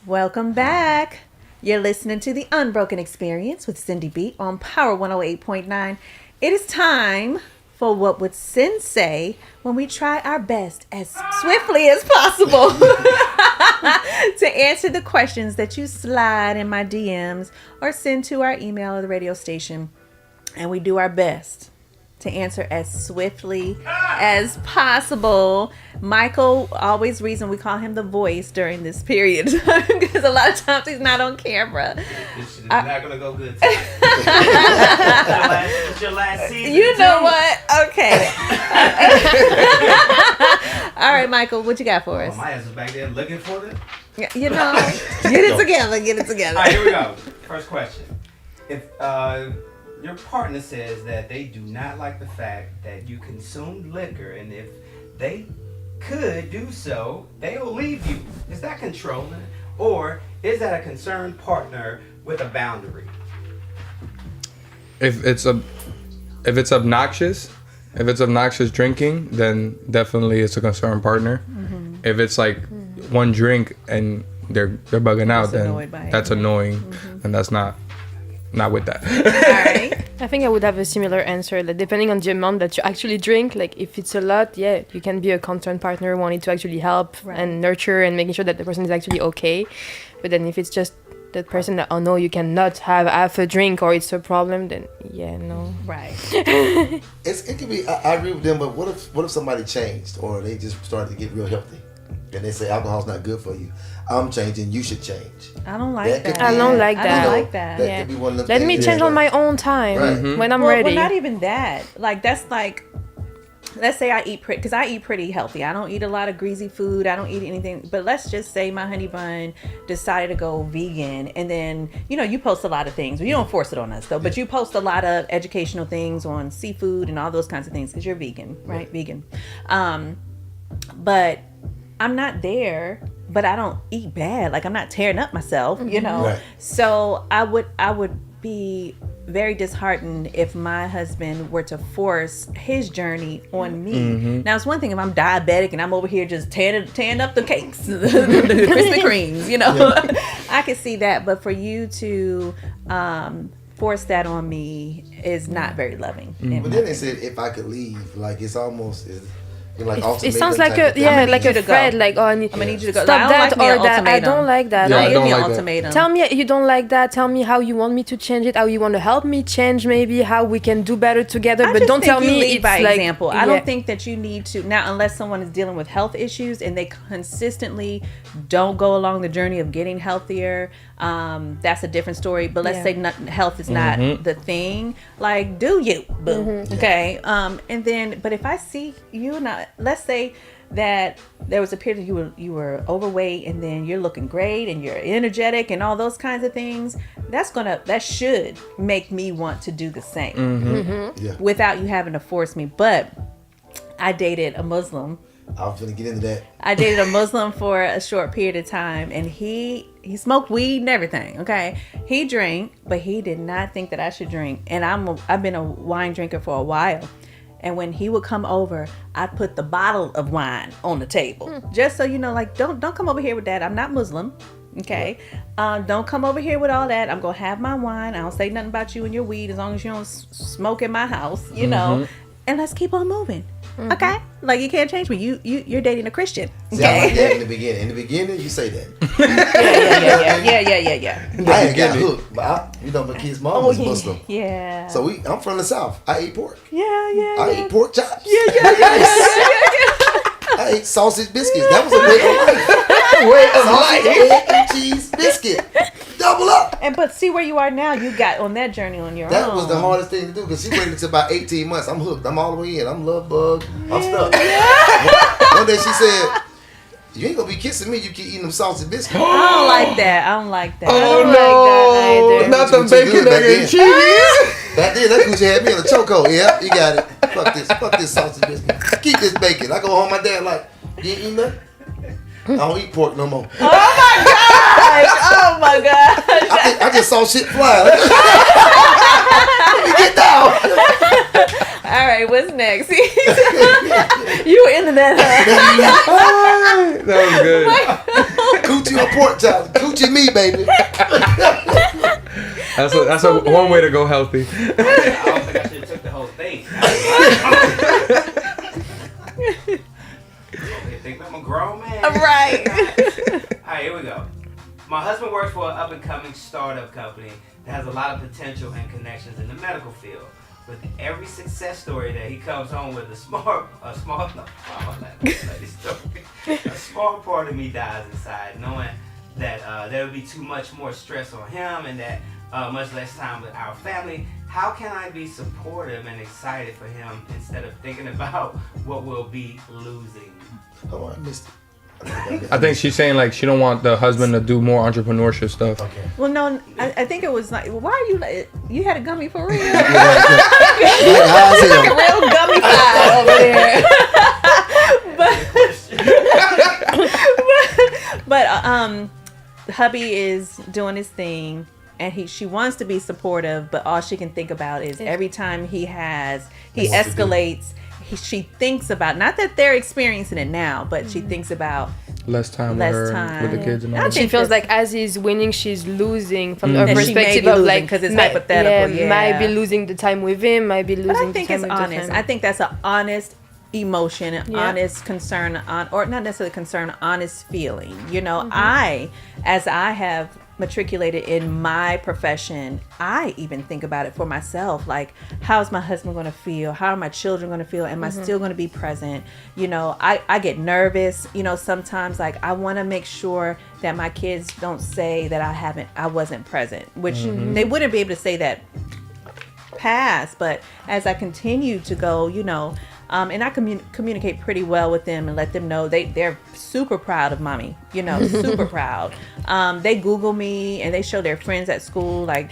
Speaker 1: Welcome back. You're listening to the Unbroken Experience with Syndy B on Power 108.9. It is time for What Would Sin Say when we try our best as swiftly as possible to answer the questions that you slide in my DMs or send to our email or the radio station. And we do our best to answer as swiftly as possible. Michael, always reason we call him the voice during this period because a lot of times he's not on camera.
Speaker 5: This shit is not gonna go good. It's your last season.
Speaker 1: You know what? Okay. All right, Michael, what you got for us?
Speaker 5: My ass is back there looking for them.
Speaker 1: You know, get it together.
Speaker 5: All right, here we go. First question. If your partner says that they do not like the fact that you consume liquor, and if they could do so, they'll leave you. Is that controlling? Or is that a concerned partner with a boundary?
Speaker 3: If it's obnoxious drinking, then definitely it's a concerned partner. Mm-hmm. If it's like one drink and they're bugging out, then that's annoying, and that's not with that.
Speaker 1: All right.
Speaker 4: I think I would have a similar answer. Like, depending on the amount that you actually drink, like if it's a lot, yeah, you can be a concerned partner wanting to actually help and nurture and making sure that the person is actually okay. But then if it's just that person that, oh no, you cannot have half a drink or it's a problem, then yeah, no.
Speaker 1: Right.
Speaker 2: It can be. I agree with them, but what if somebody changed or they just started to get real healthy, and they say alcohol's not good for you? I'm changing. You should change.
Speaker 1: I don't like that.
Speaker 4: I don't like that.
Speaker 1: I don't like that.
Speaker 2: That could be one of them
Speaker 4: Let me
Speaker 2: things.
Speaker 4: change on my own time when I'm ready.
Speaker 1: Well, not even that. Like, that's like, let's say I eat because I eat pretty healthy. I don't eat a lot of greasy food. I don't eat anything. But let's just say my honey bun decided to go vegan, and then you post a lot of things. Well, you don't force it on us though, but you post a lot of educational things on seafood and all those kinds of things because you're vegan, right? Vegan. But I'm not there. But I don't eat bad. Like, I'm not tearing up myself,
Speaker 2: Right.
Speaker 1: So I would be very disheartened if my husband were to force his journey on me. Now, it's one thing if I'm diabetic and I'm over here just tearing up the cakes, the Krispy Kremes, I could see that. But for you to force that on me is not very loving.
Speaker 2: But then they said if I could leave, like it's almost like
Speaker 4: it sounds like a threat. Like, oh, I'm
Speaker 1: gonna need you to go.
Speaker 4: Stop that or that. I don't like that.
Speaker 3: Yeah, I don't like
Speaker 1: ultimatum.
Speaker 3: that.
Speaker 4: Tell me you don't like that. Tell me how you want me to change it. How you want to help me change. Maybe how we can do better together. But don't tell me
Speaker 1: lead
Speaker 4: it's
Speaker 1: by
Speaker 4: like
Speaker 1: example. I don't think that you need to now, unless someone is dealing with health issues and they consistently don't go along the journey of getting healthier. That's a different story. But let's say health is not the thing. Like, do you? Boo. Okay. And then, but if I see you not, let's say that there was a period you were overweight and then you're looking great and you're energetic and all those kinds of things, that should make me want to do the same without you having to force me. But I dated a Muslim.
Speaker 2: I was gonna get into that.
Speaker 1: I dated a Muslim for a short period of time, and he smoked weed and everything. Okay, he drank, but he did not think that I should drink. And I've been a wine drinker for a while. And when he would come over, I'd put the bottle of wine on the table. Just so you know, like, don't come over here with that. I'm not Muslim. Okay. Don't come over here with all that. I'm going to have my wine. I don't say nothing about you and your weed as long as you don't smoke in my house, know. And let's keep on moving. Okay? Like, you can't change me. You're dating a Christian. Okay?
Speaker 2: See, I like that in the beginning. In the beginning, you say that.
Speaker 1: Yeah.
Speaker 2: I ain't got hooked, but my kid's mom was Muslim.
Speaker 1: Yeah.
Speaker 2: So I'm from the South. I eat pork.
Speaker 1: Yeah.
Speaker 2: I eat pork chops.
Speaker 1: Yeah.
Speaker 2: I ate sausage biscuits. That was a way of life. Sausage, egg, and cheese biscuit. Double up.
Speaker 1: But see where you are now. You got on that journey on your own.
Speaker 2: That was the hardest thing to do because she waited until about 18 months. I'm hooked. I'm all the way in. I'm love bug. I'm stuck. One day she said, "You ain't gonna be kissing me. You keep eating them sausage biscuits."
Speaker 1: I don't like that.
Speaker 3: Oh
Speaker 1: Like that
Speaker 3: no!
Speaker 1: either.
Speaker 3: Not the bacon, egg, and cheese.
Speaker 2: Back then, that's what you had me in a chokehold. Yeah, you got it. Fuck this sausage biscuit. Keep this bacon. I go home, my dad like, you ain't eating nothing? I don't eat pork no more.
Speaker 1: Oh my gosh!
Speaker 2: I just saw shit fly. Let me get down.
Speaker 1: All right, what's next? You were into that, huh?
Speaker 3: That was good.
Speaker 2: Coochie or pork chop? Coochie me, baby.
Speaker 3: That's one way to go healthy.
Speaker 5: I don't think I should have took the whole thing. You think I'm a grown man?
Speaker 1: Right.
Speaker 5: Alright, here we go. My husband works for an up-and-coming startup company that has a lot of potential and connections in the medical field. With every success story that he comes home with, a small part of me dies inside, knowing that there will be too much more stress on him and that much less time with our family. How can I be supportive and excited for him instead of thinking about what we'll be losing?
Speaker 2: Oh, I missed it.
Speaker 3: I think she's saying like she don't want the husband to do more entrepreneurship stuff.
Speaker 2: Okay.
Speaker 1: Well, no, I think it was like, why are you like, you had a gummy for real?
Speaker 2: Yeah,
Speaker 1: Like a real gummy pie over there. but hubby is doing his thing, and she wants to be supportive, but all she can think about is every time he escalates. She thinks about, not that they're experiencing it now, but she thinks about
Speaker 3: less time with the kids and all that.
Speaker 4: She feels like as he's winning, she's losing from her
Speaker 1: And she may
Speaker 4: perspective
Speaker 1: be
Speaker 4: of
Speaker 1: losing
Speaker 4: like,
Speaker 1: 'cause it's hypothetical, yeah.
Speaker 4: might be losing the time with him, might be losing
Speaker 1: But I
Speaker 4: the
Speaker 1: think
Speaker 4: time
Speaker 1: it's
Speaker 4: with the
Speaker 1: honest.
Speaker 4: family.
Speaker 1: I think that's an honest emotion, honest concern, or not necessarily concern, honest feeling. You know, as I have matriculated in my profession, I even think about it for myself. Like, how's my husband going to feel? How are my children going to feel? Am I still going to be present? You know, I get nervous. You know, sometimes like I want to make sure that my kids don't say that I wasn't present, which they wouldn't be able to say that past. But as I continue to go, you know, and I communicate pretty well with them and let them know they're super proud of mommy, you know, super proud. They Google me and they show their friends at school, like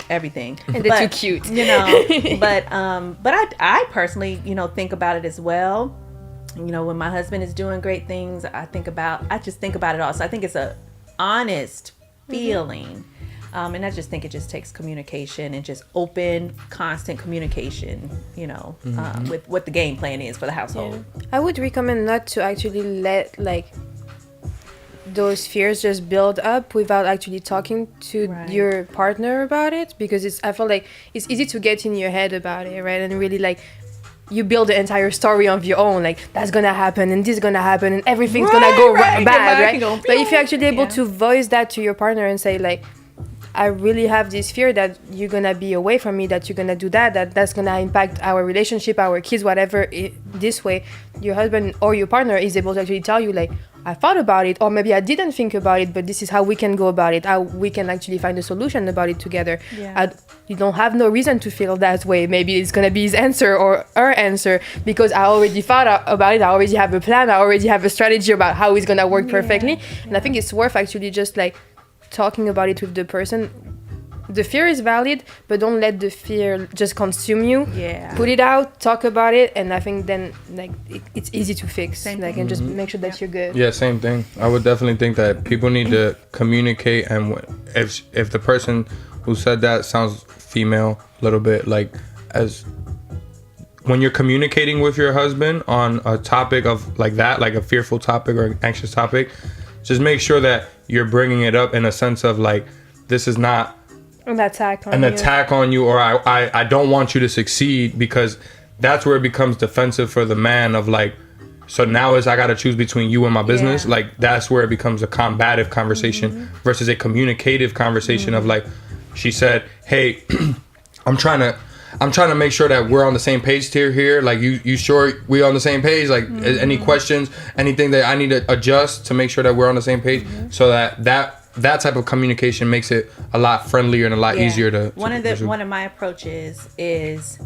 Speaker 1: everything.
Speaker 4: And they're too cute.
Speaker 1: You know, but I personally, you know, think about it as well. You know, when my husband is doing great things, I just think about it all. So I think it's a honest feeling. And I just think it just takes communication and just open, constant communication, you know, with what the game plan is for the household.
Speaker 4: Yeah. I would recommend not to actually let like those fears just build up without actually talking to your partner about it, because I feel like it's easy to get in your head about it, right? And really like you build the entire story of your own, like that's gonna happen and this is gonna happen and everything's gonna go bad, right? But if you're actually able to voice that to your partner and say like, I really have this fear that you're gonna be away from me, that you're gonna do that's gonna impact our relationship, our kids, whatever. This way, your husband or your partner is able to actually tell you like, I thought about it, or maybe I didn't think about it, but this is how we can go about it. How we can actually find a solution about it together.
Speaker 1: Yeah.
Speaker 4: You don't have no reason to feel that way. Maybe it's gonna be his answer or her answer, because I already thought about it. I already have a plan. I already have a strategy about how it's gonna work perfectly. And I think it's worth actually just like talking about it with the person. The fear is valid, but don't let the fear just consume you.
Speaker 1: Yeah.
Speaker 4: Put it out, talk about it, and I think then like it's easy to fix. Like, and just make sure that you're good.
Speaker 3: Yeah, same thing. I would definitely think that people need to communicate, and if the person who said that sounds female a little bit, like, as when you're communicating with your husband on a topic of like that, like a fearful topic or an anxious topic, just make sure that you're bringing it up in a sense of like, this is not
Speaker 4: an attack on you,
Speaker 3: or I don't want you to succeed, because that's where it becomes defensive for the man of like, so now I got to choose between you and my business. Like, that's where it becomes a combative conversation versus a communicative conversation of like, she said, hey, I'm trying to make sure that we're on the same page here. Like, you sure we on the same page? Like, any questions, anything that I need to adjust to make sure that we're on the same page, so that type of communication makes it a lot friendlier and a lot easier to
Speaker 1: one of my approaches is,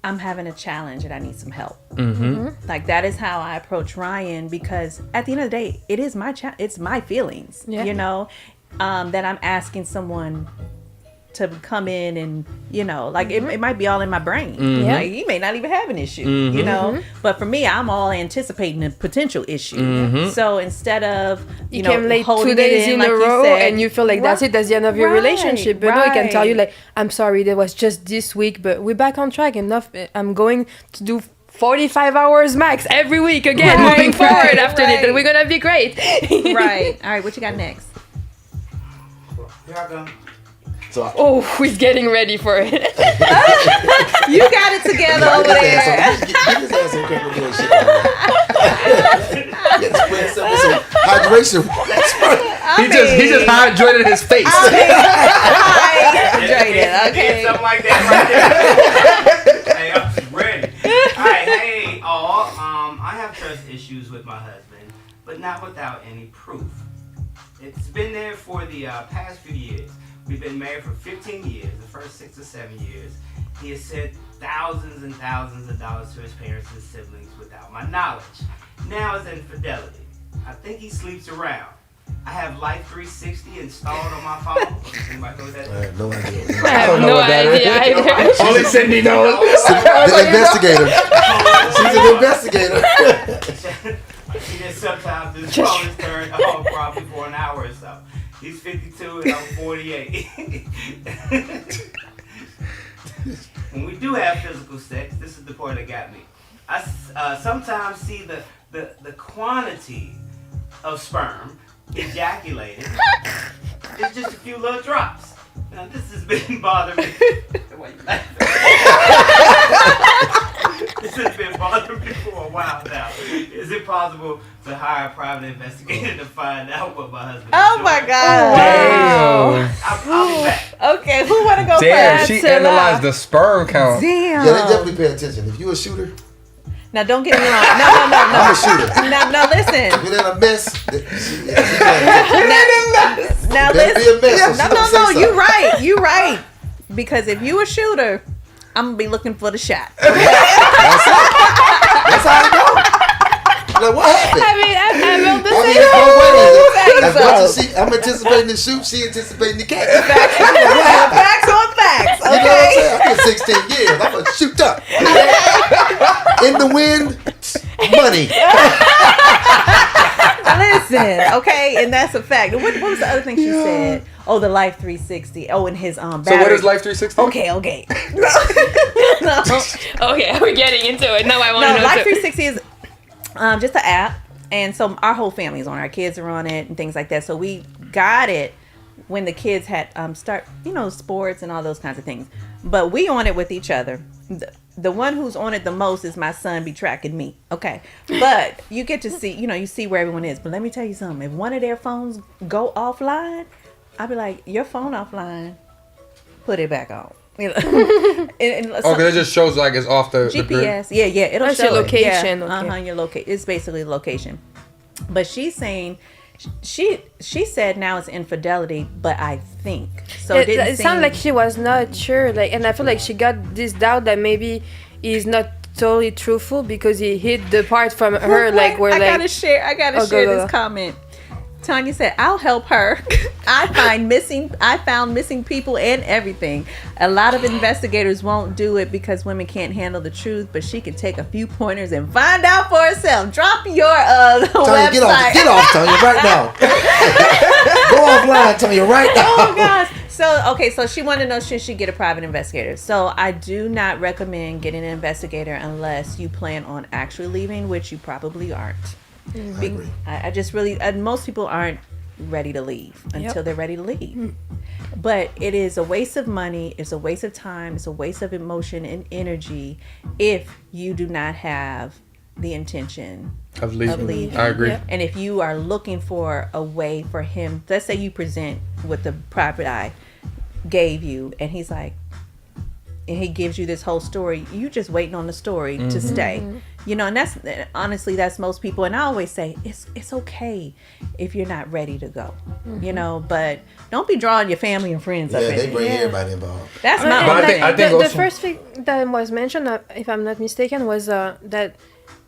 Speaker 1: I'm having a challenge and I need some help. Like, that is how I approach Ryan, because at the end of the day, it is it's my feelings, you know, that I'm asking someone to come in and, you know, like it might be all in my brain. Like, he may not even have an issue, you know, but for me, I'm all anticipating a potential issue. So instead of, you know,
Speaker 4: came late
Speaker 1: holding
Speaker 4: 2 days
Speaker 1: it
Speaker 4: in
Speaker 1: like
Speaker 4: a
Speaker 1: you
Speaker 4: row
Speaker 1: said,
Speaker 4: and you feel like that's it, that's the end of your relationship. But no, he can tell you like, I'm sorry, there was just this week, but we're back on track. I'm going to do 45 hours max every week again,
Speaker 1: Right,
Speaker 4: moving forward after
Speaker 1: right.
Speaker 4: this, and we're gonna be great.
Speaker 1: Right. All right. What you got next?
Speaker 5: Here I go.
Speaker 2: So
Speaker 4: Oh, he's getting ready for it.
Speaker 1: You got it together over there.
Speaker 2: Get his ass some crap doing shit. Get some hydration.
Speaker 3: He just hydrated his face.
Speaker 1: Hydrated. Okay.
Speaker 5: Something like that right there. Hey, I'm ready. Alright, hey all. I have trust issues with my husband, but not without any proof. It's been there for the past few years. We've been married for 15 years, the first 6 or 7 years. He has sent thousands and thousands of dollars to his parents and siblings without my knowledge. Now it's infidelity. I think he sleeps around. I have Life 360 installed on my phone. Anybody know what that
Speaker 2: I
Speaker 5: is?
Speaker 2: have no idea.
Speaker 4: I have no idea either.
Speaker 3: Only Syndy knows.
Speaker 2: The investigator. She's an investigator.
Speaker 5: She just sometimes this phone is turned off probably for an hour or so. He's 52 and I'm 48. When we do have physical sex, this is the part that got me. I sometimes see the quantity of sperm ejaculated. It's just a few little drops. Now this has been bothering me. Why you laughing? This has been bothering me for a while now. Is it possible to hire a private investigator to find out what my husband is
Speaker 1: Oh
Speaker 5: doing?
Speaker 1: my God.
Speaker 3: Damn.
Speaker 5: I'll be back.
Speaker 1: Okay. Who want to go
Speaker 3: Damn,
Speaker 1: first?
Speaker 3: she analyzed the sperm count.
Speaker 1: Damn.
Speaker 2: Yeah, they definitely pay attention. If you a shooter,
Speaker 1: Now don't get me wrong. No.
Speaker 2: I'm a shooter.
Speaker 1: Now listen.
Speaker 2: If it ain't a mess,
Speaker 1: Now
Speaker 2: better be
Speaker 1: listen.
Speaker 2: a mess. So she don't say
Speaker 1: No. You
Speaker 2: something.
Speaker 1: right. You right. Because if you a shooter, I'm gonna be looking for the shot.
Speaker 2: That's how it goes. Like, what happened?
Speaker 4: I mean, I felt the
Speaker 2: I mean,
Speaker 4: same.
Speaker 2: it's both ways.
Speaker 1: Thanks,
Speaker 2: As much as I'm anticipating the shoot, she anticipating the catch.
Speaker 1: Facts on facts.
Speaker 2: You know what I'm
Speaker 1: Okay.
Speaker 2: saying? I did 16 years. I'm gonna shoot up. In the wind, money.
Speaker 1: Listen, okay, and that's a fact. What was the other thing she said? Oh, the Life 360. Oh, and his battery.
Speaker 3: So what is Life 360?
Speaker 1: Okay. No.
Speaker 4: Okay, we're getting into it. Now I want to
Speaker 1: No,
Speaker 4: know.
Speaker 1: Life
Speaker 4: too.
Speaker 1: 360 is just an app, and so our whole family is on it. Our kids are on it and things like that. So we got it when the kids had start, sports and all those kinds of things. But we on it with each other. The one who's on it the most is my son be tracking me. Okay. But you get to see, you see where everyone is. But let me tell you something. If one of their phones go offline, I'll be like, your phone offline, put it back on.
Speaker 3: Oh, because it just shows like it's off the grid.
Speaker 1: GPS. Yeah, it'll
Speaker 4: That's
Speaker 1: show
Speaker 4: your
Speaker 1: it.
Speaker 4: location,
Speaker 1: Yeah,
Speaker 4: okay.
Speaker 1: your location. It's basically location. But she's saying she said now it's infidelity, but I think so.
Speaker 4: It
Speaker 1: didn't
Speaker 4: sounded
Speaker 1: seem-
Speaker 4: like she was not sure, and I feel like she got this doubt that maybe he's not totally truthful because he hid the part from her, like where
Speaker 1: I
Speaker 4: like
Speaker 1: gotta share. I gotta
Speaker 4: Oh,
Speaker 1: share
Speaker 4: go.
Speaker 1: this comment. Tanya said, "I'll help her. I found missing people and everything. A lot of investigators won't do it because women can't handle the truth, but she can take a few pointers and find out for herself. Drop your
Speaker 2: Tanya,
Speaker 1: website.
Speaker 2: get off, Tanya, right now. Go offline, Tanya, right now.
Speaker 1: Oh gosh. So she wanted to know, should she get a private investigator? So I do not recommend getting an investigator unless you plan on actually leaving, which you probably aren't.
Speaker 2: I agree.
Speaker 1: I just really, most people aren't ready to leave until they're ready to leave. But it is a waste of money. It's a waste of time. It's a waste of emotion and energy if you do not have the intention
Speaker 3: Of leaving.
Speaker 1: leaving.
Speaker 3: I agree.
Speaker 4: Yeah.
Speaker 1: And if you are looking for a way for him, let's say you present what the private eye gave you, and he's like, and he gives you this whole story, you just waiting on the story to stay. And that's honestly, that's most people. And I always say it's okay if you're not ready to go, but don't be drawing your family and friends up
Speaker 2: Yeah,
Speaker 1: in
Speaker 2: they
Speaker 1: it.
Speaker 2: bring everybody involved.
Speaker 1: That's
Speaker 4: And
Speaker 1: not
Speaker 3: But I
Speaker 1: my
Speaker 3: think-
Speaker 1: thing.
Speaker 3: I think
Speaker 4: the
Speaker 3: also-
Speaker 4: first thing that was mentioned, if I'm not mistaken, was that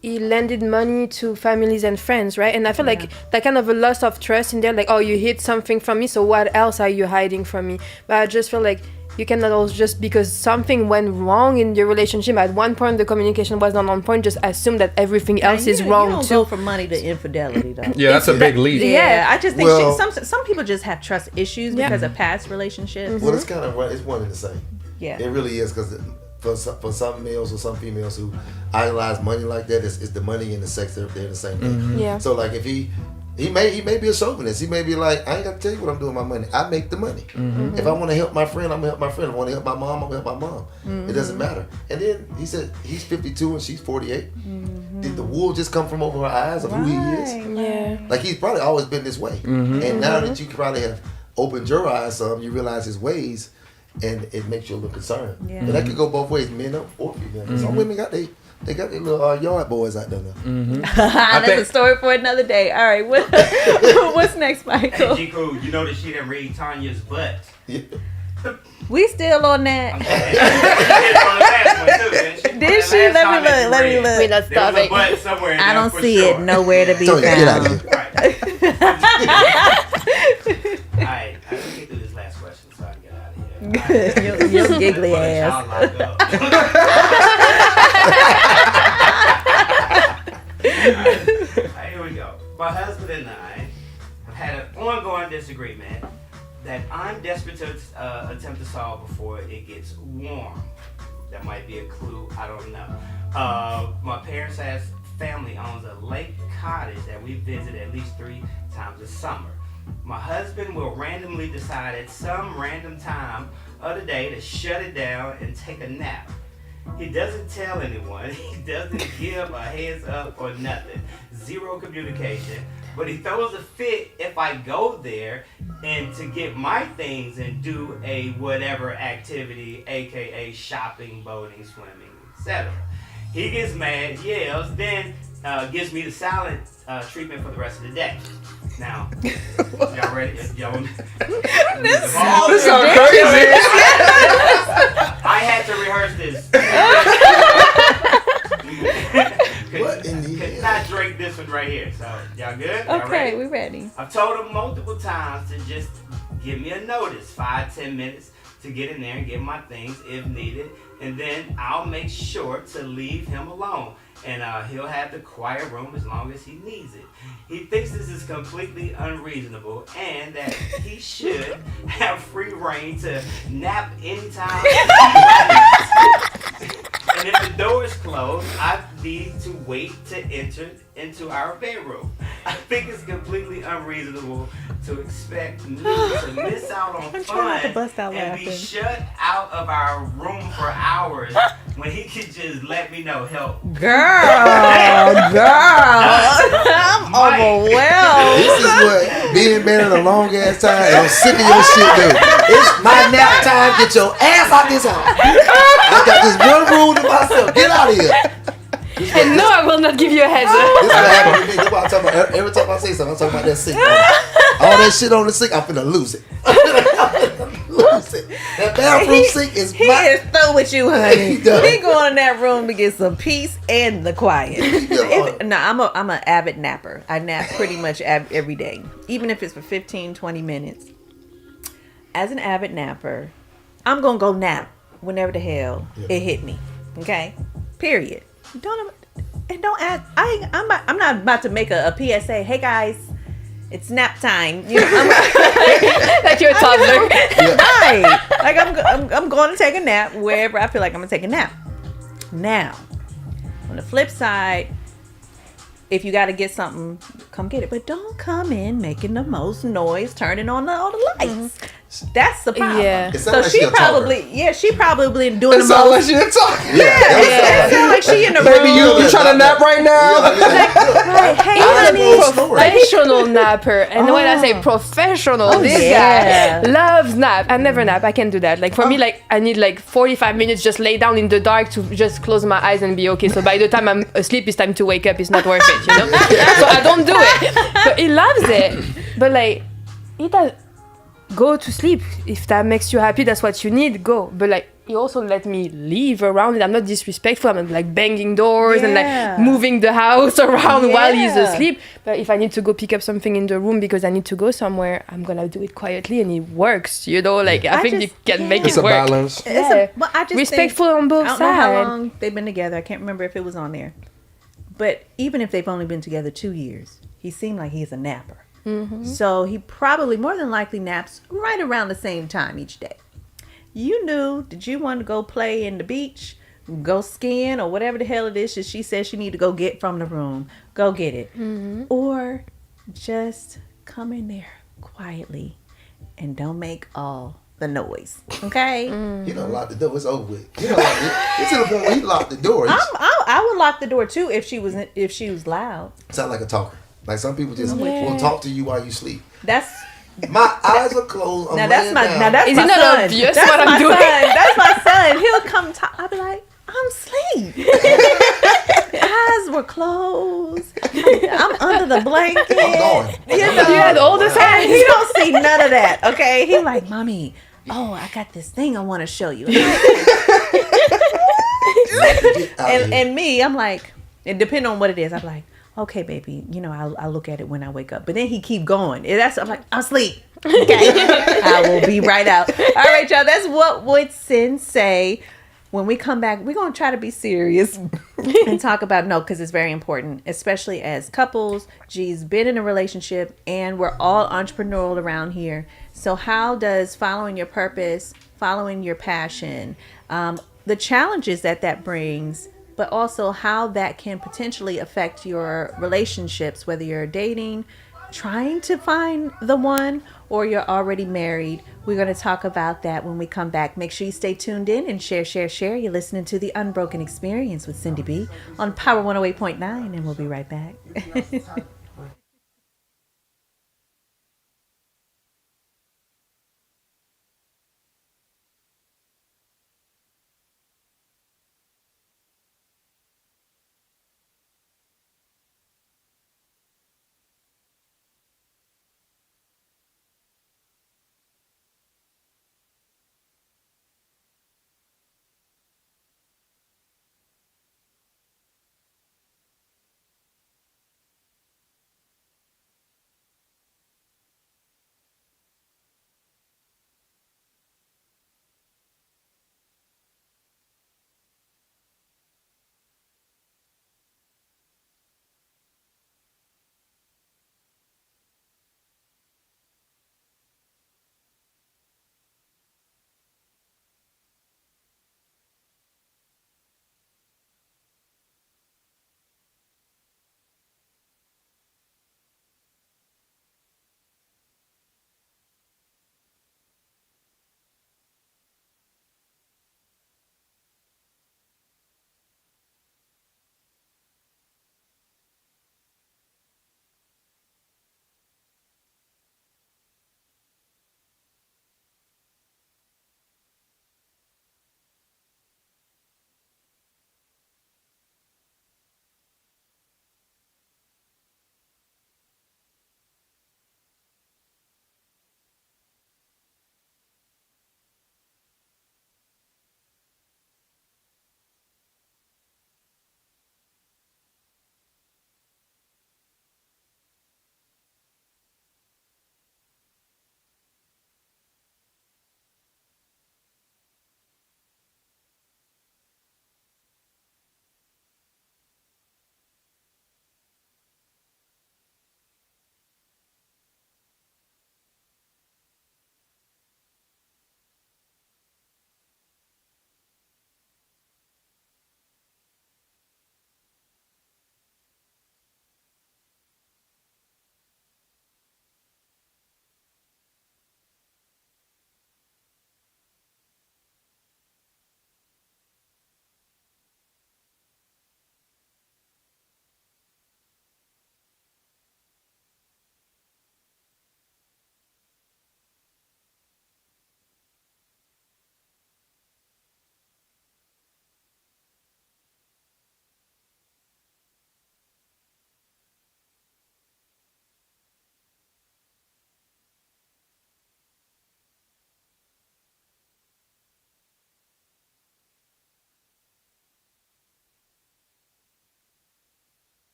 Speaker 4: he lended money to families and friends, right? And I feel like that kind of a loss of trust in there, like, oh, you hid something from me, so what else are you hiding from me? But I just feel like you cannot also just because something went wrong in your relationship at one point, the communication was not on point, just assume that everything else is wrong
Speaker 1: You don't
Speaker 4: too.
Speaker 1: go from money to infidelity, though.
Speaker 3: Yeah, that's a big leap.
Speaker 1: Yeah, I just think
Speaker 2: Well-
Speaker 1: some people just have trust issues
Speaker 4: Yeah.
Speaker 1: because of past relationships.
Speaker 2: Well, it's kind of it's one and the same.
Speaker 1: Yeah.
Speaker 2: It really is because for some males or some females who idolize money like that, it's the money and the sex, they're the same thing.
Speaker 4: Yeah.
Speaker 2: So like if he may be a chauvinist. He may be like, I ain't got to tell you what I'm doing with my money. I make the money. If I want to help my friend, I'm going to help my friend. If I want to help my mom, I'm going to help my mom. It doesn't matter. And then he said he's 52 and she's 48. Did the wool just come from over her eyes of who he is?
Speaker 4: Yeah.
Speaker 2: Like he's probably always been this way. And now that you probably have opened your eyes some, you realize his ways, and it makes you a little concerned.
Speaker 1: Yeah.
Speaker 2: And that could go both ways, men or female. Some women got their little yard boys out there now.
Speaker 1: That's a story for another day. All right, what's next, Michael?
Speaker 5: Hey, G-Cool, you know that she didn't read Tanya's butt.
Speaker 2: Yeah.
Speaker 1: We still on that.
Speaker 5: Did
Speaker 1: she? Let me look.
Speaker 4: Wait, let's stop it.
Speaker 1: I don't see it nowhere to be
Speaker 2: Tell you, get out
Speaker 1: found.
Speaker 2: of here.
Speaker 5: Alright, I can get through this last question so I can get out of here.
Speaker 1: Your giggly ass.
Speaker 5: Alright, here we go. My husband and I have had an ongoing disagreement that I'm desperate to attempt to solve before it gets warm. That might be a clue, I don't know. My parents' family owns a lake cottage that we visit at least 3 times a summer. My husband will randomly decide at some random time of the day to shut it down and take a nap. He doesn't tell anyone. He doesn't give a heads up or nothing. Zero communication. But he throws a fit if I go there and to get my things and do a whatever activity, aka shopping, boating, swimming, etc. He gets mad, yells, then gives me the silent treatment for the rest of the day. Now, y'all ready? Y'all
Speaker 3: This sounds crazy.
Speaker 5: I had to rehearse this.
Speaker 2: What in the
Speaker 5: Could
Speaker 2: hell?
Speaker 5: not drink this one right here. So, y'all good? Y'all
Speaker 1: Okay,
Speaker 5: ready?
Speaker 1: we ready.
Speaker 5: I've told him multiple times to just give me a notice, 5-10 minutes to get in there and get my things if needed, and then I'll make sure to leave him alone. And he'll have the quiet room as long as he needs it. He thinks this is completely unreasonable and that he should have free reign to nap anytime. And if the door is closed, I need to wait to enter into our bedroom. I think it's completely unreasonable to expect me to miss out on
Speaker 1: I'm trying
Speaker 5: fun
Speaker 1: not to bust out
Speaker 5: and be
Speaker 1: laughing.
Speaker 5: shut out of our room for hours when he could just let me know, help.
Speaker 1: Girl, I'm
Speaker 5: Mike.
Speaker 1: overwhelmed.
Speaker 2: This is what being married a long ass time and I'm sick of your shit, dude. It's my nap time. Get your ass out this house. I got this one rule to myself. Get out of here.
Speaker 4: And no, I will not give you a heads up.
Speaker 2: This is what happened to me. That's what I'm talking about. Every time I say something, I'm talking about that sink. All that shit on the sink, I'm finna lose it. Lose it. That bathroom sink is
Speaker 1: He
Speaker 2: my...
Speaker 1: is through with you, honey.
Speaker 2: He done.
Speaker 1: He going in that room to get some peace and the quiet.
Speaker 2: alone.
Speaker 1: No, I'm an avid napper. I nap pretty much every day, even if it's for 15, 20 minutes. As an avid napper, I'm gonna go nap whenever the hell it hit me. Okay, period. Don't ask. I'm not about to make a PSA. Hey guys, it's nap time. You know,
Speaker 4: Like you're a toddler.
Speaker 1: right. Like I'm going to take a nap wherever I feel like I'm gonna take a nap. Now, on the flip side, if you got to get something, come get it. But don't come in making the most noise, turning on all the lights. That's the problem.
Speaker 4: Yeah.
Speaker 2: It sounds
Speaker 1: So
Speaker 2: like
Speaker 1: she
Speaker 2: she a talker.
Speaker 1: she probably doing the
Speaker 3: It sounds like
Speaker 1: most.
Speaker 3: she didn't talk.
Speaker 1: It sounds like she in the
Speaker 3: Baby,
Speaker 1: room.
Speaker 3: you trying to nap right now?
Speaker 1: Like, hey,
Speaker 2: I
Speaker 1: honey.
Speaker 2: was snoring.
Speaker 4: Professional napper. And when I say professional, this
Speaker 1: yeah.
Speaker 4: guy loves nap. I never nap. I can't do that. Like for me, like I need like 45 minutes just lay down in the dark to just close my eyes and be okay. So by the time I'm asleep, it's time to wake up. It's not worth it, you know? So I don't do it. But he loves it. But like, he does. Go to sleep. If that makes you happy, that's what you need, go. But like, he also let me leave around it. I'm not disrespectful. I'm like banging doors and
Speaker 1: Yeah.
Speaker 4: like moving the house around while he's
Speaker 1: Yeah.
Speaker 4: asleep. But if I need to go pick up something in the room because I need to go somewhere, I'm gonna do it quietly and it works, you know? Like, I think you can make
Speaker 3: It's
Speaker 4: it
Speaker 3: a
Speaker 4: work.
Speaker 3: balance.
Speaker 4: Yeah.
Speaker 1: Well, I just
Speaker 4: Respectful
Speaker 1: think,
Speaker 4: on both
Speaker 1: I don't know how
Speaker 4: sides.
Speaker 1: long they've been together. I can't remember if it was on there. But even if they've only been together 2 years, he seemed like he's a napper. So he probably more than likely naps right around the same time each day. you knew that you wanted to go play in the beach, go skiing, or whatever the hell it is that she says she need to go get from the room. Go get it. Or just come in there quietly and don't make all the noise. Okay?
Speaker 2: He done locked the door. It's over with. He done locked it. It's to the point where he locked the door.
Speaker 1: I would lock the door too if she was loud.
Speaker 2: Sound like a talker. Like some people just
Speaker 4: Yeah.
Speaker 2: will talk to you while you sleep.
Speaker 1: That's
Speaker 2: My eyes are closed. I'm
Speaker 1: now that's
Speaker 2: laying
Speaker 1: my
Speaker 2: down.
Speaker 1: now that's
Speaker 4: Is
Speaker 1: my
Speaker 4: it not
Speaker 1: son.
Speaker 4: obvious
Speaker 1: That's
Speaker 4: what
Speaker 1: my
Speaker 4: I'm doing?
Speaker 1: son. That's my son. He'll come talk. I'll be like, I'm asleep. Eyes were closed. I'm under the blanket.
Speaker 2: I'm going.
Speaker 1: You
Speaker 2: I'm
Speaker 1: know,
Speaker 2: going.
Speaker 4: You had all this
Speaker 1: and he don't see none of that. Okay, he like, mommy. Oh, I got this thing I want to show you.
Speaker 2: Get out of here.
Speaker 1: And me, I'm like, and depending on what it is, I'm like, okay, baby, you know, I'll look at it when I wake up. But then he keep going. And I'm like, I'll sleep. Okay, I will be right out. All right, y'all. That's what would Sin say. When we come back, we're gonna try to be serious and talk about because it's very important, especially as couples. G's been in a relationship, and we're all entrepreneurial around here. So, how does following your purpose, following your passion, the challenges that brings, but also how that can potentially affect your relationships, whether you're dating, trying to find the one, or you're already married. We're going to talk about that when we come back. Make sure you stay tuned in and share. You're listening to The Unbroken Experience with Syndy B on Power 108.9, and we'll be right back.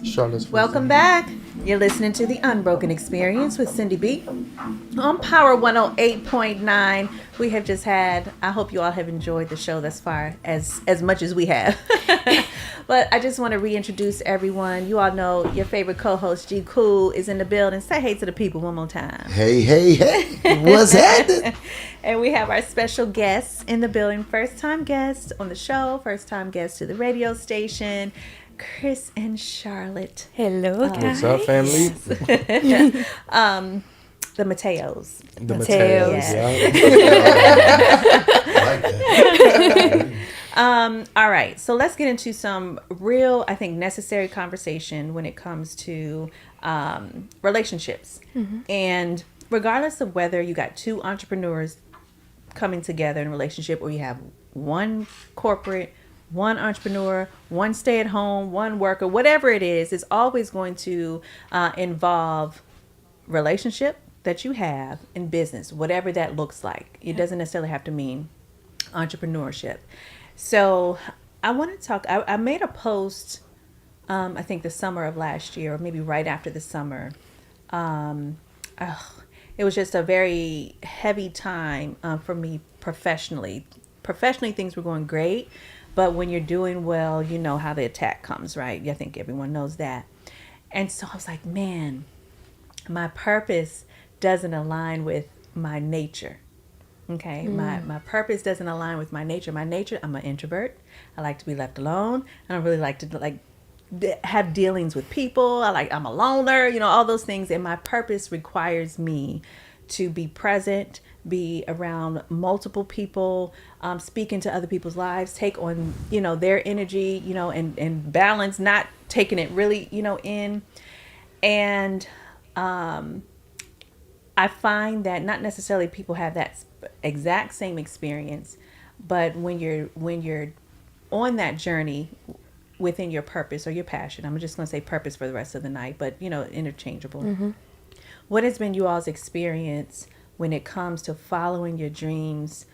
Speaker 3: Charlotte's
Speaker 1: Welcome back. You're listening to the Unbroken Experience with Syndy B on Power 108.9. We have just had, I hope you all have enjoyed the show thus far as much as we have. But I just want to reintroduce everyone. You all know your favorite co-host G Cool is in the building. Say hey to the people one more time.
Speaker 2: Hey, hey, hey. What's happening?
Speaker 1: And we have our special guests in the building. First time guests on the show, first time guests to the radio station. Chris and Charlotte.
Speaker 4: Hello,
Speaker 3: What's
Speaker 4: guys.
Speaker 3: up, family?
Speaker 1: The Mateos.
Speaker 3: The
Speaker 4: Mateos.
Speaker 3: Mateos.
Speaker 2: I like that.
Speaker 1: All right. So let's get into some real, I think, necessary conversation when it comes to relationships. And regardless of whether you got two entrepreneurs coming together in a relationship or you have one corporate, one entrepreneur, one stay at home, one worker, whatever it is, it's always going to involve relationship that you have in business, whatever that looks like. It doesn't necessarily have to mean entrepreneurship. So I want to talk, I made a post, I think the summer of last year, or maybe right after the summer. It was just a very heavy time for me professionally. Professionally, things were going great. But when you're doing well, you know how the attack comes, right? I think everyone knows that. And so I was like, man, my purpose doesn't align with my nature. Okay, my purpose doesn't align with my nature. My nature, I'm an introvert. I like to be left alone. I don't really like to have dealings with people. I'm a loner, all those things. And my purpose requires me to be present, be around multiple people, speak into other people's lives, take on, their energy, and balance, not taking it really, in. And I find that not necessarily people have that exact same experience, but when you're on that journey within your purpose or your passion, I'm just going to say purpose for the rest of the night, but interchangeable. What has been you all's experience when it comes to following your dreams?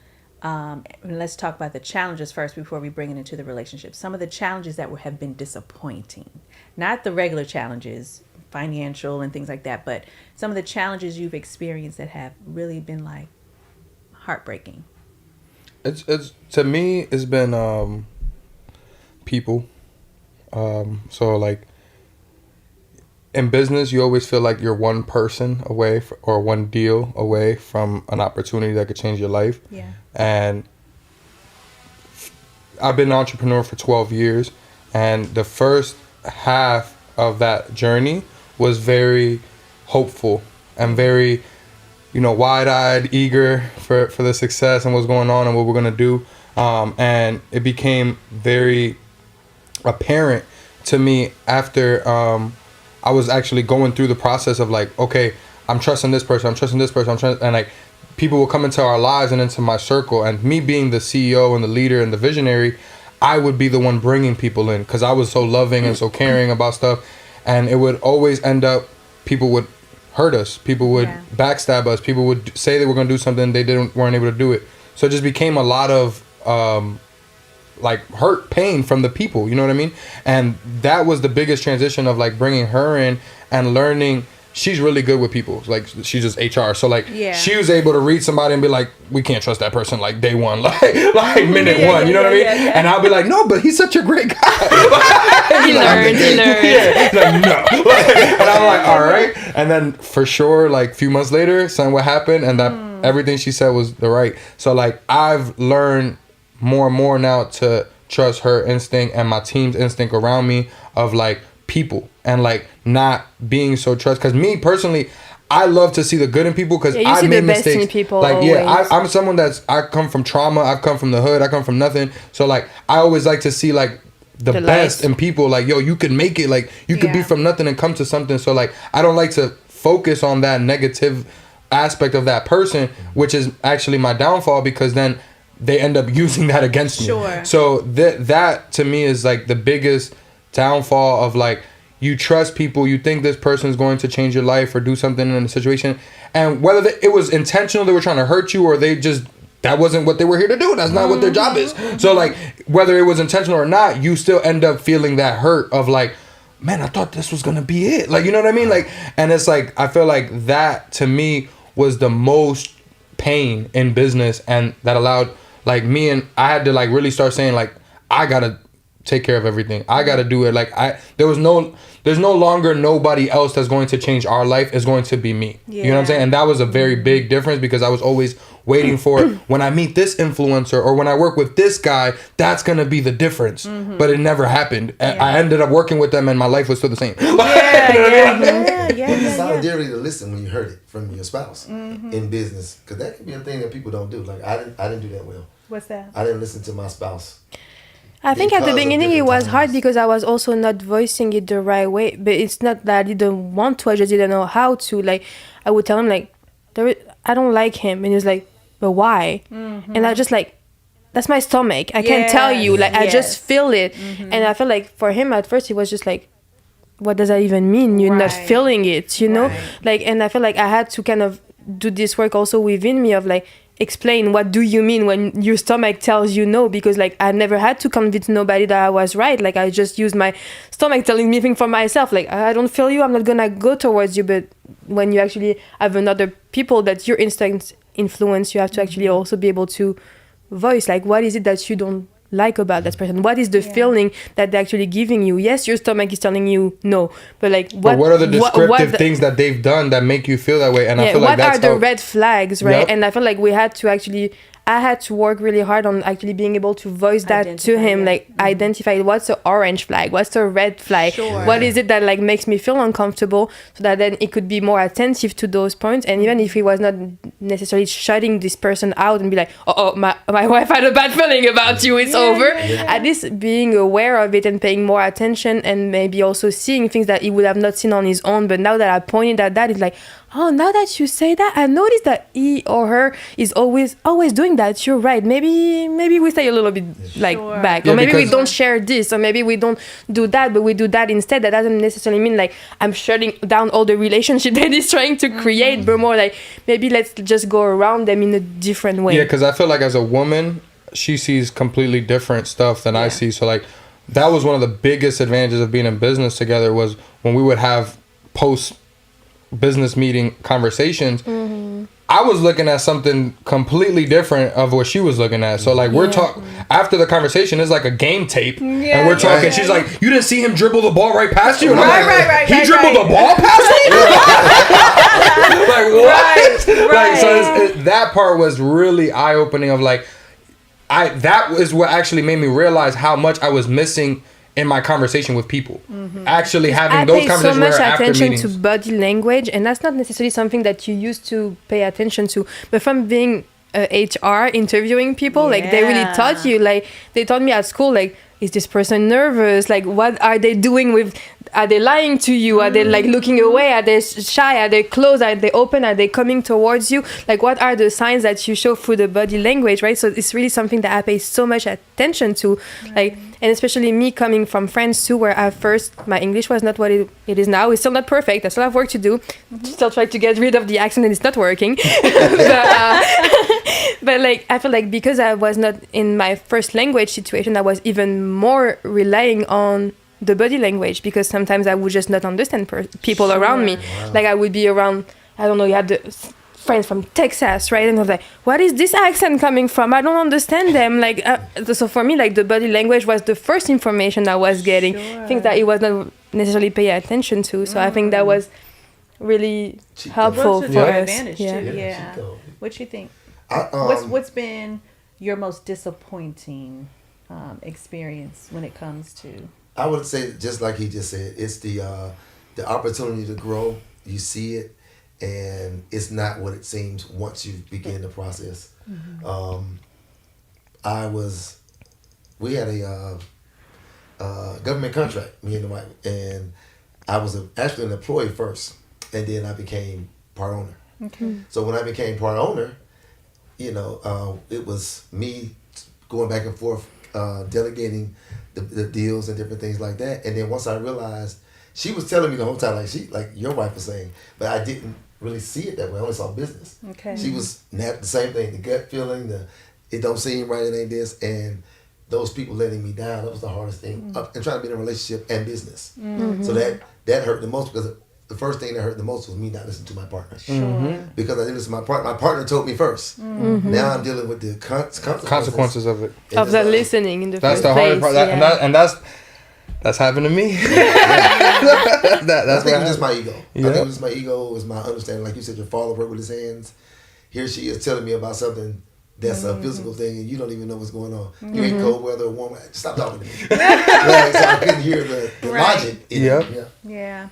Speaker 1: And let's talk about the challenges first before we bring it into the relationship. Some of the challenges that have been disappointing, not the regular challenges, financial and things like that, but some of the challenges you've experienced that have really been like heartbreaking.
Speaker 3: It's to me, it's been people. So like in business, you always feel like you're one person away or one deal away from an opportunity that could change your life.
Speaker 1: Yeah.
Speaker 3: And I've been an entrepreneur for 12 years, and the first half of that journey was very hopeful and very, wide-eyed, eager for the success and what's going on and what we're going to do. And it became very apparent to me after I was actually going through the process of like, okay, I'm trusting this person, and like people will come into our lives and into my circle, and me being the CEO and the leader and the visionary, I would be the one bringing people in because I was so loving and so caring about stuff. And it would always end up, people would hurt us, people would backstab us, people would say they were going to do something, they weren't able to do it. So it just became a lot of like hurt, pain from the people, you know what I mean? And that was the biggest transition of like bringing her in and learning. She's really good with people. Like she's just HR. So like she was able to read somebody and be like, we can't trust that person like day one, like minute one, you know what I mean? And I'll be like, no, but he's such a great guy.
Speaker 4: He learned.
Speaker 3: Yeah, like, no. And I'm like, all right. And then for sure, like a few months later, something would happen, and that everything she said was the right. So like I've learned more and more now to trust her instinct and my team's instinct around me of like people and like not being so trust. Because me personally, I love to see the good in people because I made mistakes. In people like always. I'm someone I come from trauma. I've come from the hood. I come from nothing. So like I always like to see like the best in people. Like yo, you could make it. Like you could be from nothing and come to something. So like I don't like to focus on that negative aspect of that person, which is actually my downfall, because then they end up using that against me.
Speaker 1: Sure.
Speaker 3: So that to me is like the biggest downfall of like, you trust people, you think this person is going to change your life or do something in a situation, and whether it was intentional, they were trying to hurt you, or they just, that wasn't what they were here to do. That's not what their job is. So like, whether it was intentional or not, you still end up feeling that hurt of like, man, I thought this was gonna be it. Like, you know what I mean? Like, and it's like, I feel like that to me was the most pain in business, and that allowed like me, and I had to like really start saying like, I gotta take care of everything. I gotta do it. Like there's no longer nobody else that's going to change our life. It's going to be me. You know what I'm saying? And that was a very big difference, because I was always waiting for when I meet this influencer or when I work with this guy, that's gonna be the difference. But it never happened. I ended up working with them and my life was still the same.
Speaker 2: It's solidarity to listen when you heard it from your spouse in business, because that can be a thing that people don't do. Like I didn't do that well.
Speaker 1: What's that?
Speaker 2: I didn't listen to my spouse.
Speaker 4: I think at the
Speaker 2: Because of
Speaker 4: beginning it
Speaker 2: different
Speaker 4: was hard
Speaker 2: times.
Speaker 4: because I was also not voicing it the right way. But it's not that I didn't want to, I just didn't know how to. Like, I would tell him, like, I don't like him. And he was like, but why? And I just like, that's my stomach. I can't tell you. Like, I just feel it. And I feel like for him at first, he was just like, what does that even mean? You're not feeling it, you know? Like, and I feel like I had to kind of do this work also within me of like, explain what do you mean when your stomach tells you no, because like I never had to convince nobody that I was right. Like I just used my stomach telling me things for myself, like I don't feel you, I'm not gonna go towards you. But when you actually have another people that your instincts influence, you have to actually also be able to voice like what is it that you don't like about that person, what is the feeling that they're actually giving you. Yes, your stomach is telling you no, but like what
Speaker 3: are the descriptive things that they've done that make you feel that way? And I feel like that's
Speaker 4: what are the red flags, right? And I feel like I had to work really hard on actually being able to voice that to him, like identify what's the orange flag, what's the red flag, what is it that like makes me feel uncomfortable, so that then it could be more attentive to those points. And even if he was not necessarily shutting this person out and be like, oh, my wife had a bad feeling about you, it's over. At least being aware of it and paying more attention, and maybe also seeing things that he would have not seen on his own. But now that I pointed at that, it's like, oh, now that you say that, I noticed that he or her is always doing that. You're right. Maybe we stay a little bit back, or maybe we don't share this, or maybe we don't do that, but we do that instead. That doesn't necessarily mean like I'm shutting down all the relationship that he's trying to create, but more like maybe let's just go around them in a different way.
Speaker 3: Yeah, because I feel like as a woman, she sees completely different stuff than I see. So like that was one of the biggest advantages of being in business together, was when we would have post business meeting conversations, I was looking at something completely different of what she was looking at. So like we're talking after the conversation, it's like a game tape, and we're talking. She's like, "You didn't see him dribble the ball right past you?" And I'm like, "He dribbled the ball past me?" Like what? Like so, that part was really eye opening. Of like, that is what actually made me realize how much I was missing in my conversation with people. Actually having those conversations where after meetings.
Speaker 4: I pay so much attention to body language, and that's not necessarily something that you used to pay attention to. But from being HR interviewing people, like they really taught you, like they taught me at school, like, is this person nervous? Like, what are they doing with? Are they lying to you? Are they like looking away? Are they shy? Are they closed? Are they open? Are they coming towards you? Like, what are the signs that you show through the body language, right? So it's really something that I pay so much attention to, like, and especially me coming from France too, where at first my English was not what it is now. It's still not perfect. I still have work to do. Still try to get rid of the accent, and it's not working. But like, I feel like because I was not in my first language situation, I was even more relying on the body language, because sometimes I would just not understand people around me. Like I would be around, I don't know, you had the friends from Texas, right? And I was like, what is this accent coming from? I don't understand them. Like, so for me, like the body language was the first information I was getting, things that it was not necessarily paying attention to. So I think that was really helpful for us.
Speaker 1: Yeah. What you think? What's been your most disappointing experience when it comes to?
Speaker 2: I would say, just like he just said, it's the opportunity to grow. You see it, and it's not what it seems once you begin the process. We had a government contract, me and the wife, and I was actually an employee first, and then I became part owner. Okay. So when I became part owner, it was me going back and forth, delegating the deals and different things like that. And then once I realized, she was telling me the whole time, like your wife was saying, but I didn't really see it that way. I only saw business. Okay. She was the same thing, the gut feeling, it don't seem right, it ain't this. And those people letting me down, that was the hardest thing. And trying to be in a relationship and business. So that hurt the most, because the first thing that hurt the most was me not listening to my partner. Because I didn't listen to my partner. My partner told me first. Now I'm dealing with the
Speaker 3: consequences of it.
Speaker 4: Of the listening in the
Speaker 3: That's
Speaker 4: first
Speaker 3: the
Speaker 4: place.
Speaker 3: hardest part. That's happened to me. That's
Speaker 2: I think it was just my ego. I think it was just my ego. It was my understanding. Like you said, your father worked with his hands. Here she is telling me about something that's a physical thing, and you don't even know what's going on. You ain't cold weather or warm. Stop talking to me. So I couldn't hear the logic.
Speaker 1: Yeah.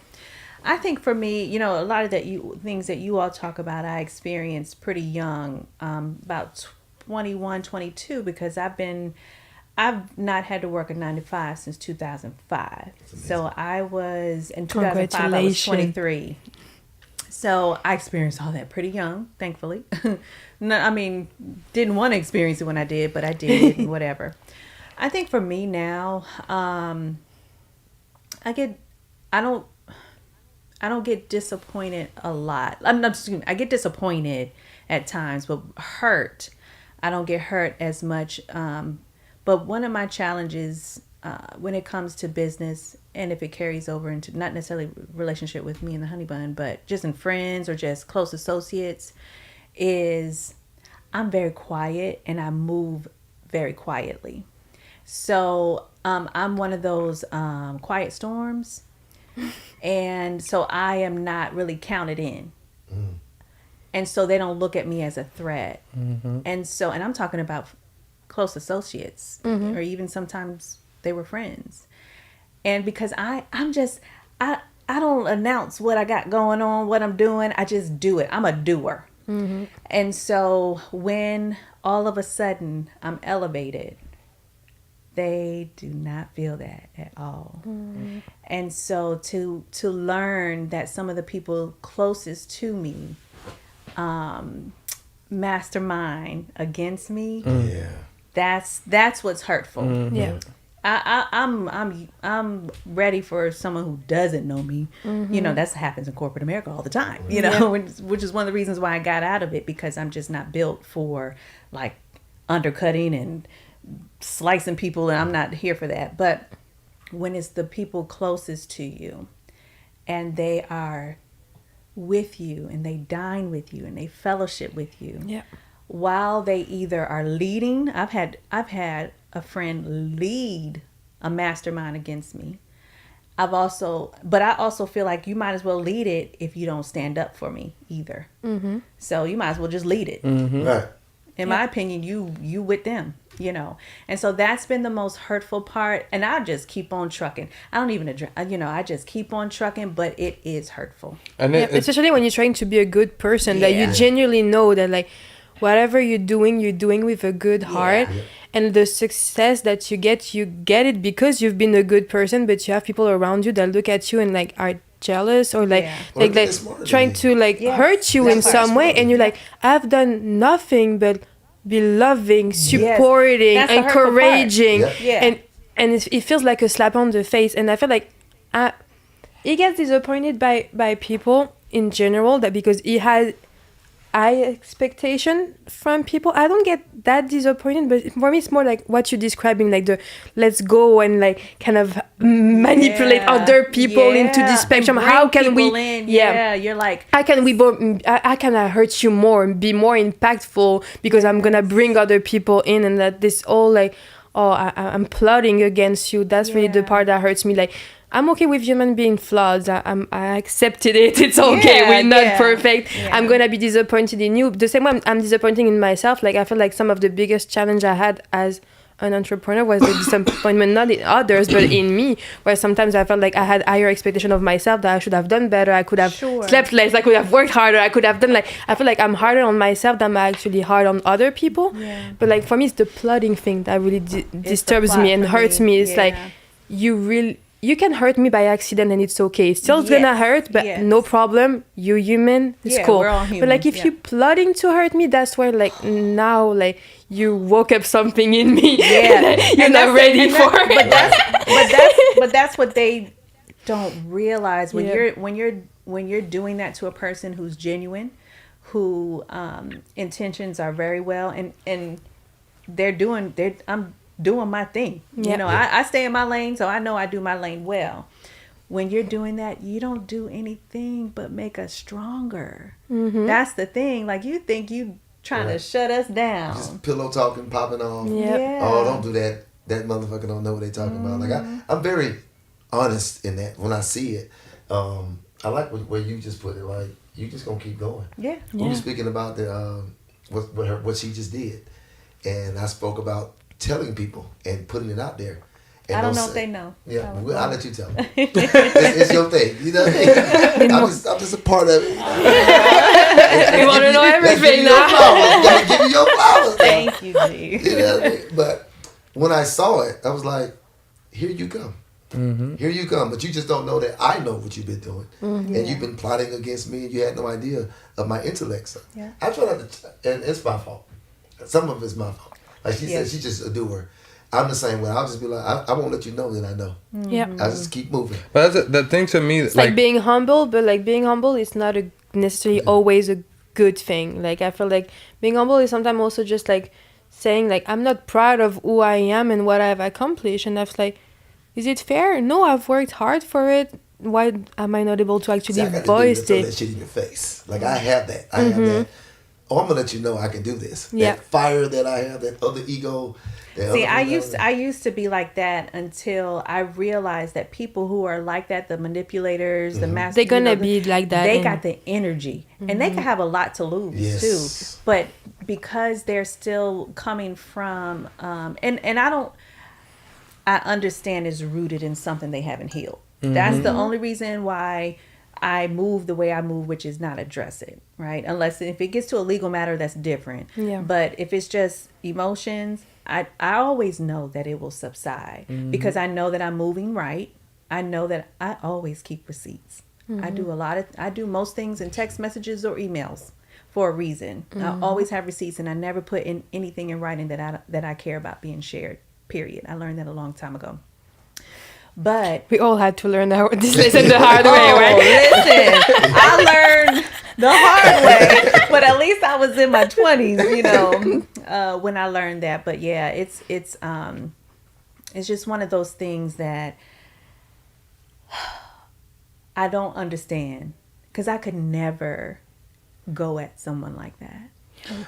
Speaker 1: I think for me, you know, a lot of things that you all talk about, I experienced pretty young, about 21, 22, because I've not had to work a 9 to 5 since 2005. So I was, in 2005, I was 23. So I experienced all that pretty young, thankfully. No, I mean, didn't want to experience it when I did, but I did, and whatever. I think for me now, I don't get disappointed a lot. I get disappointed at times, but hurt. I don't get hurt as much. But one of my challenges when it comes to business, and if it carries over into not necessarily relationship with me and the honey bun, but just in friends or just close associates, is I'm very quiet and I move very quietly. So I'm one of those quiet storms. And so I am not really counted in. And so they don't look at me as a threat. And I'm talking about close associates, or even sometimes they were friends. And because I don't announce what I got going on, what I'm doing. I just do it. I'm a doer. And so when all of a sudden I'm elevated, they do not feel that at all. And so to learn that some of the people closest to me mastermind against me, that's what's hurtful. I'm ready for someone who doesn't know me. You know, that happens in corporate America all the time. You know, which is one of the reasons why I got out of it, because I'm just not built for like undercutting and slicing people, and I'm not here for that. But when it's the people closest to you, and they are with you, and they dine with you, and they fellowship with you, while they either are leading. I've had a friend lead a mastermind against me. But I also feel like you might as well lead it if you don't stand up for me either. So you might as well just lead it.
Speaker 2: Right.
Speaker 1: In my opinion, you with them, you know. And so that's been the most hurtful part. And I just keep on trucking. I don't even address, I just keep on trucking, but it is hurtful. And
Speaker 4: especially when you're trying to be a good person, that you genuinely know that like whatever you're doing with a good heart. And the success that you get it because you've been a good person, but you have people around you that look at you and like are jealous or like trying to like hurt you in some way, and you're like, I've done nothing but be loving, supporting, encouraging, and it feels like a slap on the face. And I feel like he gets disappointed by people in general, that because he has high expectation from people. I don't get that disappointed, but for me it's more like what you're describing, like the let's go and like kind of manipulate other people into this spectrum. How can we you're like, how can we I can hurt you more and be more impactful because I'm gonna bring other people in, and that this all like, I'm plotting against you. That's really the part that hurts me. Like, I'm okay with human being flaws. I accepted it. It's okay. We're not perfect. I'm gonna be disappointed in you. The same way I'm disappointing in myself. Like, I feel like some of the biggest challenge I had as an entrepreneur was the disappointment, not in others, but in me, where sometimes I felt like I had higher expectation of myself, that I should have done better. I could have slept less. I could have worked harder. I could have done like, I feel like I'm harder on myself than I'm actually hard on other people. But like for me, it's the plotting thing that really disturbs me and hurts me. It's like, you can hurt me by accident and it's okay. It's still gonna hurt, but no problem. You're human. It's cool. We're all human. But like if you're plotting to hurt me, that's where like now like you woke up something in me. You're not ready for it.
Speaker 1: But that's what they don't realize when you're doing that to a person who's genuine, who intentions are very well, and doing my thing. You know, I stay in my lane, so I know I do my lane well. When you're doing that, you don't do anything but make us stronger. That's the thing. Like, you think you trying to shut us down.
Speaker 2: Just pillow talking, popping off.
Speaker 1: Yeah.
Speaker 2: Oh, don't do that. That motherfucker don't know what they talking about. Like, I'm very honest in that when I see it. I like where you just put it. Like, you just gonna keep going.
Speaker 1: Yeah.
Speaker 2: We were speaking about the what she just did, and I spoke about telling people and putting it out there. And
Speaker 1: I don't know if they know.
Speaker 2: Yeah, I'll let you tell them. It's your thing. You know what I mean? I'm just a part of it.
Speaker 4: We want to know everything now.
Speaker 2: Gotta give you your flowers.
Speaker 1: Thank you, G.
Speaker 2: You know what I mean? But when I saw it, I was like, here you come. Here you come. But you just don't know that I know what you've been doing. And you've been plotting against me, and you had no idea of my intellect. So I try not to, and it's my fault. Some of it's my fault. Like she said, she's just a doer. I'm the same way. I'll just be like, I won't let you know that I know.
Speaker 4: Yeah.
Speaker 2: I'll just keep moving.
Speaker 3: But that's the thing to me.
Speaker 4: It's like being humble, but like being humble is not necessarily always a good thing. Like, I feel like being humble is sometimes also just like saying like, I'm not proud of who I am and what I've accomplished. And that's like, is it fair? No, I've worked hard for it. Why am I not able to actually voice it?
Speaker 2: That shit in your face. Like, I have that. I have that. Oh, I'm gonna let you know I can do this.
Speaker 4: Yeah.
Speaker 2: That fire that I have, that other ego.
Speaker 1: See, I used to be like that until I realized that people who are like that, the manipulators, the masters,
Speaker 4: they're gonna be like that.
Speaker 1: They got the energy, and they can have a lot to lose too. But because they're still coming from, and I understand it's rooted in something they haven't healed. That's the only reason why I move the way I move, which is not address it, right? Unless if it gets to a legal matter, that's different. Yeah. But if it's just emotions, I always know that it will subside because I know that I'm moving right. I know that I always keep receipts. I do most things in text messages or emails for a reason. I always have receipts, and I never put in anything in writing that I care about being shared. Period. I learned that a long time ago. But
Speaker 4: we all had to learn this lesson the hard way, right?
Speaker 1: Listen, I learned the hard way, but at least I was in my 20s, you know, when I learned that. But yeah, it's just one of those things that I don't understand, because I could never go at someone like that.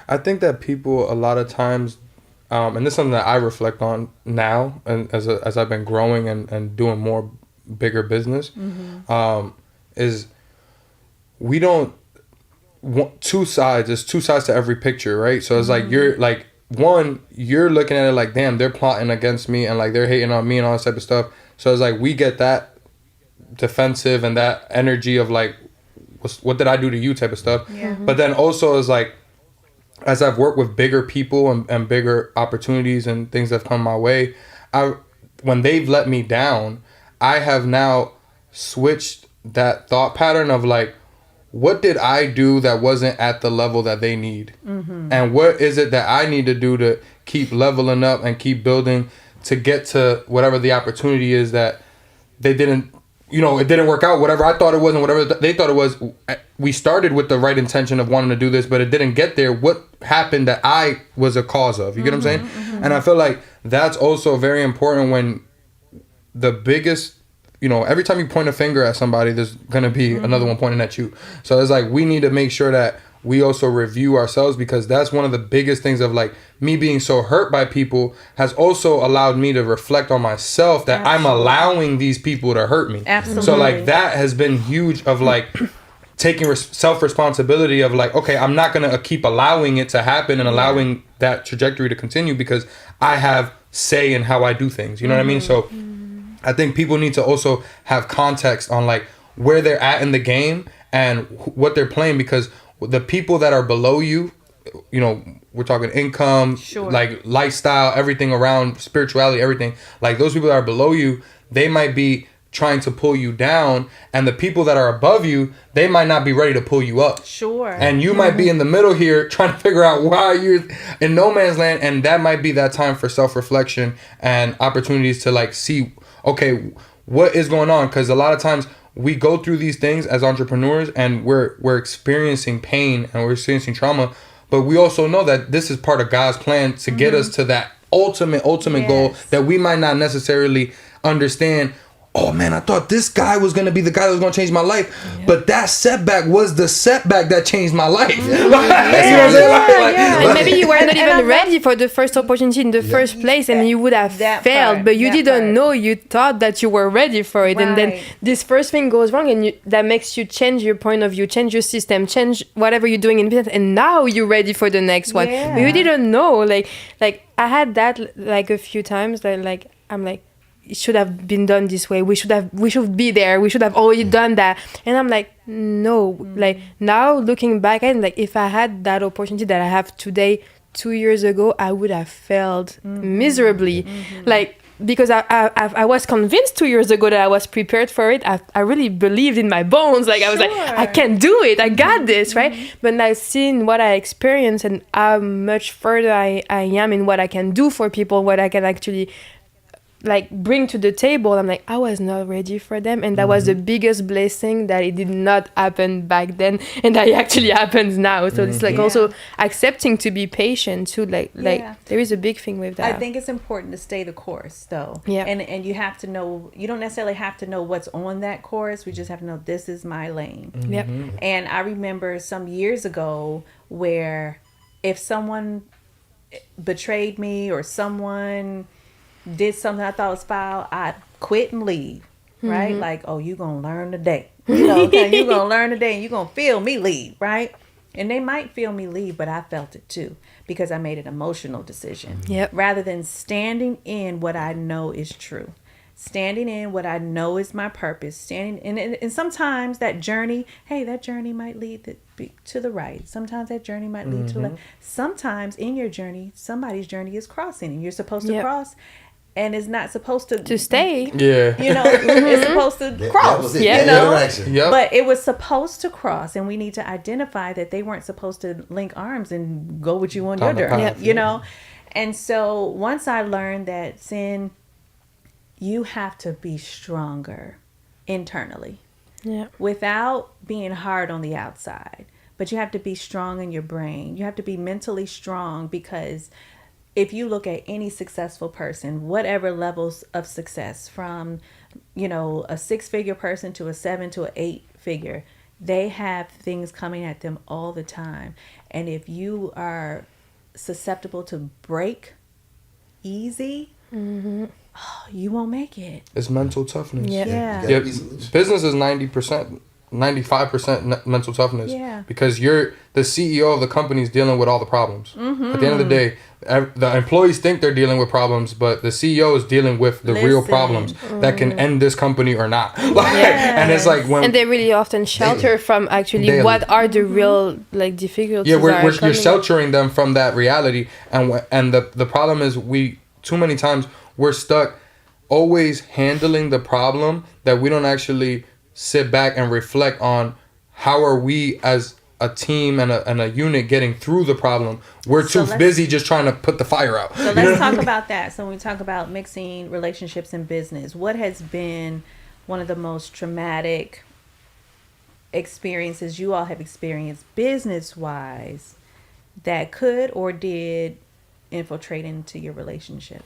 Speaker 3: I think that people a lot of times, and this is something that I reflect on now, and as I've been growing and doing more bigger business, is we don't want two sides. There's two sides to every picture, right? So it's like you're like, one, you're looking at it like, damn, they're plotting against me and like they're hating on me and all this type of stuff. So it's like we get that defensive and that energy of like, what did I do to you type of stuff. But then also is like, as I've worked with bigger people and bigger opportunities and things that have come my way, when they've let me down, I have now switched that thought pattern of like, what did I do that wasn't at the level that they need? And what is it that I need to do to keep leveling up and keep building to get to whatever the opportunity is that they didn't, it didn't work out, whatever I thought it was and whatever they thought it was. We started with the right intention of wanting to do this, but it didn't get there. What happened that I was a cause of? You get what I'm saying? And I feel like that's also very important when the biggest, every time you point a finger at somebody, there's going to be another one pointing at you. So it's like we need to make sure that we also review ourselves, because that's one of the biggest things of like me being so hurt by people has also allowed me to reflect on myself that I'm allowing these people to hurt me.
Speaker 1: Absolutely.
Speaker 3: So like that has been huge of like taking self-responsibility of like, okay, I'm not going to keep allowing it to happen and allowing that trajectory to continue because I have say in how I do things. You know what I mean? So I think people need to also have context on like where they're at in the game and what they're playing, because the people that are below you, we're talking income, like lifestyle, everything around spirituality, everything, like those people that are below you, they might be trying to pull you down, and the people that are above you, they might not be ready to pull you up. And you might be in the middle here trying to figure out why you're in no man's land, and that might be that time for self-reflection and opportunities to like see, okay, what is going on? Because a lot of times we go through these things as entrepreneurs and we're experiencing pain and we're experiencing trauma, but we also know that this is part of God's plan to get us to that ultimate goal that we might not necessarily understand. Oh man, I thought this guy was gonna be the guy that was gonna change my life, but that setback was the setback that changed my life.
Speaker 4: And maybe you were not even ready for the first opportunity in the first place, and you would have failed, but you didn't know. You thought that you were ready for it, and then this first thing goes wrong, and that makes you change your point of view, change your system, change whatever you're doing in business, and now you're ready for the next one. But you didn't know. Like I had that like a few times that like I'm like, it should have been done this way. We should be there. We should have already done that. And I'm like, no. Like now looking back at it, like if I had that opportunity that I have today, 2 years ago, I would have failed miserably. Like because I was convinced 2 years ago that I was prepared for it. I really believed in my bones. Like I was like, I can do it. I got this, right? But now seeing what I experienced and how much further I am in what I can do for people, what I can actually like bring to the table, I'm like, I was not ready for them, and that was the biggest blessing that it did not happen back then, and that it actually happens now. So it's like also accepting to be patient too. Like there is a big thing with that.
Speaker 1: I think it's important to stay the course though.
Speaker 4: Yeah.
Speaker 1: And you have to know, you don't necessarily have to know what's on that course. We just have to know this is my lane.
Speaker 4: Yep.
Speaker 1: And I remember some years ago where if someone betrayed me or someone did something I thought was foul, I'd quit and leave. Right? Like, oh, you gonna learn today. You know, okay, you gonna learn today and you gonna feel me leave, right? And they might feel me leave, but I felt it too because I made an emotional decision.
Speaker 4: Yep.
Speaker 1: Rather than standing in what I know is true. Standing in what I know is my purpose. Standing and sometimes that journey might lead to the right. Sometimes that journey might lead to the left. Sometimes in your journey, somebody's journey is crossing and you're supposed to cross. And it's not supposed to
Speaker 4: stay.
Speaker 3: Yeah.
Speaker 1: You know, it's supposed to cross.
Speaker 2: Yeah.
Speaker 1: You know?
Speaker 3: Yep.
Speaker 1: But it was supposed to cross, and we need to identify that they weren't supposed to link arms and go with you on your journey. You know? And so once I learned that, Sin, you have to be stronger internally.
Speaker 4: Yeah.
Speaker 1: Without being hard on the outside. But you have to be strong in your brain. You have to be mentally strong, because if you look at any successful person, whatever levels of success, from, you know, a 6-figure person to a 7 to an 8-figure, they have things coming at them all the time. And if you are susceptible to break easy, you won't make it.
Speaker 3: It's mental toughness.
Speaker 1: Yeah.
Speaker 3: Business is 90%. 95% mental toughness, because you're the CEO of the company is dealing with all the problems. At the end of the day, the employees think they're dealing with problems, but the CEO is dealing with the real problems that can end this company or not. And it's like when,
Speaker 4: and they really often shelter from actually what are the real like difficulties.
Speaker 3: You're sheltering them from that reality, and the problem is too many times we're stuck always handling the problem that we don't actually sit back and reflect on how are we as a team and a unit getting through the problem. We're too busy just trying to put the fire out.
Speaker 1: So let's talk about that. So when we talk about mixing relationships and business, what has been one of the most traumatic experiences you all have experienced business-wise that could or did infiltrate into your relationship?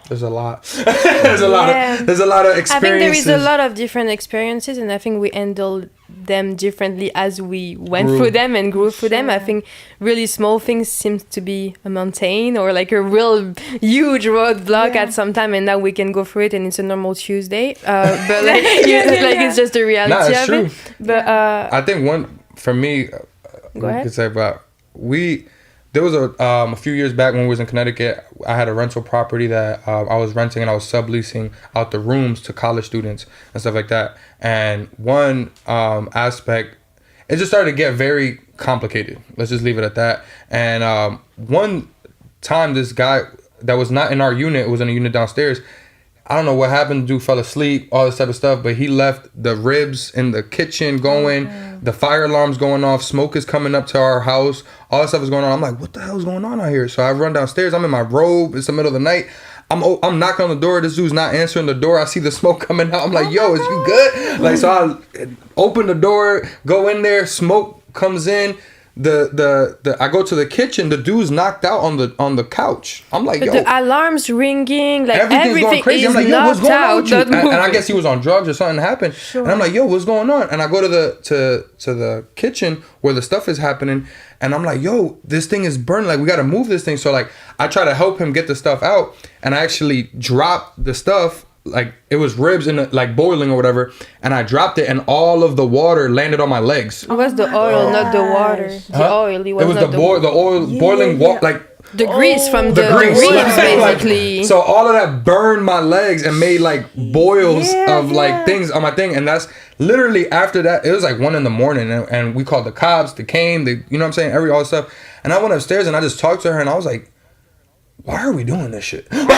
Speaker 3: There's a lot. There's a lot of experiences.
Speaker 4: I think there is a lot of different experiences, and I think we handled them differently as we went through them and grew through them. I think really small things seem to be a mountain or like a real huge roadblock at some time, and now we can go through it and it's a normal Tuesday. But like, it's just the reality of it. But
Speaker 3: I think one for me, could say about there was a few years back when we was in Connecticut, I had a rental property that I was renting, and I was subleasing out the rooms to college students and stuff like that. And one aspect, it just started to get very complicated. Let's just leave it at that. And one time, this guy that was not in our unit, was in a unit downstairs. I don't know what happened. Dude fell asleep, all this type of stuff. But he left the ribs in the kitchen going. The fire alarm's going off. Smoke is coming up to our house. All this stuff is going on. I'm like, what the hell is going on out here? So I run downstairs. I'm in my robe. It's the middle of the night. I'm knocking on the door. This dude's not answering the door. I see the smoke coming out. I'm like, yo, is you good? Like, so I open the door, go in there. Smoke comes in. I go to the kitchen, the dude's knocked out on the couch. I'm like, yo,
Speaker 4: the alarm's ringing, like
Speaker 3: everything's going crazy.
Speaker 4: is
Speaker 3: I'm like, yo, what's
Speaker 4: knocked
Speaker 3: going on
Speaker 4: out.
Speaker 3: with you?
Speaker 4: Not
Speaker 3: And I
Speaker 4: moving.
Speaker 3: guess he was on drugs or something happened.
Speaker 1: Sure.
Speaker 3: And I'm like, yo, what's going on? And I go to the kitchen where the stuff is happening, and I'm like, yo, this thing is burning. Like, we got to move this thing. So like, I try to help him get the stuff out, and I actually dropped the stuff. Like, it was ribs in like boiling or whatever, and I dropped it, and all of the water landed on my legs.
Speaker 4: It was the oil, not the water. The oil. It was
Speaker 3: the
Speaker 4: not
Speaker 3: oil boiling water, like
Speaker 4: the grease from
Speaker 3: the grease,
Speaker 4: ribs,
Speaker 3: like,
Speaker 4: basically.
Speaker 3: so all of that burned my legs and made like boils of like
Speaker 1: yeah.
Speaker 3: things on my thing. And that's literally after that, it was like 1 a.m. and we called the cops. They came, you know what I'm saying, all this stuff. And I went upstairs and I just talked to her, and I was like, why are we doing this shit? Like,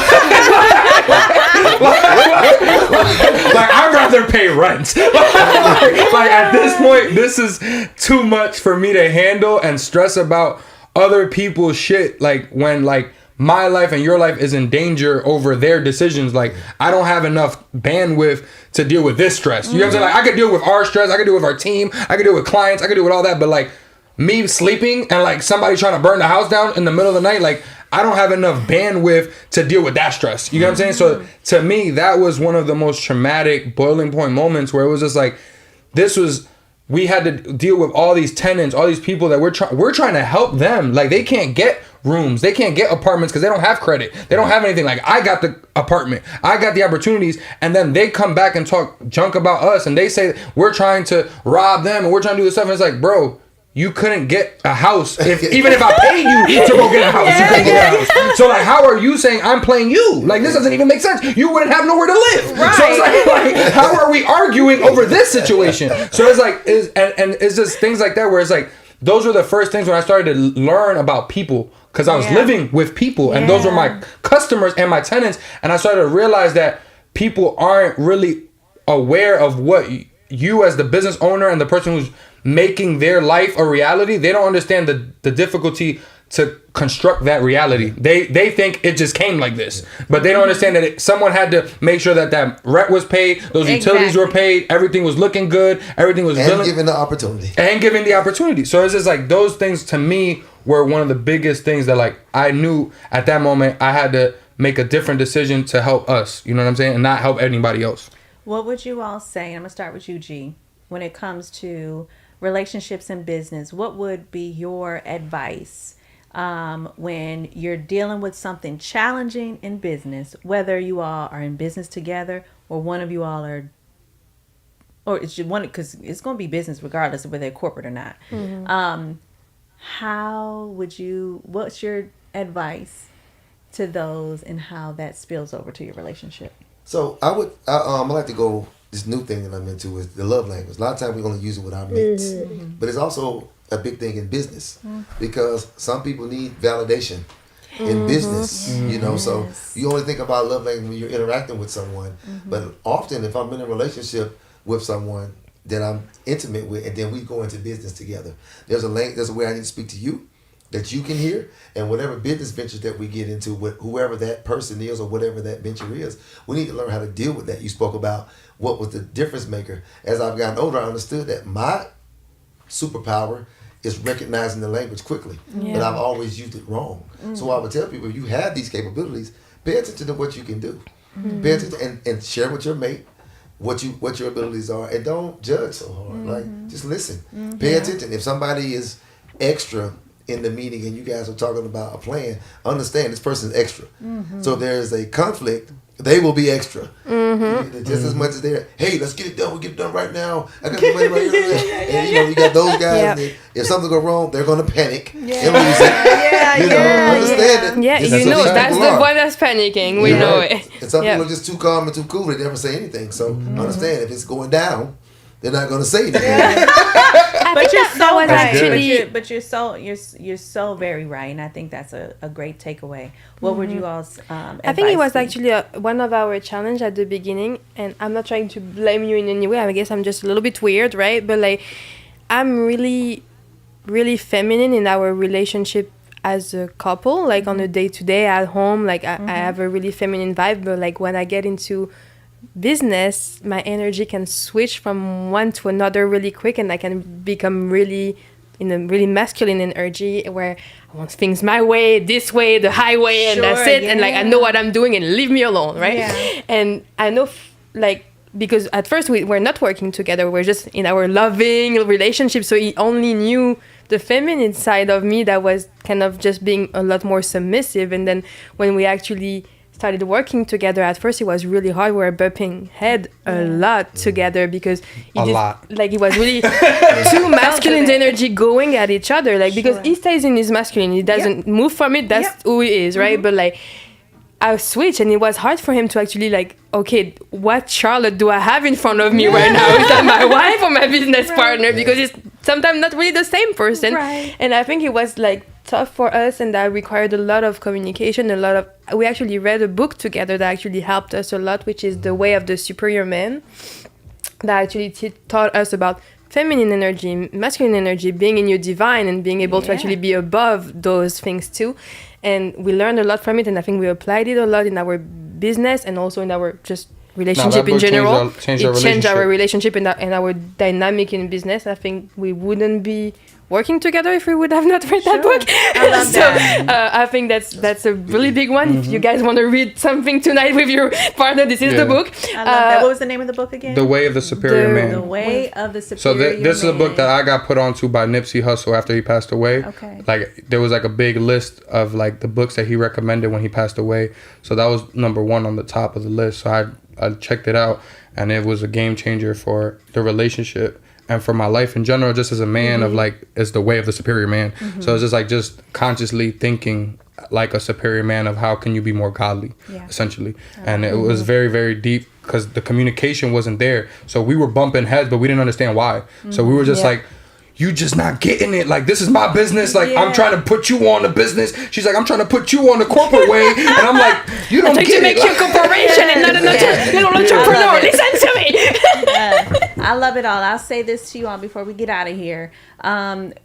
Speaker 3: I'd rather pay rent. Like, at this point, this is too much for me to handle and stress about other people's shit. Like, when like my life and your life is in danger over their decisions. Like, I don't have enough bandwidth to deal with this stress. You know what I'm saying? Like, I could deal with our stress. I could deal with our team. I could deal with clients. I could deal with all that. But like, me sleeping and like somebody trying to burn the house down in the middle of the night, like, I don't have enough bandwidth to deal with that stress. You know what I'm saying? So to me, that was one of the most traumatic boiling point moments, where it was just like, we had to deal with all these tenants, all these people that we're trying to help them. Like, they can't get rooms, they can't get apartments because they don't have credit, they don't have anything. Like, I got the apartment, I got the opportunities, and then they come back and talk junk about us, and they say we're trying to rob them and we're trying to do this stuff. And it's like, bro, you couldn't get a house even if I paid you to go get a house. You couldn't get a house. So like, how are you saying I'm playing you? Like, this doesn't even make sense. You wouldn't have nowhere to live.
Speaker 1: Right.
Speaker 3: So it's like how are we arguing over this situation? So it's like, and it's just things like that where it's like, those were the first things when I started to learn about people, because I was living with people, and those were my customers and my tenants, and I started to realize that people aren't really aware of what you as the business owner and the person who's making their life a reality. They don't understand the difficulty to construct that reality. They think it just came like this, but they don't understand that someone had to make sure that rent was paid, those utilities were paid, everything was looking good, everything was
Speaker 2: given the opportunity.
Speaker 3: And giving the opportunity. So it's just like, those things to me were one of the biggest things that like I knew at that moment I had to make a different decision to help us, you know what I'm saying, and not help anybody else.
Speaker 1: What would you all say? I'm gonna start with you, G. When it comes to relationships and business, what would be your advice when you're dealing with something challenging in business, whether you all are in business together or one of you all are, or it's just one, because it's going to be business regardless of whether they're corporate or not. What's your advice to those and how that spills over to your relationship?
Speaker 2: So I like to go, this new thing that I'm into is the love language. A lot of times we only use it with our mates, but it's also a big thing in business, because some people need validation in business, you know. So you only think about love language when you're interacting with someone, but often if I'm in a relationship with someone that I'm intimate with, and then we go into business together, there's a way I need to speak to you that you can hear, and whatever business ventures that we get into with whoever that person is or whatever that venture is, we need to learn how to deal with that. You spoke about what was the difference maker. As I've gotten older, I understood that my superpower is recognizing the language quickly, but I've always used it wrong. So I would tell people, if you have these capabilities, pay attention to what you can do. Pay attention and share with your mate what your abilities are, and don't judge so hard. Like, just listen. Pay attention. If somebody is extra in the meeting and you guys are talking about a plan, understand this person is extra. So there is a conflict, they will be extra. Just as much as they're, hey, let's get it done. We'll get it done right now. I got the money right here. And you know, you got those guys that if something go wrong, they're gonna panic and lose it. Understand it.
Speaker 4: Yeah, you know, that's the one that's panicking. We know it.
Speaker 2: And some people are just too calm and too cool. They never say anything. So understand, if it's going down, they're not gonna say anything.
Speaker 1: But you're so
Speaker 4: was
Speaker 1: right.
Speaker 4: actually-
Speaker 1: But you're so very right, and I think that's a great takeaway. What would you all's
Speaker 4: I think it was
Speaker 1: advice be?
Speaker 4: actually one of our challenge at the beginning, and I'm not trying to blame you in any way. I guess I'm just a little bit weird, right? But like, I'm really, really feminine in our relationship as a couple. Like on a day to day at home, like I have a really feminine vibe. But like when I get into business, my energy can switch from one to another really quick, and I can become really in a really masculine energy where I want things my way, this way, the highway, and that's it. And like I know what I'm doing, and leave me alone, right?
Speaker 1: Yeah.
Speaker 4: And I know like. Because at first we were not working together, we're just in our loving relationship. So he only knew the feminine side of me that was kind of just being a lot more submissive. And then when we actually started working together, at first it was really hard. We were bumping head a lot together because like it was really two masculine energy going at each other. Like because he stays in his masculine, he doesn't move from it. That's who he is, right? But like I switched, and it was hard for him to actually like, okay, what Charlotte do I have in front of me right now? Is that my wife or my business partner? Because it's sometimes not really the same person.
Speaker 1: Right.
Speaker 4: And I think it was like tough for us, and that required a lot of communication, we actually read a book together that actually helped us a lot, which is The Way of the Superior Man, that actually taught us about feminine energy, masculine energy, being in your divine, and being able to actually be above those things too. And we learned a lot from it, and I think we applied it a lot in our business and also in our just relationship in general. It changed our relationship and our dynamic in business. I think we wouldn't be working together if we would have not read that book.
Speaker 1: I love that.
Speaker 4: I think that's a really big one. If you guys want to read something tonight with your partner, this is the book.
Speaker 1: I love that. What was the name of the book again?
Speaker 3: The Way of the Superior Man.
Speaker 1: The Way of the Superior
Speaker 3: Man. So this is a book
Speaker 1: Man.
Speaker 3: that I got put onto by Nipsey Hussle after he passed away.
Speaker 1: Okay.
Speaker 3: Like there was like a big list of like the books that he recommended when he passed away. So that was number 1 on the top of the list. So I checked it out, and it was a game changer for the relationship and for my life in general, just as a man of like, it's the way of the superior man. So it's just like just consciously thinking like a superior man of how can you be more godly, essentially. And it was very, very deep because the communication wasn't there. So we were bumping heads, but we didn't understand why. So we were just like, you just not getting it. Like, this is my business. Like, I'm trying to put you on the business. She's like, I'm trying to put you on the corporate way. And I'm like, you don't get it.
Speaker 4: To make you a corporation and not an little entrepreneur. Listen to me.
Speaker 1: I love it all. I'll say this to you all before we get out of here.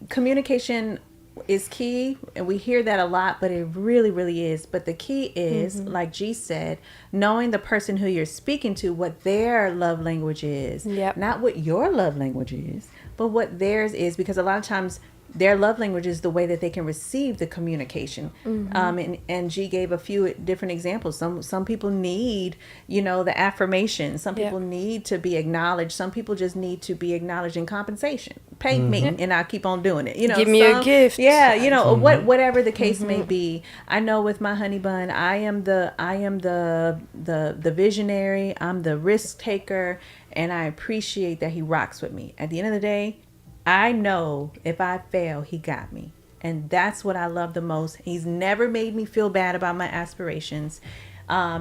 Speaker 1: Communication is key, and we hear that a lot, but it really, really is. But the key is, like G said, knowing the person who you're speaking to, what their love language is. Not what your love language is, but what theirs is, because a lot of times their love language is the way that they can receive the communication. And G gave a few different examples. Some people need, the affirmation. Some people need to be acknowledged. Some people just need to be acknowledged in compensation. Pay me, and I'll keep on doing it.
Speaker 4: Give me a gift.
Speaker 1: Yeah, whatever the case may be. I know with my honey bun, I am the visionary. I'm the risk taker, and I appreciate that he rocks with me. At the end of the day, I know if I fail, he got me. And that's what I love the most. He's never made me feel bad about my aspirations.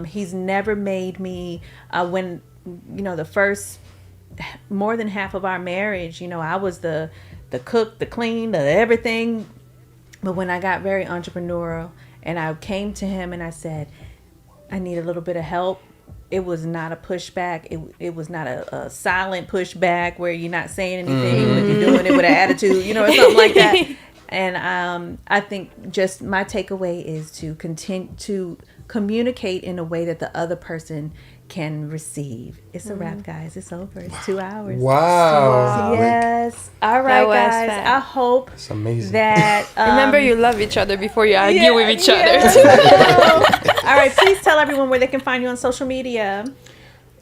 Speaker 1: He's never made me, when, the first more than half of our marriage, I was the cook, the clean, the everything. But when I got very entrepreneurial and I came to him and I said, I need a little bit of help, it was not a pushback. It was not a silent pushback where you're not saying anything, but you're doing it with an attitude, or something like that. And I think just my takeaway is to continue to communicate in a way that the other person can receive. It's a wrap, guys. It's over. It's 2 hours.
Speaker 3: Wow.
Speaker 1: Yes. All right, guys.
Speaker 4: Fun.
Speaker 1: I hope
Speaker 3: it's amazing
Speaker 1: that
Speaker 4: remember, you love each other before you argue with each other.
Speaker 1: All right, please tell everyone where they can find you on social media.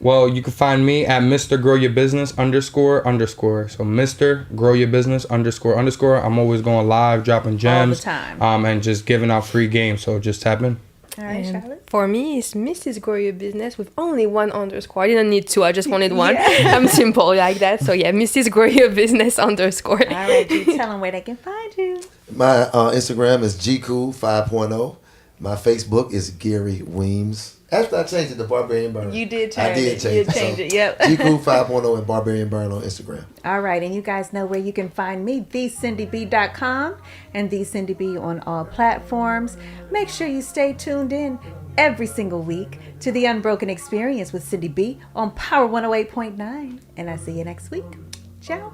Speaker 3: Well, you can find me at Mr. Grow Your Business __. So Mr. Grow Your Business __. I'm always going live, dropping gems.
Speaker 1: All the time.
Speaker 3: And just giving out free games. So just tap in.
Speaker 1: All right, Charlotte.
Speaker 4: For me, it's Mrs. Grow Your Business with only 1 _. I didn't need 2. I just wanted 1. I'm simple like that. So yeah, Mrs. Grow Your Business _.
Speaker 1: All right, G, tell them where they can find you.
Speaker 2: My Instagram is gcool5.0. My Facebook is Gary Weems. After I changed it to Barbarian Burn.
Speaker 1: You did
Speaker 2: change
Speaker 1: it. Yep.
Speaker 2: gcool5.0 and Barbarian Burn on Instagram.
Speaker 1: All right, and you guys know where you can find me, thesyndyb.com and thesyndyb on all platforms. Make sure you stay tuned in every single week to the Unbroken Experience with Syndy B on Power 108.9. And I'll see you next week. Ciao.